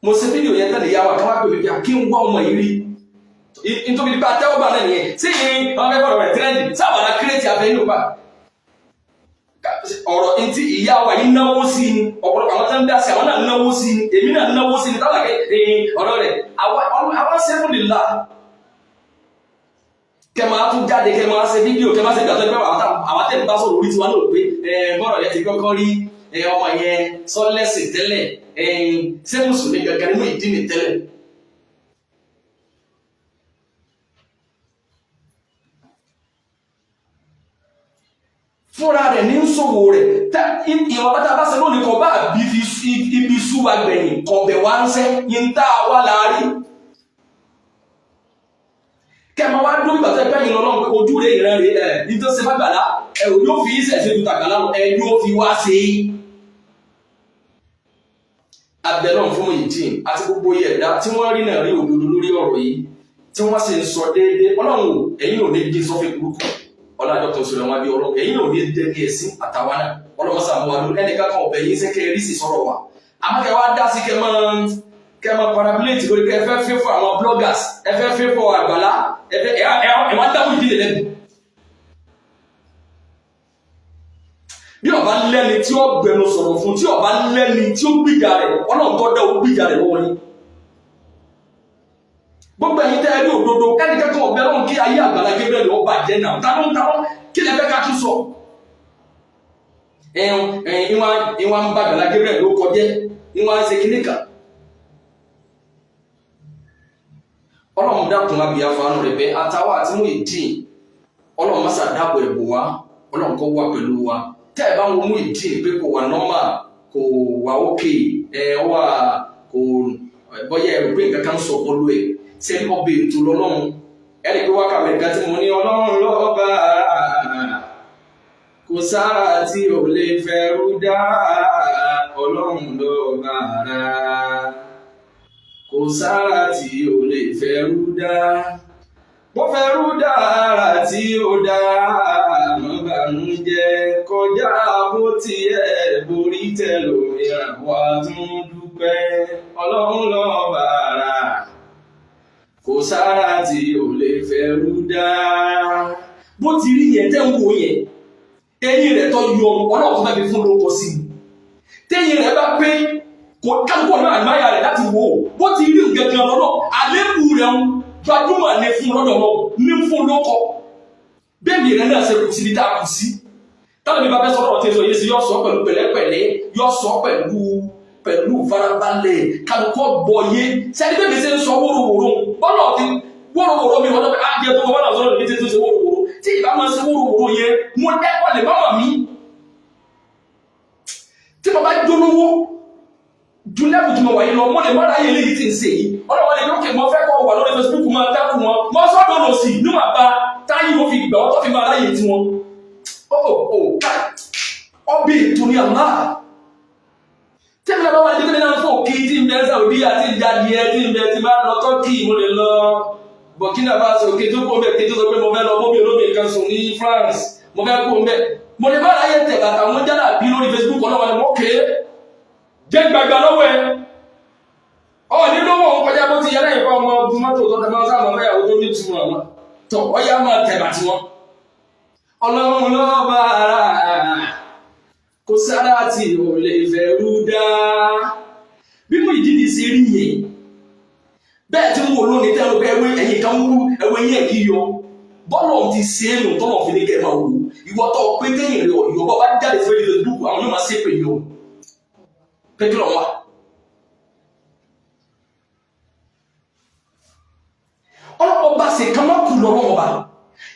mo ṣe fídíò yẹn tẹ́lẹ̀ yàwó àkàwà pẹ̀lú bí i kí n wá ọmọ yìí rí nítorí nípa tẹ́wọ́gbà náà nìyẹn tí yìí wọ́n fẹ́ fọ́rọ̀ rẹ̀ tẹ́lẹ̀dì sábàlá kírètì afẹ́ inú pa ọ̀rọ̀ tí ìyá wa yìí náwó sí ni ọ̀pọ̀lọpọ̀ àwọn tó ń dá sí àwọn náà náwó sí ni èmi náà náwó sí ni táwọn àgbẹ̀ ọ̀rọ̀ rẹ̀ àwọn sẹ́fún lè la kẹ máa tún jáde kẹ máa ṣe fídíò kẹ máa ṣe gbàtọ́ pé àwọn tẹ́lẹ̀ bá sọ̀rọ̀ orí tiwa náà pé bọ́rọ̀ yẹn ti kọ́kọ́ rí ọmọ yẹn sọ́lẹ́sì tẹ́lẹ̀ ṣé mùsùlùmí gẹ́gẹ́ nínú ìdí ni tẹ́lẹ̀ fúnra rẹ̀ ní ṣòwò rẹ̀ ìwọ̀n bá bá ṣe lónìí kan bá ibi ṣúwà gbẹ̀yìn kọ̀bẹ̀ wá ń ṣẹ́ yín tá a wá láàárín kẹma wá dúró ìgbà tó ẹ pẹ́yìn lọ́nà pé ojú rẹ̀ ìran rẹ̀ ní tó ṣe bá gbàlá ẹ̀rù yóò fi ìṣẹ̀ ṣe ju tàgbàlá lọ ẹ̀ yóò fi wá ṣe é abẹ́lọ́n fún ìdí àti gbogbo ẹ̀dá tí wọ́n rí náà rí òdodo lórí ọ̀rọ̀ yìí tí wọ́n sì ń sọ déédéé ọlọ́run ẹ̀yin ò ní jí sọ́fẹ́ burúkú ọlọ́jọ́ tó sọ̀rọ̀ wọn bí ọlọ́run ẹ̀yin ò ní dé ní ẹ̀sìn àtàwọn náà ọlọ́run sàmúwá lórí ẹnìkan kan ọ̀bẹ yìí sẹ́kẹ́ rí sì sọ̀rọ̀ wa àmọ́ kẹ́ wá dá sí kẹ́ máa kẹ́ máa parabolate lórí kẹ́ ẹ fẹ́ fẹ́ fún àwọn bloggers ẹ fẹ́ fẹ́ fún Àgbàlá ẹ fẹ́ ẹ wá dáhùn ìdílé lẹ́nu. bí ọba lẹ́ni tí ó gbẹnu sọ̀rọ̀ fún tí ọba lẹ́ni tí ó gbìjà rẹ̀ Ọlọ́run tó dá ó gbìjà rẹ̀ lọ́wọ́ yín. gbogbo ẹ̀yin tẹ́ ẹ rí òdodo ẹnìkẹ́kọ̀ọ́ ọ̀bẹ lọ́run kí ayé Àgbàlá Gabriel ó bàjẹ́ náà táwọn kí lẹ fẹ́ ká tún sọ. ìwọ̀n ń bá Àgbàlá Gabriel ló kọjẹ́ ìwọ̀n ń ṣe kíní kan. Ọlọ́run dákun abìyá fanu rẹ̀ bẹ́ àtàwọn àti mú ìdí Ọlọ́run mọ́sà dáàbò ẹ̀bùn wa Ọlọ́run kó wà pẹ̀lú wa tẹ́ ẹ bá wọn mú ìdí pé kò wà nọ́mà kò wà ókè wà kò bọ́yá ẹ̀rù pé nǹkan kan sọ pọ́lú ẹ̀ sẹ́ni ọbẹ̀ ètò lọ́lọ́run ẹni pé wákà mẹ́ta tí mo ní Ọlọ́run lọ́ba kò sára tí ò lè fẹ́rú dá Ọlọ́run lọ́ba kò sára tí ò lè fẹ́rú dá bó fẹ́rú dára tí ó dá má bànújẹ́ kọjá bó tiẹ̀ borí tẹlòmíràn wá tún dúpẹ́ Ọlọ́run lọ́ba ara kò sára tí ò lè fẹ́rú dá. bó ti rí yẹn tẹ́ ń wo yẹn eyín rẹ̀ tó yọ Ọlọ́run tó bá fi fún lóko sí i téyín rẹ̀ bá pé kálukọ̀ náà àgbáyà rẹ̀ láti wò ó bó ti rí gẹ́gẹ́ lọ́nà àlébù rẹ̀ ń gbajúmọ̀ ní fún lọ́dọ̀ lọ ní fún lóko bẹ́ẹ̀ni rẹ̀ náà ṣe kù sí ní tá a kù sí táwọn ìbá fẹ́ sọ̀rọ̀ ọ̀tẹ̀ sọ yé sí yọ sọ pẹ̀lú pẹ̀lẹ́pẹ̀lẹ́ yọ sọ pẹ̀lú farabalẹ̀ kálukọ̀ bọ̀ yé sẹ́ni bẹ́ẹ̀ mi ṣe ń sọ wóróworó bọ́lá ọ̀tí wóróworó mi wọ́n á jẹ́ tó wọ́n náà sọ̀rọ̀ ní títí ṣe wóróworó tí ìbá máa ṣe wóróworó yẹn mo ẹ̀kọ́ lè má wà mí tí mo bá jólówó jùlẹ́bù tí mo wà yìí lọ mo lè má ráyè léyìí tí ń ṣe yìí ọlọ́wọ́ lè lókè mọ́ fẹ́ kọ́ wà lórí Facebook máa dákun wọn mọ́ sọ́dọ̀ lọ sí níwọ̀n bá táyé mo fi gbà ọ́ tó fi máa ráyè tí wọn. ọbẹ̀ ètò ni àmà tẹ́lẹ̀ bá wà ní kíkẹ́ náà fún òkè tí ń bẹ Saudi àti ìjadìẹ tí ń bẹ tí máa lọ Turkey mo lè lọ Burkina Faso òkè tó kó bẹ̀ kí tó sọ pé mo fẹ́ lọ bóbi olómi kan sùn ní France mo fẹ́ kó bẹ̀ mo lè má ráyè tẹ̀ bàtà wọn jálà bí lórí Facebook ọlọ́wọ́ ni mo kéé jẹ́ gbàgbà lọ́wọ́ ẹ nínú wọn kọjá bó ti yẹ lẹ́yìn fún ọmọ mọ́tò tó tẹ̀mọ́ sáà mọ́ fẹ́yàwó tó ní túmọ̀ àwọn tó ọyá máa tẹ̀bà tí wọ́n. Ọlọ́run lọ́ba ara kò sára tí ò lè fẹ́rú dá bí mo ìdílé sí rí yẹn bẹ́ẹ̀ tí mo lónìí tẹ́lẹ̀ pé ẹ̀yìn kan wú ẹwẹ́ yẹn kí yọ bọ́ọ̀lù ti ṣe é nù tọ́lọ̀ fi ní kẹ́ máa wù ìwọ́tọ̀ pé téyìn rẹ̀ ọ̀yọ́ bá jáde fẹ́ Facebook àwọn yóò máa ṣépè yọ pẹ́kìlọ̀ wa. Ọlọ́pọ̀ bá ṣe kán má kú lọ́wọ́ ọba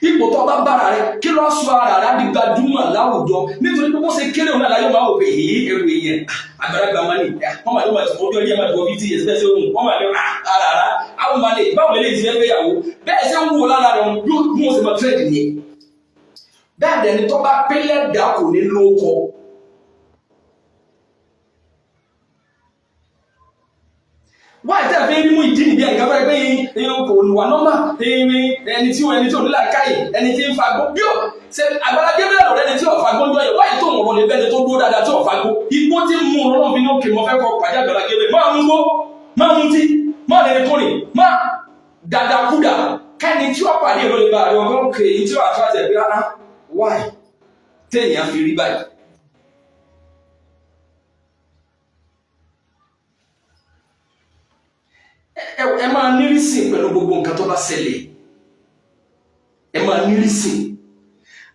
ipò tó bá bára rẹ kí ló sọ ara rẹ di gbajúmọ̀ láwùjọ nítorí pé bó ṣe kéré òun àlàyé máa wò pé ẹrù èèyàn àgbàlagbà máa ní wọ́n máa ní wọ́n ti ọjọ́ ilé máa ti wọ́n bí tí ẹ̀sẹ̀ ṣe ohun wọ́n máa ní ara àwọn máa lè báwo lè ti fẹ́ fẹ́yàwó bẹ́ẹ̀ ṣe ń wò lára rẹ yóò mú ọ̀sẹ̀ máa tẹ́lẹ̀ nìyẹn bẹ́ẹ̀ dẹni tó bá pélé dà kò ní lóko. Why tẹ́ fi rí mú ìdí nìbí ẹ̀ka fẹ́ pé kò wà nọ́mà ẹni tí ò nílà káyì ẹni tí ń fagbó bí ó ṣe Àgbàlá Gabriel lọ́rẹ́ ẹni tí ò fagbó ń jọ yẹ wáyé tó ń rọ̀ lè bẹ́ni tó dúró dáadáa tí ò fagbó igbó tí ń mú ọlọ́run fi ní òkè mọ́ fẹ́ kọ́ pàdé Àgbàlá Gabriel máa mú gbó máa mú tí máa lè tó rìn máa dáadáa kúdà kẹ́ni tí ó pàdé ìlú lè bá àríwọ̀ kọ́ òkè yìí tí ó àtúwàtẹ̀ bí rárá wáyé téèyàn fi rí báyìí. Ẹ máa nírísìn pẹ̀lú gbogbo nǹkan tó bá ṣẹlẹ̀ ẹ máa nírísìn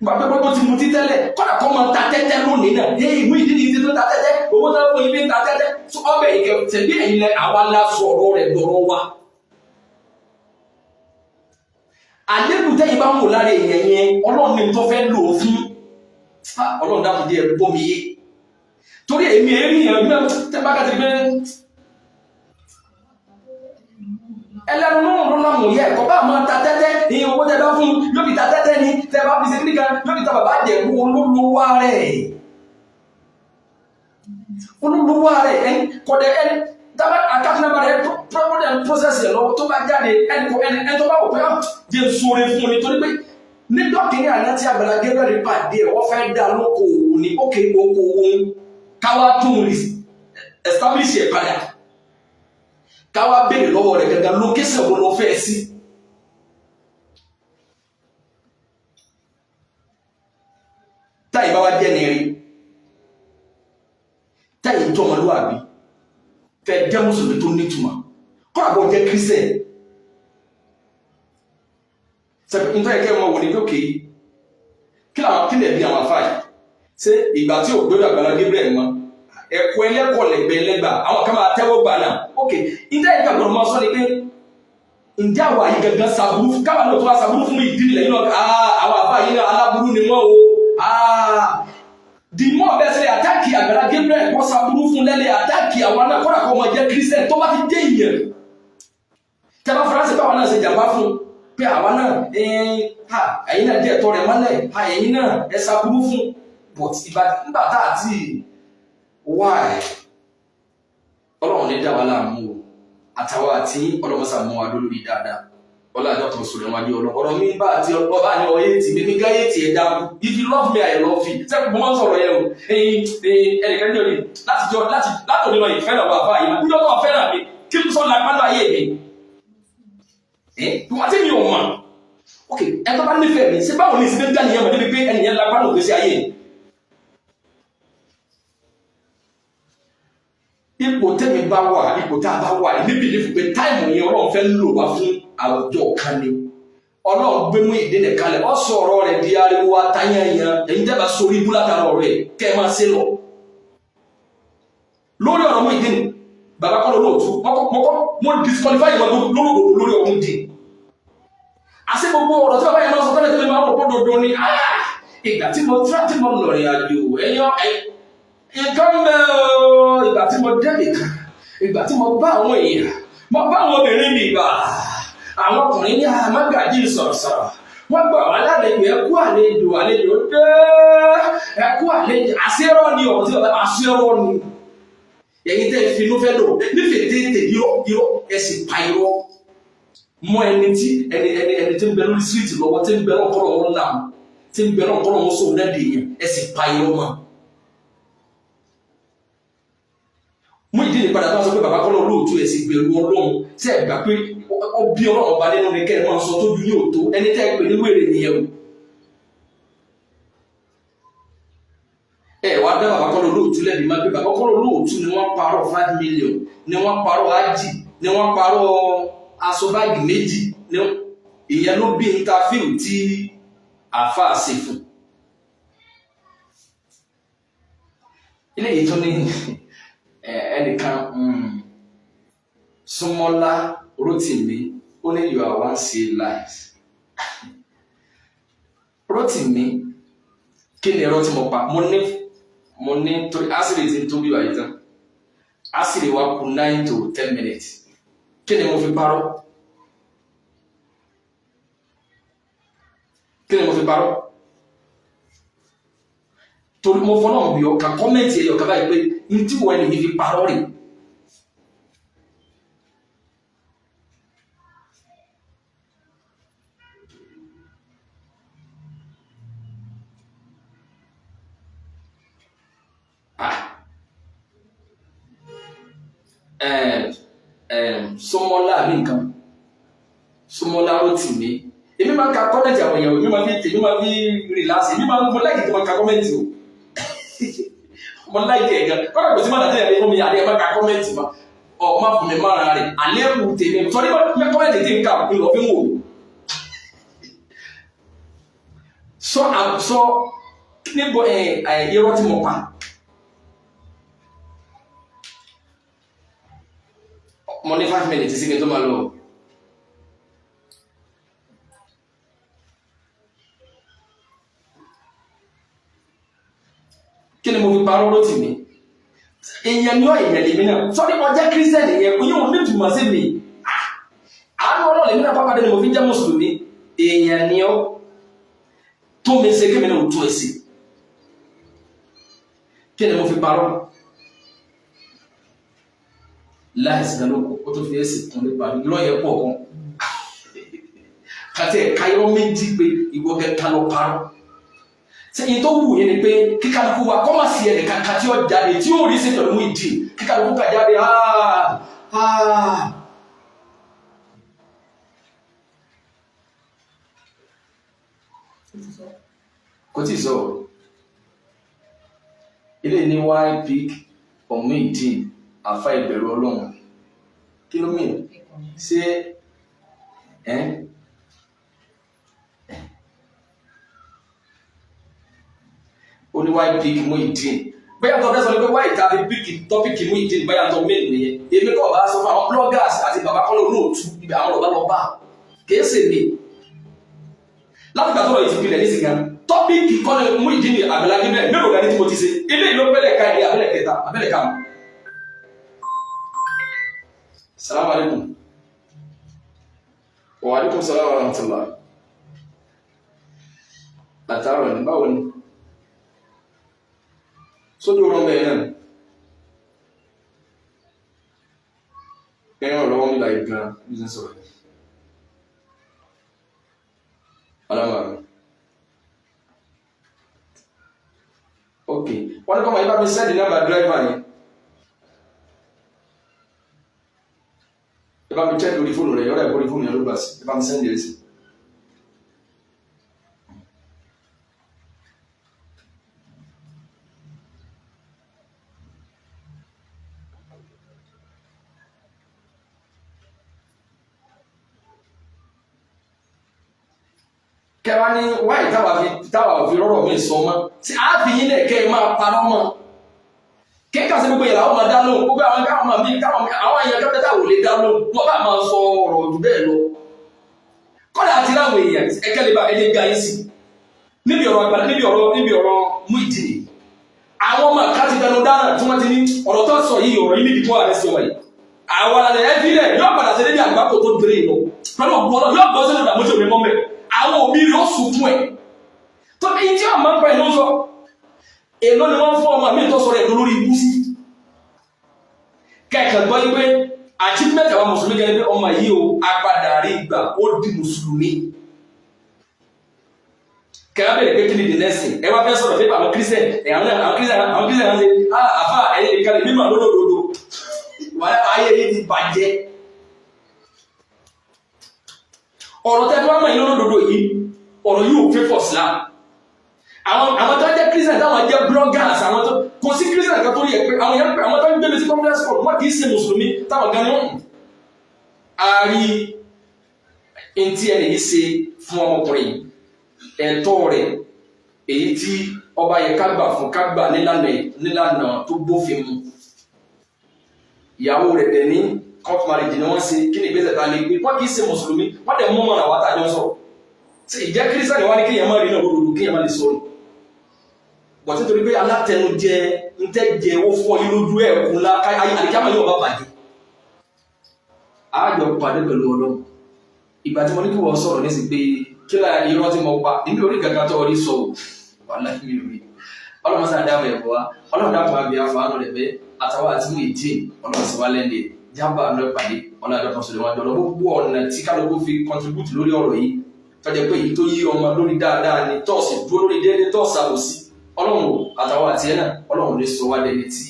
gbàgbé gbogbo ti mú títẹ́lẹ̀ kọ́nà kọ́ máa ta tẹ́tẹ́ lónìí náà yé ìwé ìdílé ìdílé tó ta tẹ́tẹ́ owó tó fún ibi ta tẹ́tẹ́ tó ọbẹ̀ ìkẹ́ tẹ̀lé ẹ̀yin lẹ àwa la sọ̀rọ̀ rẹ̀ dọ̀rọ̀ wa. àlébù tẹ́yìn bá ń wò lára èèyàn yẹn Ọlọ́run ní tó fẹ́ lò ó fún Ọlọ́run dákun díẹ̀ bómi yé torí èmi èrí yẹn tẹ́ bá kàtí pé ẹlẹ́nu náà ló lámù yẹ ẹ̀kọ́ bá máa ta tẹ́tẹ́ ní owó tẹ́ bá fún yóò fi ta tẹ́tẹ́ ní tẹ́ bá fi ṣe kíníkan yóò fi ta bàbá jẹ̀bú olólùwà rẹ̀ ẹni kọ̀dẹ̀ ẹni tábà àkàtúnàbà rẹ̀ process rẹ̀ lọ́wọ́ tó bá jáde ẹni tó bá wò pé jẹ́ sóore fún ni torí pé ní dọ́kìnrin àná tí Àgbàlá Gabriel pàdé ẹ̀ wọ́n fẹ́ dá lókòwò ní ókè okòwò káwá tún establish ẹ̀ padà káwá béèrè lọ́wọ́ rẹ̀ gẹ́gẹ́ lókèsè wo ló fẹ́ sí. táyì bá wá jẹ́ ní rí táyì jọ ọmọlúwàbí fẹ́ jẹ́ mùsùlùmí tó nítumọ̀ kọ́ àbọ̀ jẹ́ kírísẹ̀ sẹ́pẹ̀ nítorí kẹ́ ọmọ wò ní lókè kí lè bí àwọn afáyì ṣé ìgbà tí ò gbọ́dọ̀ Àgbàlá Gabriel mọ́ ẹ̀kọ́ ẹlẹ́kọ̀ọ́ lẹ́gbẹ̀ẹ́ ẹlẹ́gbà àwọn kan máa tẹ́wọ́ gbà náà ok nítorí kẹ́ ọ̀gbọ̀n máa sọ ni pé ǹjẹ́ àwọn àyè gangan sàbúrú káwọn náà tó wá sàbúrú fún mi ìdílé yìí náà àwọn afáyì náà aláburú ni wọ́n o the more bẹ́ẹ̀ sẹ́lẹ̀ àtàkì Àgbàlá Gabriel wọ́n sàbúrú fún lẹ́lẹ̀ àtàkì àwọn náà kọ́ra kọ́ ọmọ jẹ́ kírísítẹ̀ tó bá ti dé ìyẹn tẹ́lá faransé báwọn náà ṣe jàmbá fún pé àwọn náà ẹ̀yin náà jẹ́ ẹ̀tọ́ rẹ̀ mọ́lẹ̀ ẹ̀yin náà ẹ sàbúrú fún but nígbà tá àti why ọlọ́run ní dá wa láàmú o àtàwọn àti ọlọ́mọsà mọ́ wa lórí dáadáa ọlọ́àjọ kan sọ̀rọ̀ wájú ọ̀rọ̀ mi bá àti ọba ní ọyẹ́ tì mí gáyé tì ẹ̀ dáàbò if you love me I love you sẹ́kù mo máa ń sọ̀rọ̀ yẹn o ẹnìkan ní ọ̀rẹ́ látòní lọ ìfẹ́ náà wà bá yìí níjọ́ tó wà fẹ́ràn mi kí ló sọ lápá ayé mi wọ́n ti mi ò mọ̀ ok ẹ tó bá nífẹ̀ẹ́ mi ṣé báwo ni ìsinmi dá nìyẹn mọ̀ níbi pé ẹnìyẹn lápá náà gbèsè ayé ipò tẹ́mi bá wà ipò tá a bá wà níbi ìlú pé táìmù yẹn ọlọ́run fẹ́ lò wá fún àwùjọ kan ni ọlọ́run gbé mú ìdí nìkan lẹ̀ ọ sọ ọ̀rọ̀ rẹ̀ di ariwo atayẹnyẹn èyí tẹ́ bá sórí ibú látara ọ̀rọ̀ ẹ̀ kẹ́ ẹ máa ṣe lọ lórí ọ̀rọ̀ mú ìdí ni bàbá kọ́ lóòtú mo disqualify ìwọ̀n lórí ọ̀hún di àṣẹ gbogbo ọ̀rọ̀ tí bàbá yẹn máa sọ tẹ́lẹ̀ máa rọ̀ pọ́dọ̀dọ̀ ni ìgbà tí mo lọ̀rìn àjò nǹkan mẹ́ọ̀ ìgbà tí mo dẹ́bì kan ìgbà tí mo bá àwọn èèyàn mo bá àwọn obìnrin mi gbà àwọn ọkùnrin ní àmágàjì sọ̀rọ̀sọ̀rọ̀ wọ́n gbà wá lálejò ẹkú àlejò dé ẹkú àlejò àṣírọ́ ni ọ̀rọ̀ tí bàbá àṣírọ́ ni èyí tẹ́ finú fẹ́ lò nífẹ̀ẹ́ tètè yọ ẹ̀sìn pa irọ́ mọ ẹni tí ń bẹ lórí síríìtì lọ́wọ́ tí ń bẹ lọ́kọ́rọ̀ wọn làm tí ń bẹ lọ́kọ́rọ̀ wọn sọ̀rọ̀ náà dè yẹn ẹ̀sìn pa irọ́ mọ́. mú ìdí ìpadà tó wá sọ pé bàbá kọ́lọ́ olóòtú ẹ̀ sì gbèrú ọlọ́run tí ẹ̀ gbà pé ọbí ọlọ́run ọba nínú ni kẹ́ ẹ̀ máa sọ tó ju yóò tó ẹni tẹ́ ẹ pè ní wèrè nìyẹn o. ẹ wá dá bàbá kọ́lọ́ olóòtú lẹ́bi máa gbé bàbá kọ́lọ́ olóòtú ni wọ́n parọ́ 5 million ni wọ́n parọ́ ájì ni wọ́n parọ́ aṣọ báàgì méjì ìyẹn ló bí interview tí àáfàá ṣe fún. ilé yìí tó ní ẹnìkan Súnmọ́lá Rótìmí ó ní you are one say lies Rótìmí kí ni ẹ̀rọ tí mo pa mo ní torí àṣírí ti ń tóbi wáyé tán àṣírí wa kù 9 to 10 minutes kí ni mo fi parọ́ torí mo fọ́nà bí ọkà kọ́mẹ̀ntì ẹ̀yọ̀ kaba yìí pé ní tí wọ́n ẹni fi parọ́ rẹ̀ Súnmọ́lá àbí nǹkan Súnmọ́lá Rótìmí èmi máa ń ka kọ́mẹ̀ntì àwọn èèyàn èmi máa fi rìlásì èmi máa ń mọ láìkì tó máa ka kọ́mẹ̀ntì o mo láìkì ẹ̀gán kọ́nà kò sí máa dàtẹ́ ẹ̀rẹ́ fún mi àdé ẹ̀má ka kọ́mẹ̀ntì ma ọ̀ma fún mi máa rẹ̀ àlékù tèmi sọ́ni mẹ́ kọ́mẹ̀ntì tí n kà ń lọ fi ń wò sọ níbo irọ́ tí mo pa mo ní 5 minutes sí kí n tó máa lọ. kí ni mo fi parọ́ Rótìmí èèyàn ní èèyàn lèmi náà sọ́ni mo jẹ́ kírísítẹ́nì yẹn kò yóò ní ìtumọ̀ sí mi àánú ọlọ́run lèmi náà pápá dé ni mo fi jẹ́ mùsùlùmí èèyàn ní ọ́ tó mi ṣe kí mi náà tó ẹ̀ sí kí ni mo fi parọ́ láìsí lálókò ó tó fi ẹ̀ sì tún nípa lọ́yẹ̀ pọ̀ kan kàtẹ́ káyọ́ méjì pé ìwọ kẹta lọ parọ́ sẹ́yìn tó wù yẹn ni pé kíkàlùkù wa kọ́ máa sí ẹnì kankan tí ó jáde tí ó rí sí pẹ̀lú ìdí kíkàlùkù kà jáde kò tí sọ ilé ní why pick on May 18 àfa ìbẹ̀rù Ọlọ́run kí ló mìíràn ṣé ó ní why pick May 18 bẹ́ẹ̀ tó fẹ́ sọ pé why ìta fi pick topic May 18 bẹ́ẹ̀ tó mẹ́rin nìyẹn èmi kọ́ bá sọ fún àwọn bloggers àti bàbá kọ́lọ́ olóòtú ibẹ̀ àwọn ọ̀bá lọ bá kìí ṣe mi láti gbà tó lọ ìtìpilẹ̀ ní sìgá tọ́pìkì kọ́ni May 18 àgbẹ̀lágbé bẹ́ẹ̀ mélòó ga ní tí mo ti ṣe ilé ìlú pẹ́lẹ̀ ká ìdí abẹ́lẹ̀ kẹta abẹ́lẹ̀ ká mọ̀. Salaam alaikum. Wa alaikum salaam wa rahmatullah. Àtàrà ní báwo ni? Sódò rán bẹ́ẹ̀ náà. Ẹ̀yàn ọ̀rọ̀ wọn mi láì gan bí ṣe ń sọ̀rọ̀ yìí. Alámàrún. Ok. Wọ́n ní kọ́ máa yí bá mi sẹ́ẹ̀dì nọ́mbà dírẹ́fà yẹn. Ẹ bá mi check lórí fóònù rẹ̀ yọ̀rọ̀ ẹ̀ lórí fóònù yẹn ló gbà sí. Ẹ bá mi sẹ́ẹ̀dì rẹ̀ sí. Kẹwa ní wáyé táwa fi rọrọ̀ mi sọ mọ́ tí a fi yín lẹ̀kẹ́ máa parọ́ mọ́ kíkà sí gbogbo ìyàwó máa dá lóhùn gbogbo àwọn káwọn máa bí káwọn àwọn èèyàn kẹfẹ́ táwọn ò lè dá lóhùn wọ́n bá máa sọ ọ̀rọ̀ jù bẹ́ẹ̀ lọ kọ́dà àti láwọn èèyàn ẹ̀kẹ́ lè bá ẹni ga yín sí níbi ọ̀rọ̀ àgbà níbi ọ̀rọ̀ Muyideen àwọn ọmọ àká ti fẹnu dáná tí wọ́n ti ní ọ̀rọ̀ tó sọ yìí ọ̀rọ̀ yìí níbi tó wà lẹ́sìn ọmọ yìí àwọn alẹ́ ẹbí rẹ̀ yóò padà sí níbi àgbákò tó déré lọ pẹ̀lú ọ̀gbọ́n yóò gbọ́ sínú ìdààmú tí ò ní mọ́ mẹ́ àwọn òbí rẹ̀ ó sunkún ẹ̀ tó bí tí ọmọ ń pẹ̀ ló sọ èlò ni wọ́n fún ọmọ mi tó sọ̀rọ̀ èlò lórí ibú sí kẹ́ẹ̀kẹ́ gbọ́ yí pé achievement àwọn mùsùlùmí gẹ́gẹ́ pé ọmọ yìí o apadà rí gbà ó di mùsùlùmí kẹ́ẹ̀ bẹ̀rẹ̀ pé kí ni the next thing ẹ wá fẹ́ sọ̀rọ̀ pé àwọn christian àwọn christian ṣe àfà ẹ̀yẹ ìkàlẹ̀ mímọ̀ lódòdó ayé yìí ti bàjẹ́ ọ̀rọ̀ tẹ́ fún ọmọ yìí lódòdó yìí ọ̀rọ̀ yìí ò fẹ́ fọ̀ sílá àwọn tó jẹ́ christian táwọn jẹ́ bloggers àwọn tó kò sí christian kan tó rí ẹ̀ pé àwọn tó ń gbé mi sí conference call wọ́n kì í ṣe mùsùlùmí táwọn gan ni wọ́n a rí ntí ẹni yìí ṣe fún ọmọkùnrin ẹ̀tọ́ rẹ̀ èyí tí ọba yẹ ká gbà fún ká gbà nílànà tó bófin mu ìyàwó rẹ̀ dẹ̀ ní court marriage ni wọ́n ṣe kí ni ìgbésẹ̀ ta lè gbé wọ́n kì í ṣe mùsùlùmí wọ́n dẹ̀ mú ọmọ náà wá tàjọ́ sọ̀rọ̀ tí ìjẹ́ christian ni wọ́n ní kéèyàn má rí náà lódodo kéèyàn má lè sọ̀rọ̀ bọ̀ tí torí pé alátẹnujẹ ntẹ́jẹ owó fún ọyún lójú ẹ̀ kún ńlá àdìkámà yóò bá bàjẹ́ àjọ pàdé pẹ̀lú Ọlọ́run ìgbà tí mo ní kí wọ́n sọ̀rọ̀ nísì pé kí lára irọ́ tí mo pa níbi orí kankan tó orí sọ wàhálà mi ò rí Ọlọ́run sáà dáàbò ẹ̀bọ̀ wa Ọlọ́run dáàbò àbí àfààní rẹ̀ bẹ́ àtàwọn àti Muyideen Ọlọ́run sì wá lẹ́ndẹ̀ jábà lọ pàdé Ọlọ́run àdọ́kan sọ̀rọ̀ wọn jọ lọ gbogbo ọ̀nà tí kálukú fi contribute lórí ọ̀rọ̀ yìí tọ́jẹ́ pé èyí tó yí ọmọ lórí dáadáa ni tọ́ọ̀sì dúró lórí déédéé tọ́ọ̀sì àbòsí Ọlọ́run àtàwọn àti ẹ̀ náà Ọlọ́run lè sọ wá lẹ́ni tí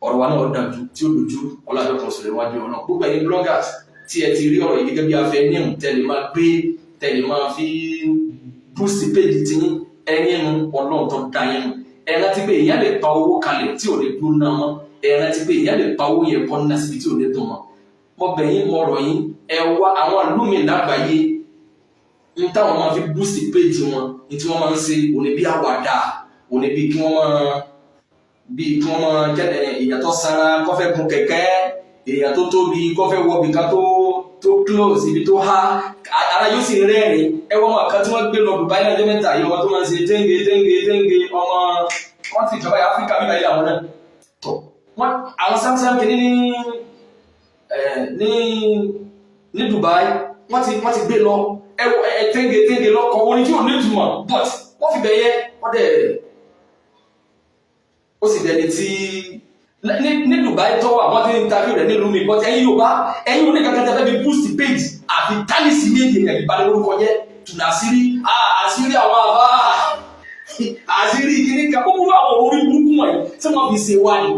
ọ̀rọ̀ wa náà dájú tí ó dojú Ọlọ́run àdọ́kan sọ̀rọ̀ wájú ọ̀nà gbogbo ẹ̀yin bloggers tí ẹ ti rí ọ̀rọ̀ yìí gẹ́gẹ́ bí afẹ́ ní tẹ̀lé máa gbé tẹ̀lé máa fi boost page tí ẹ̀yin nu Ọlọ́run tó dá yín nu ẹ rántí pé èèyàn lè pa owó kalẹ̀ tí ò lè dún náà mọ́ ẹ rántí pé èèyàn lè pa owó yẹn kọ́ ná síbi tí ò lè dùn mọ́ mo bẹ̀ yín mo rọ̀ yín ẹ wá àwọn àlùmí lágbàáyé ń táwọn máa fi boost page wọn ní tí wọ́n máa ń ṣe òní bí àwàdà òní bí kí wọ́n máa jẹ́ èèyàn tó sanra kó fẹ́ gun kẹ̀kẹ́ èèyàn tó tóbi kó fẹ́ wọ bìkan tó close ibi tó há ara yóò sì rẹ́rìn ẹwọ́n wọn kan tí wọ́n gbé lọ Dubai náà jẹ́mẹ́ta yìí wọ́n tó máa ń ṣe téńgé ọmọ wọ́n ti ìjọba Áfíríkà bíbá yìí àwọn náà tọ́ àwọn Samsung kìíní ní Dubai wọ́n ti gbé lọ téńgé lọ́kọ̀ orin tí ò ní ìtumọ̀ but wọ́n fi bẹ̀yẹ wọ́n dẹ̀ ó sì dẹni tí ní Dubai tó wà wọ́n ti ń interview rẹ̀ nílùú mi but ẹ̀yin Yorùbá ẹ̀yin oníkankan tẹ́fẹ́ bí boost page àfi tálísì méjì ẹ̀yàn ìbálẹ̀ orúkọ jẹ́ tùnà àṣírí àwọn àbá àṣírí kìíní kan gbogbo àwọn orí burúkú wọ̀nyí tí wọ́n fi ṣe wá ní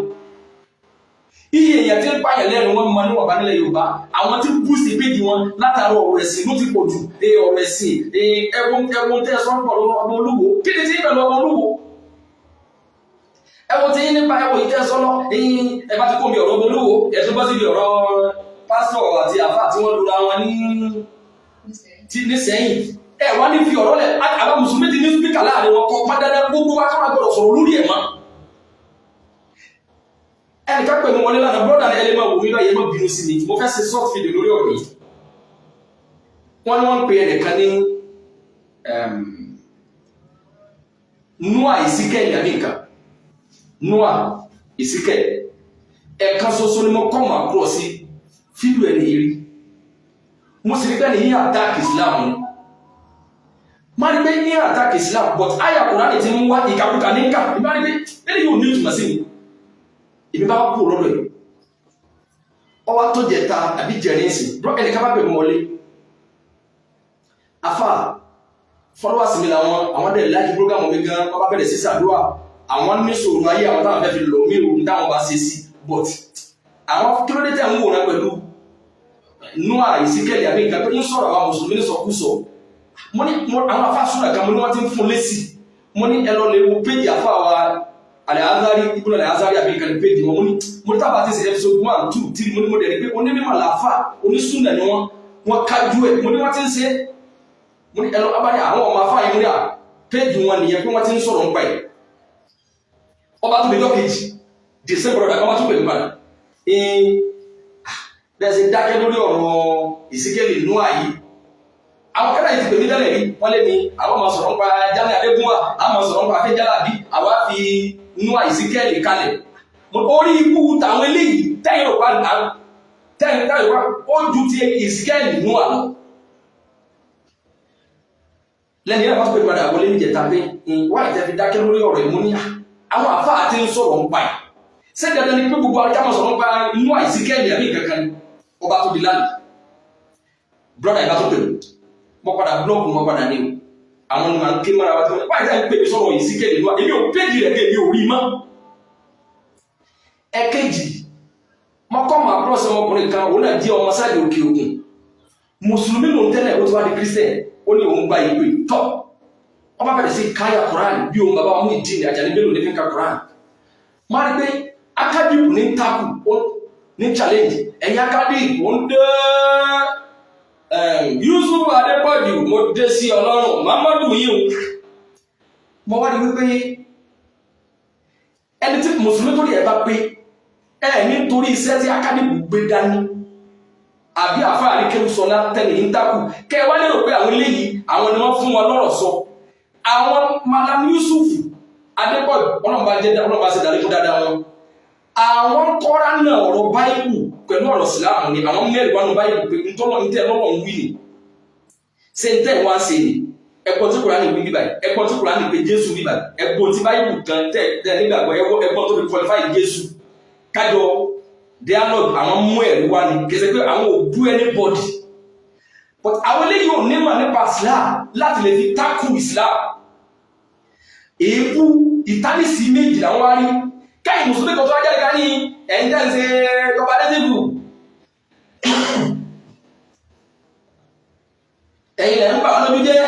iye èèyàn tí ń pààyàn lẹ́nu wọn mọ níwọ̀n bá nílẹ̀ Yorùbá àwọn tí boost péjì wọn látàrí ọ̀rọ̀ ẹ̀sìn ló ti pọ̀ jù ọ̀rọ̀ ẹ̀sìn ẹ̀wọ̀n tẹ́ sọ́n pọ̀ ọmọ Olúwo kí ni tí pẹ̀lú ọmọ Olúwo ẹ̀wọ̀n tí yín nípa ẹ̀wọ̀n ìtẹ́ sọ́nà ẹ bá ti kó mi ọ̀rọ̀ ọmọ Olúwo ẹ̀sùn bá ti di ọ̀rọ̀ pásítọ̀ àti àfà tí wọ́n lura wọn ní sẹ́yìn wá ní fi ọ̀rọ̀ lẹ̀ àwọn mùsùlùmí ti ní spíkà láàrin wọn kọ́ pádádá gbogbo wa káwọn gbọdọ̀ sọ̀rọ̀ lórí ẹ̀ mọ́ ẹnìkan pẹ̀lú wọlé lánàá brọ́dà ní ẹlẹ́mọ̀ wò mí báyìí ẹmọ́ bínú sí ni mo fẹ́ ṣe short video lórí ọ̀rọ̀ yìí wọ́n ní wọ́n ń pe ẹnìkan ní Noah Ezekiel ìyàmí nǹkan Noah Ezekiel ẹ̀kan ṣoṣo ni mo kọ́ mọ̀ àkúrọ̀ sí fídíò ẹni yìí rí mo sì rí pé ní attack Islam ni má rí pé ní attack Islam but àyà Kùránì ti ń wá ìkàkùkà ní nkà ìbá rí pé ẹni yóò ní ìtumọ̀ sí ni ìbí bá kú lọ́dọ̀ yìí ọwá tó jẹta àbí jẹrin sí ẹni ká bá bẹ̀ mọ́lé afá followers mi làwọn àwọn dẹ̀ láti program mi gan wọ́n bá bẹ̀rẹ̀ sí sàdúrà àwọn ní sòrò ayé àwọn táwọn fẹ́ fi lọ mí òun táwọn bá ṣe sí but àwọn kí ló dé tẹ̀ ń wò náà pẹ̀lú Noah Ezekiel àbí nǹkan tó ń sọ̀rọ̀ àwọn mùsùlùmí ní sọkúsọ mo ní àwọn afá súnà kan mo ní wọ́n ti ń fún lésì mo ní ẹ lọ lè wo péjì afá wa Al-Azhari ibùdó Al-Azhari àbí nǹkan péjì wọn mo ní tábà ti ṣe episode 1 2 3 mo ní mo dẹ̀ ní pé onímọ̀ làáfà onísúnà ni wọ́n kájú ẹ̀ mo ní wọ́n ti ń ṣe mo ní ẹ lọ abáyé àwọn ọmọ afá yìí mo ní à péjì wọn nìyẹn pé wọ́n ti ń sọ̀rọ̀ nípa ẹ̀ ọba tó lejọ́ kejì December brother ọba tó pẹ̀lú padà bẹ́ẹ̀ sì dákẹ́ lórí ọ̀rọ̀ Ezekiel Noah yìí àwọn kẹ́lá yìí ti pèmí tẹ́lẹ̀ rí wọ́n lé mi àwọn ọmọ sọ̀rọ̀ nípa Jamiu Adégúnwà àwọn ọmọ sọ̀rọ̀ nípa Afẹ́jálàbí àwa fi Noah Ezekiel kalẹ̀ orí ikú tàwọn eléyìí tẹ́yìn òpá ó ju ti Ezekiel Noah lọ lẹ́ni ẹ̀rọ pẹ̀lú padà wọlé ní jẹta pé wà ìtẹ́ fi dákẹ́ lórí ọ̀rọ̀ ìmú ní àwọn àfáà tí ń sọ̀rọ̀ ń pa ẹ̀ sẹ́dẹ̀dẹ̀ ni pé gbogbo ajámọ̀ sọ̀rọ̀ ń pa Noah Ezekiel àbí kankan ọba tó di lánàá brọ́dà ìbá tó pẹ̀lú mọ́ padà blọ́ọ̀kù mọ́ padà ní àwọn ọmọ ké mara wá tí wọ́n pàdé ń pè mí sọ̀rọ̀ Ezekiel Noah èmi ò péjì rẹ̀ kéèmí ò rí mọ́ ẹ̀kejì mọ́kọ́ máa bọ́ọ̀sì ọmọkùnrin kan òun náà jẹ́ ọmọ sáàdì òkè ògùn mùsùlùmí lòun tẹ́lẹ̀ ó ti wá di Christian ó ní òun gba ìpè tọ́ ọba bẹ̀rẹ̀ sí káyà Quran bí òun bàbá mú ìdí ní Àjàní Bello ní fi ń ka Quran máa rí pé akádìbù ní takù ní challenge ẹ̀yìn akádìbù ń dé Yusuf Adépọ̀jù mo dé sí Ọlọ́run Muhammadu yìí o mo wá rí wípé ẹni tí mùsùlùmí tó rí ẹ̀ bá pé nítorí iṣẹ́ tí akádìbù gbé dání àbí àfáàrí kéwù sọ látẹ̀lẹ̀ ń takù kẹ́ wá lérò pé àwọn eléyìí àwọn ni wọ́n fún wọn lọ́rọ̀ sọ àwọn Malam Yusuf Adépọ̀jù ọlọ́mọba ṣe dàlékún dáadáa wọn àwọn kọ́ra náà ọ̀rọ̀ báyìí pẹ̀lú ọ̀rọ̀ síláàmù ni àwọn mẹ́rin wánú báyìí pé ntọ́lọ́ ní tẹ́ lọ́rọ̀ ń wí ni ṣe ń tẹ́ wá ṣe ni ẹ̀gbọ́n tí Kùránì wí bíbáyìí ẹ̀gbọ́n tí Kùránì pé Jésù bíbáyìí ẹ̀gbọ́n tí báyìí kan tẹ́ nígbàgbọ́ ẹ̀gbọ́n tó fi qualify Jésù kájọ dialogue àwọn mú ẹ̀rí wá ní kẹsẹ̀ pé àwọn ò bú anybody but àwọn eléyìí ò nímọ̀ nípa Islam láti lè fi tákù Islam èébú ìtálísì méjì làwọn wá rí káyìn mùsùlùmí kan tó wájá ká ní ẹ̀yìn tẹ́ ń ṣe cooperative ẹ̀yìn lẹ̀ ń bà wọn lójú jẹ́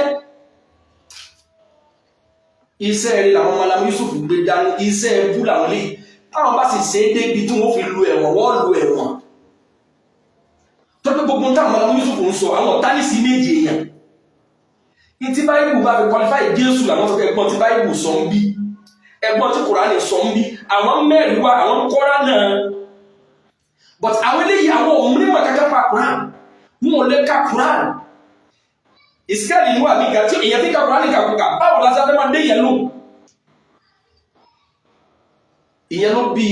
iṣẹ́ rí làwọn Malam Yusuf gbé dání iṣẹ́ ẹbú làwọn lè táwọn bá sì ṣe é débi tí wọ́n fi lu ẹ̀wọ̀n wọ́n lu ẹ̀wọ̀n tó pé gbogbo táwọn Malam Yusuf ń sọ àwọn tálísì méjì èèyàn ní tí báyìí bá fi qualify Jésù làwọn sọ pé ẹgbọ́n tí báyìí sọ ń bí ẹgbọ́n tí Kùránì sọ ń bí àwọn mẹ́rin wá àwọn kọ́ra náà but àwọn eléyìí àwọn òmìnira kankan pa Kùránì wọn ò lè ka Kùránì ìsìkẹ́lì ìwà mi gà tí èyàn tí ka Kùránì kàkùkà báwo la sáfẹ́ máa dé yẹn lò ìyẹn ló bí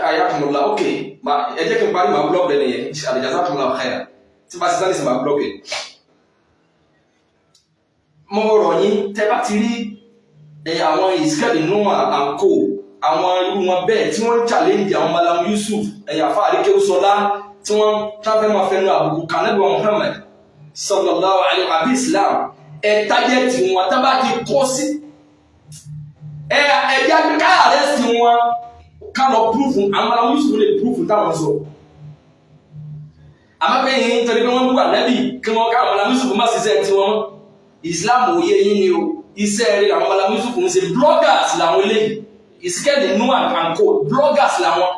ayakumula ok ẹ jẹ́ kí n parí ma blog lẹ́nu yẹn jazakumullahu khairan tí bá sísá ní sí ma blog ẹ̀ mo rọ̀ yín tẹ́ bá ti rí àwọn ìsìkẹ́lì Noah and co àwọn irú wọn bẹ́ẹ̀ tí wọ́n ń challenge àwọn Malam Yusuf ẹ̀yà fáàrí Kéwúsọlá tí wọ́n tábẹ́ máa fẹ́nu àbùkù kanẹ́bọ̀ Muhammad sallallahu alaihi wa Islam tájẹ́ tí wọ́n tábà ti kọ́ sí ẹ̀yà káàrẹ́ sí wọn ká lọ púrúfù àwọn Malam Yusuf lè púrúfù táwọn sọ àmọ́ pé yín torí pé wọ́n bú ànábì kí wọ́n ká Malam Yusuf má ṣiṣẹ́ tí wọ́n Islam òye yín ni o iṣẹ́ rẹ̀ àwọn Malam Yusuf ń ṣe bloggers làwọn eléyìí ìsìkẹ́ẹ̀dì nú àǹkó bloggers làwọn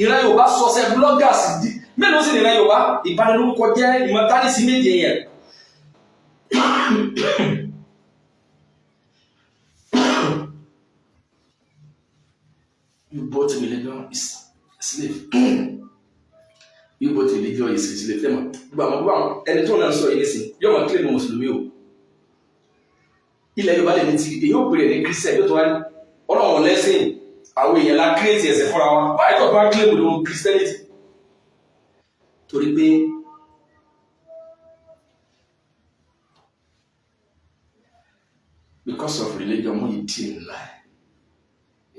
ìran Yorùbá sọsẹ bloggers di mélòó sì ní ìran Yorùbá ìbanilórúkọ jẹ́ ìmọ̀tálísí méje yẹn you bought religion is slave you bought religion is slave lẹ́mọ̀ gbogbo àwọn ẹni tó náà sọ yìí nísìn yóò máa kílẹ̀ mọ́ mùsùlùmí o ilẹ̀ Yorùbá lè ní ti èyí ò pèrè ní Christian yóò tó wá ní ọlọ́run lẹ́sìn àwọn èèyàn la kírètì ẹ̀sẹ̀ fúnra wa báyìí tó bá kílẹ̀ mọ́ Christianity torí pé because of religion mo yìí tí ń la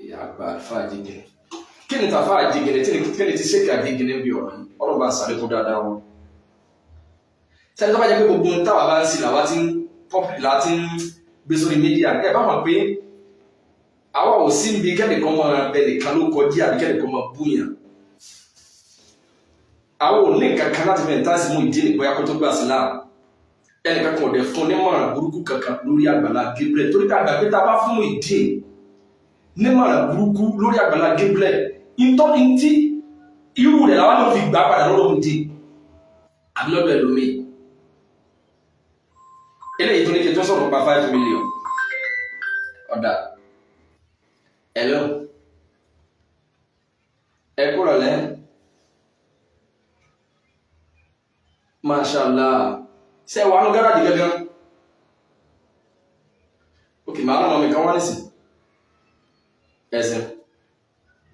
ìyá àgbà àlùfáà àjígẹ̀nẹ̀ kí ni tàfà àjígẹ̀nẹ̀ kí ni ti ṣéèkì àjígẹ̀nẹ̀ bí ọ̀rọ̀ yìí ọ̀rọ̀ bá ń sàlẹ̀ kó dáadáa wọn. sẹ́ni tó bá jẹ́ pé gbogbo ohun táwa bá ń sin làwa ti ń pọ́pì láti ń gbé sórí mídíà ẹ̀ bá mọ̀ pé àwa ò sí ibi kẹ́nìkan máa bẹ nìkan ló kọjí àbí kẹ́nìkan máa búyàn. àwa ò ní kankan láti fẹ́ ìtàsí mú ìdí nìkan yá kó tó gbà sí láà ẹnìkan kan ọ̀dẹ̀ fún nímọ̀ràn burúkú kankan lórí Àgbàlá Gabriel torí pé àgbà pé tá a bá fún ìdí nímọ̀ràn burúkú lórí Àgbàlá Gabriel ìtọ́ni tí irú rẹ̀ làwọn náà fi gbà padà lọ́dọ̀ ìdí àbí lọ́dọ̀ ẹlòmíì eléyìí tó ní kí n tó sọ̀rọ̀ pa 5 million ọ̀dà ẹ̀lọ́ ẹ̀kúrọ̀ lẹ́ mashallah ṣe wà ní gáràjì gẹ́gẹ́ òkè máa lọ́mọ mi kan wá nísìn ẹ̀sìn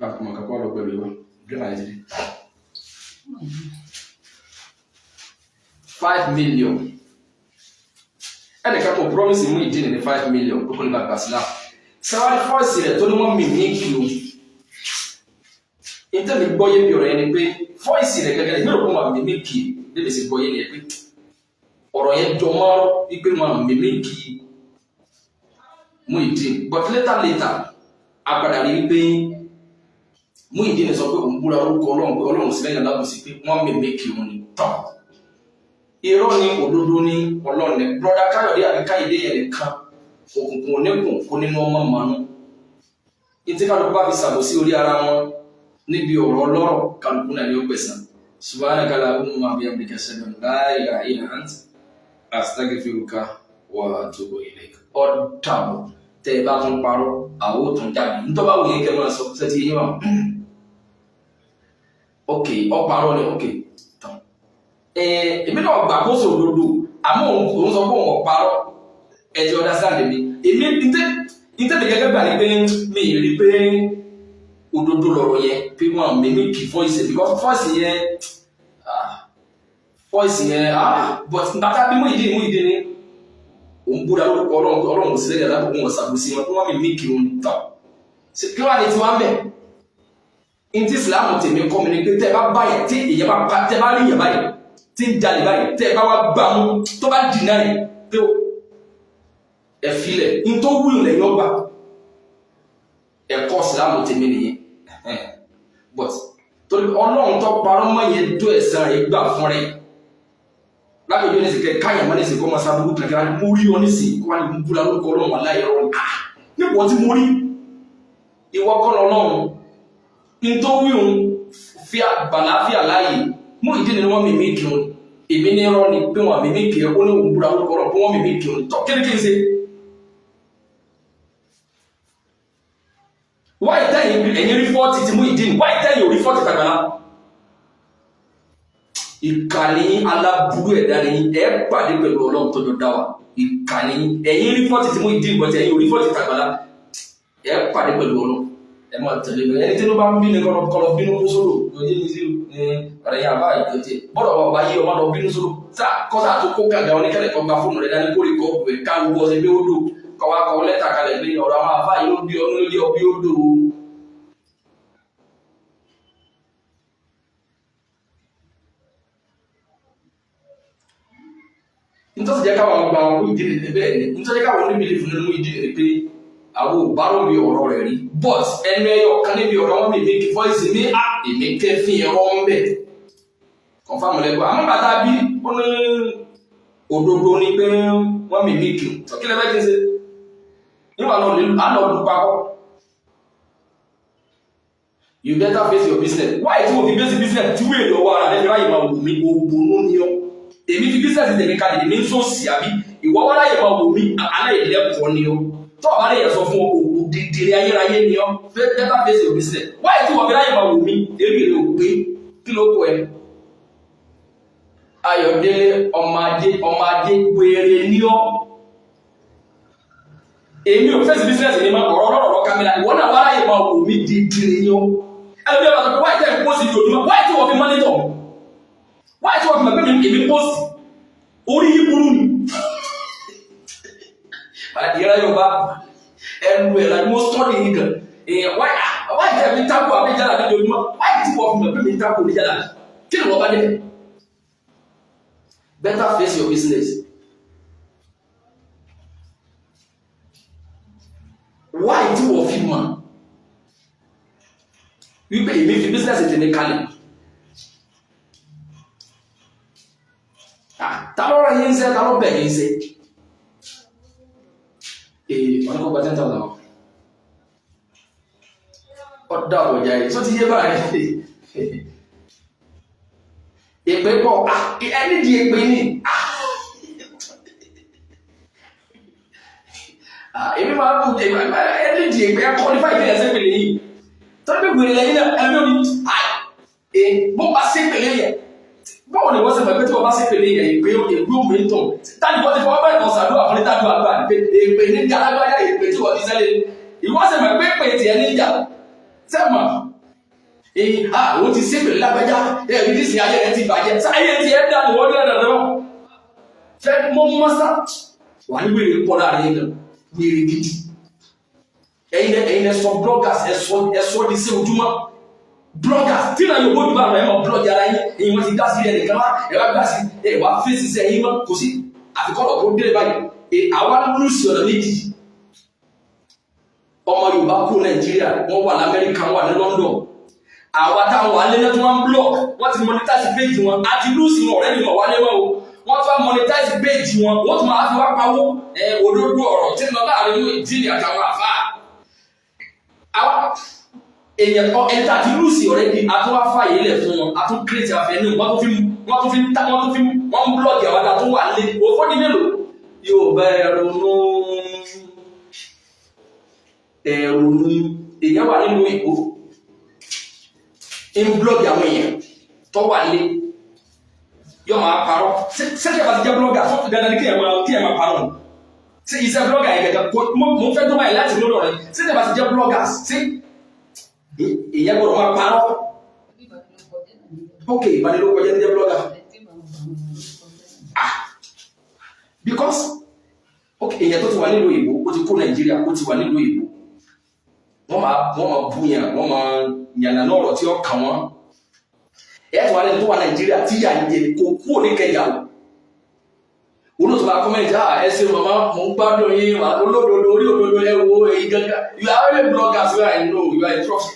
lápapọ̀ kàpọ̀ lọ pẹ̀lú ìwọ̀n gẹ́ràjì 5 million ẹnìkan kò promise mú ìdí ní 5 million kókò ní bàbá sílá sáwárí fọ́ọ̀sì rẹ̀ tó ní wọ́n mìí ní kìlò ìtẹ́mi gbọ́yé bí ọ̀rọ̀ yẹn ni pé fọ́ọ̀sì rẹ̀ gẹ́gẹ́ ní òkú wọn mìí kì lébè sí gbọ́yé ni ẹ pé ọ̀rọ̀ yẹn jọ mọ́ wípé wọn mìí kì mú ìdí but later agbada rí wípé mú ìdí ní sọ pé òun búra orúkọ ọlọ́run sílẹ̀ yàrá lábùsí pé wọ́n mìí kì wọn ni tán irọ́ ni òdodo ni ọlọ́run broda Káyọ̀dé àbí Káyọ̀dé yẹn nìkan òkùnkùn oníkùn kó nínú ọmọ màánú ìtí kálukú bá fi ṣàbòsí orí ara wọn níbi ọ̀rọ̀ ọlọ́rọ̀ kálukú náà ni ó gbẹ̀san subhanaka allahumma wa bihamdika ashhadu an la ilaha illa anta astaghfiruka wa atubu ilayk ọ̀dàbọ̀ tẹ́ ẹ bá tún parọ́ àwọn ò tún jáde nítorí báwo yẹn kẹ́ máa sọ sẹ́tì yín wà ok ọ̀parọ́ ni ok èmi náà gbà kó sọ òdodo àmọ́ òun sọ pé òun ọ̀parọ́ ẹ̀jẹ̀ understand mi èmi ìtẹ́bi gẹ́gẹ́ gbà ní pé mi ì rí pé òdodo lọ̀rọ̀ yẹn pé wọ́n mímí kì voice because voice yẹn but bàtà bí mú ìdí ni òun búra lórúkọ ọlọ́run sí lẹ́yìn alábòkun ọ̀sàgbòsí wọn wọ́n mímí kì òun tán kí wọ́n á ní tí wọ́n á bẹ̀ ntí Ìsìlámù tèmi kọ́ mi ni pé tẹ́ bá báyìí tí èyàn bá tẹ́ bá rí yẹn báyìí tí ń jalè báyìí tẹ́ bá wá gbà mú tó bá dìnnà rẹ̀ pé ẹ̀fílẹ̀ ní tó wúlò lẹ́yìn ọgbà ẹ̀kọ́ Ìsìlámù tèmi nìyẹn but torí ọlọ́run tó parọ́ mọ́ yẹn tó ẹ̀san rẹ̀ gbà fún rẹ̀ lábẹ́jọ́ ní sìkẹ́ káyà má ní sìkọ́ máa sábúrú kìlàkìlà mo rí ọ ní sìn kó wá ní búra lórúkọ ọlọ́run aláìrọ̀ nípò tí mo rí ìwọ kọ́ lọ́lọ́run ní tó wíhun fi àbàláfíà láàyè mú ìdí ni wọ́n mímí kírun èmi ní rọ́ ni pé wọ́n mímí kírun ó ní òun búra lórúkọ ọlọ́run pé wọ́n mímí kírun tọ́ kí ni kí n ṣe. wáyé tẹ́yìn ẹ̀yìn rí fọ́ọ̀tì ti mú ìdí ni wáyé tẹ́yìn ò rí fọ́ọ̀tì tàgbàlá. ìkànnì aláburú ẹ̀dá ni ẹ̀ pàdé pẹ̀lú ọlọ́run tó jọ dá wa ìkànnì ẹ̀yìn rí fọ́ọ̀tì ti mú ìdí ni bọ́tẹ̀ ẹ̀yìn ò rí fọ́ọ̀tì tàgbàlá ẹ̀ pàdé pẹ̀lú ọlọ́run ẹ̀ máa tẹ̀lé mi ẹni tí ló bá ń bí ni kọ́lọ́ bínú kó sóró lóye ní sí ọ̀rẹ́ yà bá ìdọ̀tí bọ́dọ̀ wà wáyé ọmọ lọ bínú sóró kọ́sà tó kó kàga oníkẹ́lẹ̀ kan gba fóònù rẹ̀ dání kó rí kọ́ ẹ̀ ká wọ́ ọ̀sẹ̀ bí ó dò kọ́wá kọ́ lẹ́tà kalẹ̀ pé ọ̀rọ̀ àwọn afá yìí ó bí ọdún lórí ọbí ó dò. nítorí jẹ́ káwọn gba ọkọ̀ ìdílé bẹ́ẹ̀ ni nítorí káwọn oníbìlì fún nínú ìdílé pé àwọn òbárò bí ọ̀rọ̀ rẹ̀ rí but ẹnu ẹyọ kan níbi ọ̀rọ̀ wọn mi make voice ní èmi kẹfìn ẹ̀rọ ń bẹ̀ confam lẹ́gbọ́ àmọ́ bàtà bí ó ní òdodo ní pé wọ́n mi make ọ̀kílẹ̀ bẹ́ẹ̀ kí n ṣe níwà náà lọ dùn papọ̀. You better face your business. Why tí o fi basic business tí wéè lọ́wọ́ ara lẹ́yìn ráyè máa wò mí ògbónú ni ọ́ èmi fi business tẹ̀mí kalẹ̀ èmi ń sọ sí àbí ìwọ́ wọ́n ráyè máa wò mí aláìlẹ́kọ̀ọ́ ni ọ́ tó ọ̀bá lè yẹ sọ fún ọ òdìdìrì ayérayé ni ọ́ better face your business. Why tí o fi ráyè máa wò mí èmi rè ó pé kí ló kọ ẹ. Ayọ̀délé ọmọ ajé wèrè ni ọ́ èmi ò face business ni ma ọ̀rọ̀ kámẹ́rà ìwọ náà wá ráyè máa wò mí dìdìrì ni ọ́. Ẹlòmí ọ̀rọ̀ sọ pé wáyé tẹ́ ẹ̀ pósì ìjòjúmọ́ wáyé tí wọ́n fi mọ́nítọ̀ wáyé tí wọ́n fi mọ̀ pé èmi pósì orí yí burú ni. Àdìrẹ́ Yorùbá ẹnu ẹ̀ láti mọ́ sọ́ọ̀dì yìí gan èèyàn wáyé tẹ́ mi tákù àbíjàlá ní ìjòjúmọ́ wáyé tí wọ́n fi mọ̀ pé mi tákù àbíjàlá kí ni wọ́n bá dé. Better face your business. Wáyé tí wọ́n fi mọ̀ wípé èmi fi business tèmi kalẹ̀ ta ló rẹ̀ yín sẹ́ ta ló bẹ̀ yín sẹ́ ọ̀nà kó gba 10,000 ọ̀dá ọ̀jà yìí tó ti yé báyìí èpè pọ̀ ẹni di èpè ní èmi máa bù ẹni di èpè ẹ qualify ìdílé ẹsẹ̀ pèlè yìí tọ́lá bí gbèrè lẹ́yìn náà ẹ̀mí òní bó bá sí pèlè yẹ báwo ni wọ́n ṣe mọ̀ pé tí wọ́n bá sí pèlè yẹ ìpè òmè ń tọ̀ táni wọ́n ti fọwọ́ bẹ́ẹ̀ kan sàdúrà fún ní tàdúrà gbà ní pé èpè ní ìjà lágbájá èpè tí wọ́n ti sẹ́lẹ̀ ìwọ́n ṣe mọ̀ pé pè tiẹ̀ ní ìjà sẹ́mọ̀ òun ti sí pèlè lágbájá ẹ̀rí ní ìsìn ayé rẹ̀ ti bàjẹ́ sáyé tiẹ̀ dá ní wọ́n dúró dandan fẹ́ mọ́ mọ́sá wà ní wèrè pọ̀ láàrin yẹn wèrè gidi ẹ̀yin ẹ̀sọ́ bloggers ẹ̀sọ́ ní sí ojúmọ́ bloggers tí náà yóò bójú bá rẹ̀ ẹ̀mọ̀ blog ara yín èyí wọ́n ti dá sí ẹnìkan wá ẹ̀wá gbá sí ẹ̀wá fèsì sí ẹ̀yìn mọ́ kò sí àfikọ́lọ̀ tó dé báyìí àwa lùsì ọ̀nà méjì ọmọ Yorùbá kú Nàìjíríà wọ́n wà l'Amẹ́ríkà wà ní London àwa táwọn wà lẹ́yìn tó wọ́n ń blog wọ́n ti monetize page wọn àti lùsì wọn ọ̀rẹ́ mi mọ̀ wá lẹ́wọ́ o wọ́n tún wá monetize page wọn wọ́n tún máa fi wá pawó òdodo ọ̀rọ̀ tí ń lọ láàrin ìdílé àtàwọn àfáà èèyàn ẹ̀ta ti lùsì ọ̀rẹ́dì àtúwá fàyè lẹ̀ fún wọn àtún kírètì àfẹ́nù wọ́n ń blọ́ọ̀gì àwọn àdá tó wà lé òfó ní mélòó yóò bá ẹ̀rùnú èèyàn wà nínú ìbò ń blọ́ọ̀gì àwọn èèyàn tó wà lé yóò máa parọ́ sẹ́kẹ̀ bá ti jẹ́ blọ́ọ̀gà tó ti dandan ní kí ẹ̀ máa parọ́ sí iṣẹ́ blọ́ọ̀gà yẹn gẹ́gẹ́ mo fẹ́ tó báyìí láti lórí ọ̀rẹ́ sẹ́kẹ̀ bá ti jẹ́ blọ́ọ̀gà sí ìyẹn gbọ́dọ̀ máa parọ́ ok ìbánilókọ̀ jẹ́ ní jẹ́ blọ́ọ̀gà because ok èèyàn tó ti wà nílùú ìbò ó ti kó Nàìjíríà ó ti wà nílùú ìbò wọ́n máa búyàn wọ́n máa yànnà lọ́rọ̀ tí ó kàn wọ́n ẹ̀ẹ́dùn wà lẹ́nu tó wà Nàìjíríà tí yà ń jẹ kó kú oníkẹyàwó olóòtú bá kọ́mẹ́ntì ẹsẹ̀ màmá mò ń gbádùn yín olódodo orí òdodo ẹ wo èyí gángan you are already bloggers wey I know you are a trust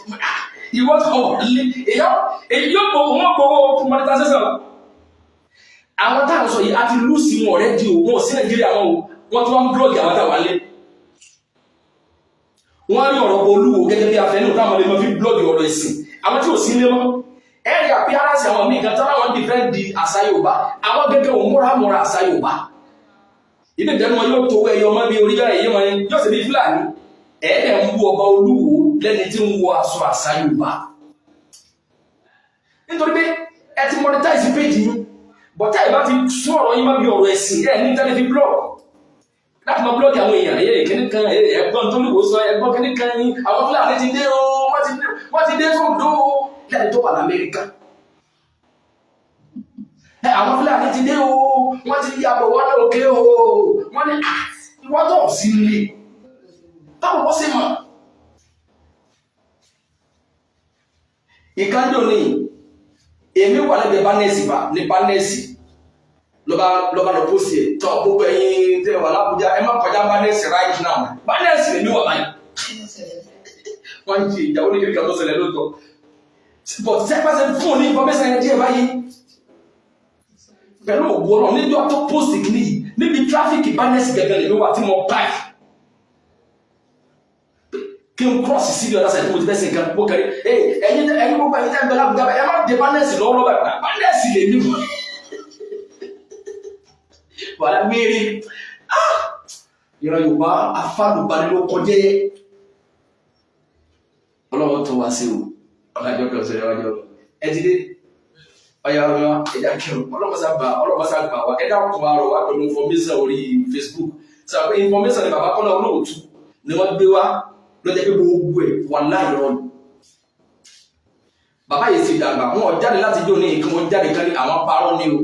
ìwọ́n tó wọ̀ lé èyí yóò gbowó wọ́n gbowó monetization àwọn táwọn sọ yìí àti lùsì wọn ọ̀rẹ́ di òun sí Nàìjíríà wọn o wọ́n tún wá ń blọ́ọ̀gì àwọn táwọn alẹ́ wọ́n rí ọ̀rọ̀ Olúwo gẹ́gẹ́ bí afẹ́ nínú táwọn ọmọ fi blọ́ọ̀gì ọ̀rọ̀ ẹ̀sìn àwọn tí ò sí ilé mọ́ ẹ̀rí àpíárásì àwọn míì kan táwọn dìfẹ́ǹdì àṣà Yorùbá àwọn gẹ́gẹ́ òun múra àṣà Yorùbá ilé ìjẹun wọn yóò tó ẹyọ ọmọ bí orí báyìí wọn yóò sì bí Fúlàní ẹ̀ẹ́dẹ̀ ń wú ọba Olúwo lẹ́ni tí ń wọ aṣọ àṣà Yorùbá nítorí pé ẹ ti monetize page yín bọ̀tá ìbá ti sún ọ̀rọ̀ yín má bí ọ̀rọ̀ ẹ̀sìn ẹ̀ ní tẹ́lẹ̀ fi blog láti máa blog àwọn èèyàn kìíní kan ẹ̀gbọ́n tó lùwọ́ sọ ẹ̀gbọ́n kìíní kan yín àwọn Fúlàní ti dé o wọ́n ti dé sóńdó lẹ́ni tó wà l'Amẹ́ríkà àwọn Fúlàní ti dé o wọ́n ti yàbọ̀ wọ́n ní òkè o wọ́n ní wọ́n tó sí ilé báwo wọ́n sì mọ̀ ìkájọ́ ní èmi wà lẹ́gbẹ̀ẹ́ bánẹ́sì bá ní bánẹ́sì lọ́ba lọ post yẹ tọ́ gbogbo ẹ̀yin tẹ́ wà lábújá ẹ má kọjá banners right now banners lè ní wà báyìí wọ́n ń jẹ ìjà oníkiri kan tó ṣẹlẹ̀ lóòótọ́ but sẹ́pẹ́sẹ́ fún ní information yẹn díẹ̀ báyìí pẹ̀lú ògbó ọ̀rọ̀ níbi ọ̀tọ̀ post kìíní níbi traffic banners gẹ́gẹ́ lè ní wà tí mo báyìí kí n cross sí bí ọ̀dá sẹ́yìn tó mo ti fẹ́ sìn kan bó kẹrí ẹ̀yin gbogbo ẹ̀yin tẹ́ ń bẹ lábújá ẹ má dé banners lọ́wọ́ báyìí banners lè ní wà wàlá mẹ́rí ìran Yorùbá afálùbánilókọ jẹ́ ọlọ́wọ́ tó wá sí o ọlájọ́ kẹ́ ọ̀sẹ̀ ìwájọ́ ẹ ti dé ọya ẹ̀dá kẹrù ọlọ́mọsá gbà wá ẹ̀dá ọkọ̀ àrọ̀ wá pẹ̀lú information orí Facebook sọ pé information ni bàbá kọ́lá olóòtú ni wọ́n gbé wá lọ́jọ́ pé gbogbo ẹ̀ wà láìrọ́ ni bàbá yìí ti dàgbà wọn jáde láti jó ní nǹkan wọn jáde kan ní àwọn parọ́ ní o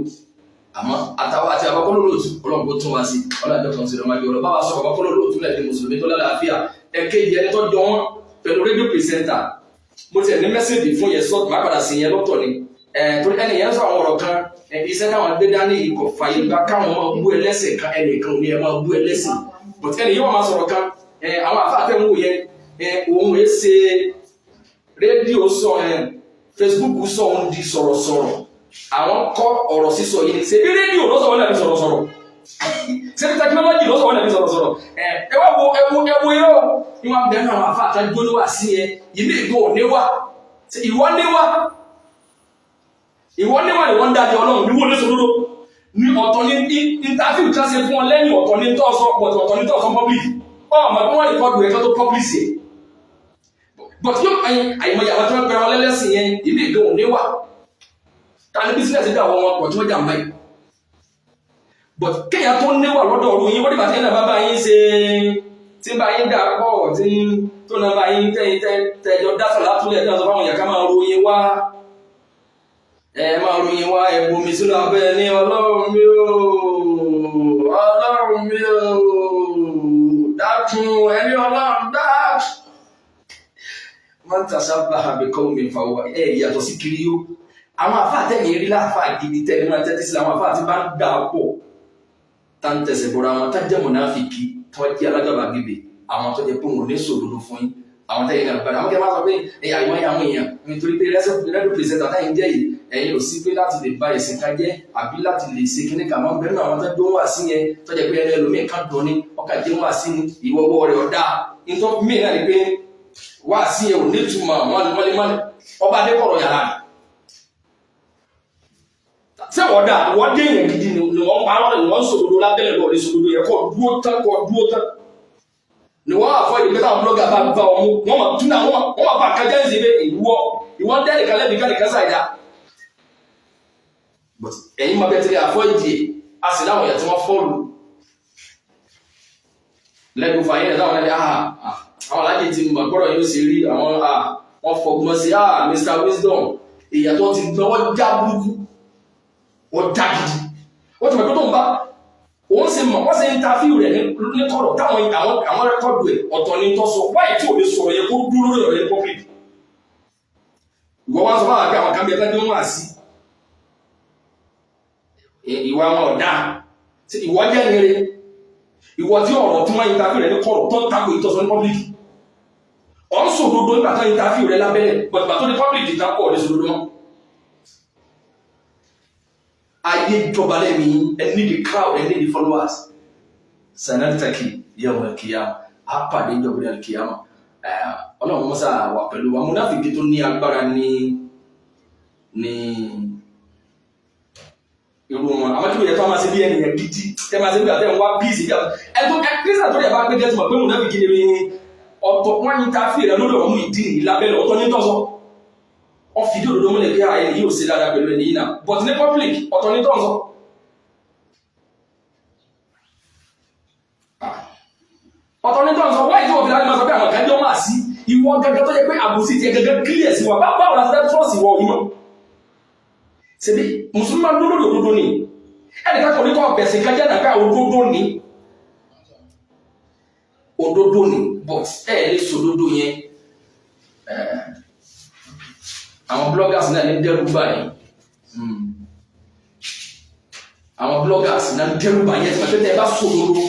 àmọ́ àtàwọn àti àbákọ́lọ́ olóòtú ọlọ́gbó tún wá sí ọlọ́jọ́ kan sí ọmọ ẹgbẹ́ ọlọ́ bàbá sọ àbákọ́lọ́ olóòtú lẹ́ẹ̀dẹ́ mùsùlùmí tó lálàáfíà ẹ̀kejì ẹni tó jọ wọn pẹ̀lú rédíò pìrìsẹ́ńtà mo ti ẹ̀ ní mẹ́sẹ̀gì fún yẹn sọ́ọ̀tù má padà sí yẹn lọ́tọ̀ ni torí ẹni yẹn sọ àwọn ọ̀rọ̀ kan iṣẹ́ káwọn gbé dání ikọ̀ fàyè gba káwọn máa bú ẹlẹ́sìn kan ẹnìkan ní ẹ máa bú ẹlẹ́sìn but ẹni yóò máa sọ̀rọ̀ kan àwọn àfáàfẹ́ ń wò yẹn òun ẹ̀ ṣe rédíò sọ Facebook sọ òun di sọ̀rọ̀sọ̀rọ̀ àwọn kọ́ ọ̀rọ̀ sísọ yìí ṣe bí rédíò lọ́sọ̀ wọn lẹ́bi sọ̀rọ̀sọ̀rọ̀ ṣe bí tẹkinọ́lọ́jì lọ́sọ̀ wọn lẹ́bi sọ̀rọ̀sọ̀rọ̀ ẹ wá wo ẹwu irọ́ ni wọn bẹ̀rẹ̀ náà àfa àtàjọ́ níwà sí ẹ ìlú ìgbò níwà ìwọ níwà ni wọ́n dájọ́ ọlọ́run bí wọ́n lé sòdodo ní ọ̀tọ̀ ní interview tí wọ́n ṣe fún ọ lẹ́yìn ọ̀tọ̀ ní tọ́ọ̀sọ ọ̀tọ̀ ní tọ́ọ̀sọ public ọmọ bí wọ́n rìkọ́dù ẹ̀kọ́ tó public yẹ but yóò àyìnbọ̀yà àwọn tí wọ́n pẹ̀rọ lẹ́lẹ́sìn yẹn ìlú ìgbò níwà tani business dà wọ́n pọ̀ tí wọ́n jà ń báyìí but kéèyàn tó níwà lọ́dọ̀ ọ̀rọ̀ yín wọ́n dìbà tí náà bá yín ṣe tí bá yín dà pọ̀ tí tó náà bá yín tẹ́jọ dásọ̀ látúlẹ̀ tí wọ́n sọ fáwọn ìyàká máa ròyìn wá máa ròyìn wá ẹ̀bùnmi sínú abẹ́ ní ọlọ́run mi ò dákun ẹni ọlọ́run dákun wọ́n tàṣà bá àbẹ̀kọ́ mi fàwọ́ yàtọ̀ sí kiri yó àwọn àfáà tẹ́yìn rí láàfáà gidi tẹ́yìn máa tẹ́tí sí àwọn àfáà tí bá ń dà pọ̀ tá ń tẹ̀sẹ̀ bọ́ra wọn tá jẹ́ mùnáfíkí tó jẹ́ alágàbàgebè àwọn tó jẹ́ pé wọn ò ní sòdodo fún yín àwọn tẹ́yìn náà gbàdá àwọn kẹ́ máa sọ pé àyíwọ́ yà àwọn èèyàn nítorí pé rẹ́díò pèsèntà táyìn jẹ́ yìí ẹ̀yin ò sí pé láti lè ba ìsìn ká jẹ́ àbí láti lè ṣe kíní kà máa ń bẹ́ẹ̀ náà àwọn tó ń wà sí yẹn tó jẹ́ pé ẹni ẹlòmíì kan dùn ní ọkà jẹ́ wà sí ní ìwọ́wọ́ rẹ̀ ọ̀dà nítorí mí náà ni pé wà sí yẹn ò ní túmọ̀ wọn ọba adékọ̀rọ̀ yàrá rẹ̀ ṣé wọ́n dà wọ́n dé yẹn gidi ni wọ́n pa wọ́n ni wọ́n sòdodo lábẹ́lẹ̀ lọ́ọ̀ ní sòdodo yẹ kọ́ dúró tán ni wọ́n àfọ́ ìdíkẹ́ táwọn blọ́gà bá bá wọn mú wọ́n máa tún náà wọ́n máa bá kájá ìsìn pé ìwọ́n dẹ́rẹ̀ kan lẹ́bi kan nìkan ṣàìdá ẹ̀yin máa bẹ́ẹ̀ tẹ́lẹ̀ àfọ́ ìdí a sì láwọn èèyàn tí wọ́n fọ́ọ̀lù lẹ́gbẹ̀ẹ́ fàyè ẹ̀ táwọn ẹ̀dẹ́ àwọn alájẹ ti mọ̀ gbọ́dọ̀ yóò ṣe rí àwọn wọ́n fọgbọ́n sí Mr. Wisdom ìyàtọ̀ ti gbọ́wọ́ já burúkú wọ́n já gidi wọ́n ti mọ̀ pé tó ń bá òun ṣe mọ̀ wọ́n ṣe interview rẹ̀ ní kọ̀rọ̀ táwọn àwọn rẹ́kọ̀dù ẹ̀ ọ̀tọ̀ ní tó sọ wáyé tí ò lè sọ̀rọ̀ yẹ kó dúró lórí ọ̀rẹ́ public ìwọ wá sọ fún àwọn àwọn kan bí ẹgbẹ́ tó ń wà sí ìwà wọn ọ̀dà ìwọ jẹ́ nire ìwọ tí ọ̀rọ̀ tó máa interview rẹ̀ ní kọ̀rọ̀ tó ń tako ìtọ́sọ ní public ọ̀ ń sòdodo nígbà tó interview rẹ̀ lábẹ́lẹ̀ bọ̀dùbà tó ní public ìtàkọ̀ ọ̀rẹ́ sòdodo mọ́ ayé ìjọba lẹ́mi ẹni the crowd ẹni the followers sanataki yawm al-qiyamah apàdé ìjọba ní al-qiyamah ọlọ́run mọ́sá wà pẹ̀lú wa múnáfìkì tó ní agbára ní irú wọn àwọn tí ó yẹ tó máa ṣe bí ẹnìyàn gidi tẹ́ máa ṣe bí àtẹ́ wá píìsì bí ẹ̀tọ́ kírísà tó yẹ bá gbé jẹ́ tó mọ̀ pé múnáfìkì ní ọ̀tọ̀ wọ́n yí ta fìrẹ̀ lórí ọmú ìdí ìlàbẹ́lẹ̀ ọ̀tọ̀ ní tọ́sọ wọ́n fi dí òdòdó múlẹ̀ pé ààyè yóò ṣe dáadáa pẹ̀lú ẹni yìí náà but ní public ọ̀tọ̀ ní tọ́sọ wáyé tí wọ́n fi láti máa sọ pé àwọn ìkájọ́ máa sí ìwọ gẹ́gẹ́ tó yẹ pé àbòsí ti gẹ́gẹ́ clear sí wọn báwo la fẹ́ trust ìwọ ìmọ̀ ṣebí mùsùlùmí lórí òdodo ni ẹnìkan kò ní kọ́ ọ̀pẹ̀sìn kájẹ́ nàká òdodo ni but lè sòdodo yẹn àwọn bloggers náà ní dẹ́rù báyìí àwọn bloggers náà dẹ́rù bàyẹ̀ tí wọ́n tẹ́ bá sòdodo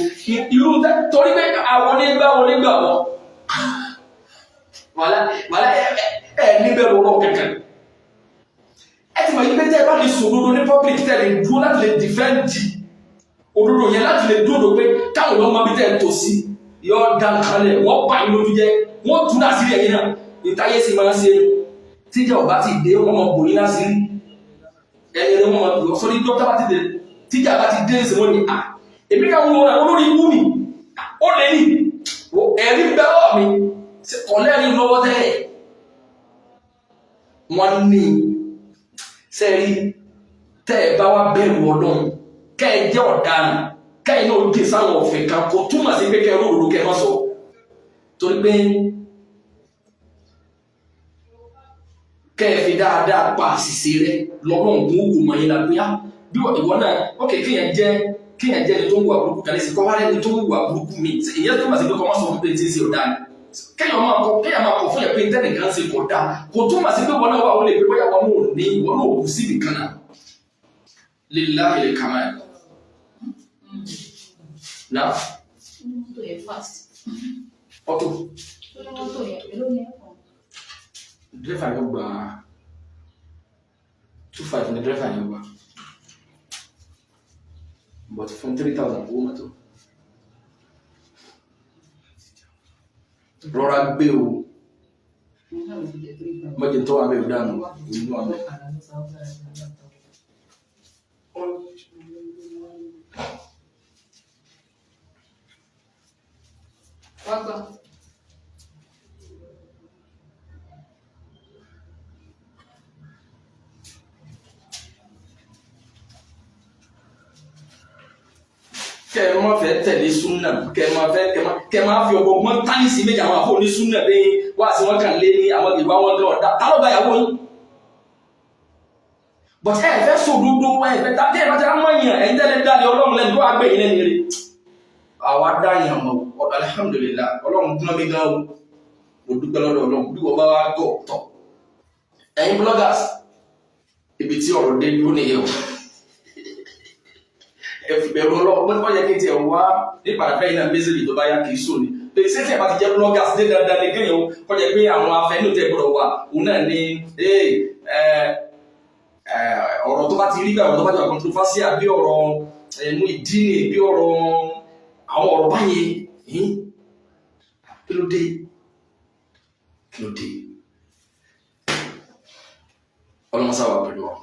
irú torí pé àwọn onígbà wọn wàlá níbẹ̀ lọ́wọ́ kẹ̀kẹ́ ẹ ti mọ̀ yí pé tẹ́ bá lè sòdodo ní public tẹ́ lè dúró láti lè defend òdodo yẹn láti lè dúró pé káwọn lọ́ mọ bí tẹ́ tó sí yọ dá nǹkan lẹ̀ wọ́n pa ìlú ojú jẹ́ wọ́n tún náà sílẹ̀ yìí náà ìtayé sì máa ń ṣe tíjà ọba ti dé wọ́n mọ bòyí náà sí ẹni rẹ̀ wọ́n mọ sọ́rí dókítà bá ti dé tíjà bá ti dé sí wọ́n ní èmi ká wọn náà olórí ikú mi ó lè ní ẹ̀rí bẹ́ẹ̀ mi ọ̀lẹ́rìí lọ́wọ́ tẹ́lẹ̀ wọ́n ní sẹ́rí tẹ́ ẹ bá wá bẹ̀rù ọlọ́run kẹ́ ẹ jẹ́ ọ̀daràn kẹ́ ẹ náà dé sáwọn ọ̀fẹ́ kan kò túmọ̀ sí pé kẹ́ ẹ rúurú kẹ́ ẹ má sọ torí pé kẹ́ ẹ fi dáadáa pa àṣìṣe rẹ lọ́rùn ògùn ògùn mọ̀ yín lágbóyá bí ìwọ náà ókè kéèyàn jẹ́ ẹni tó ń wà burúkú kan lẹ́sìn kọ́ wá lẹ́ni tó ń wà burúkú mi ìyẹn tó túmọ̀ sí pé kọ́ má sọ fún pé tí ń ṣe ọ̀daràn kéèyàn máa kọ fún yẹn pé tẹ́nìkan ṣe kò dáa kò túmọ̀ sí pé wọn náà wà ó lè pé bóyá wọn ò ní wọn náà kù síbi kan náà lillahi al-kamal náà ọtọ dírẹ́fà yóò gba 2,500 ní dírẹ́fà yóò gba but fún 3,000 owó mọ́tò rọra gbé o mọ́jẹ̀ tó wà bẹ́ẹ̀ dánù inú àmì kẹ máa fẹ́ tẹ̀lé súnà kẹ máa fi ọgbọgbọn táyìsì méjì àwọn àfọ ní súnà lé wá sí wọn kàn lé ní àwọn ìwà wọn lọ tá ló bá yàwó yín but ẹ fẹ́ sòdodo ẹ fẹ́ tá tẹ ẹ bá tẹ ọmọ yẹn ẹ ń tẹlẹ dálé Ọlọ́run lẹni tó àgbẹ yìí lẹni rẹ àwa dá yẹn mọ alhamdulillah Ọlọ́run dúnmọ mi gan o mo dúpẹ́ lọ́dọ̀ Ọlọ́run bí wọn bá wá tọ ẹ̀yin bloggers ibi tí ọ̀rọ̀ dé dúró nìyẹn o ẹ̀rọ ọlọ́pọ̀ wọ́n yẹ kí n ti ẹ̀ wá nípa àfẹ́ iná méjìlì tó bá yá kìí sóni pé sẹ́tì ẹ̀bá ti jẹ́ bloggers ní dandan ní kéèyàn kọ́ jẹ́ pé àwọn afẹ́nú tẹ̀ gbọ́dọ̀ wà òun náà ní ọ̀rọ̀ tó bá ti rí bí ọ̀rọ̀ tó bá ti wà controversial bí ọ̀rọ̀ ẹ̀mú ìdíni bí ọ̀rọ̀ àwọn ọ̀rọ̀ báyìí kí ló dé ọlọ́mọsáwà pẹ̀lú ọ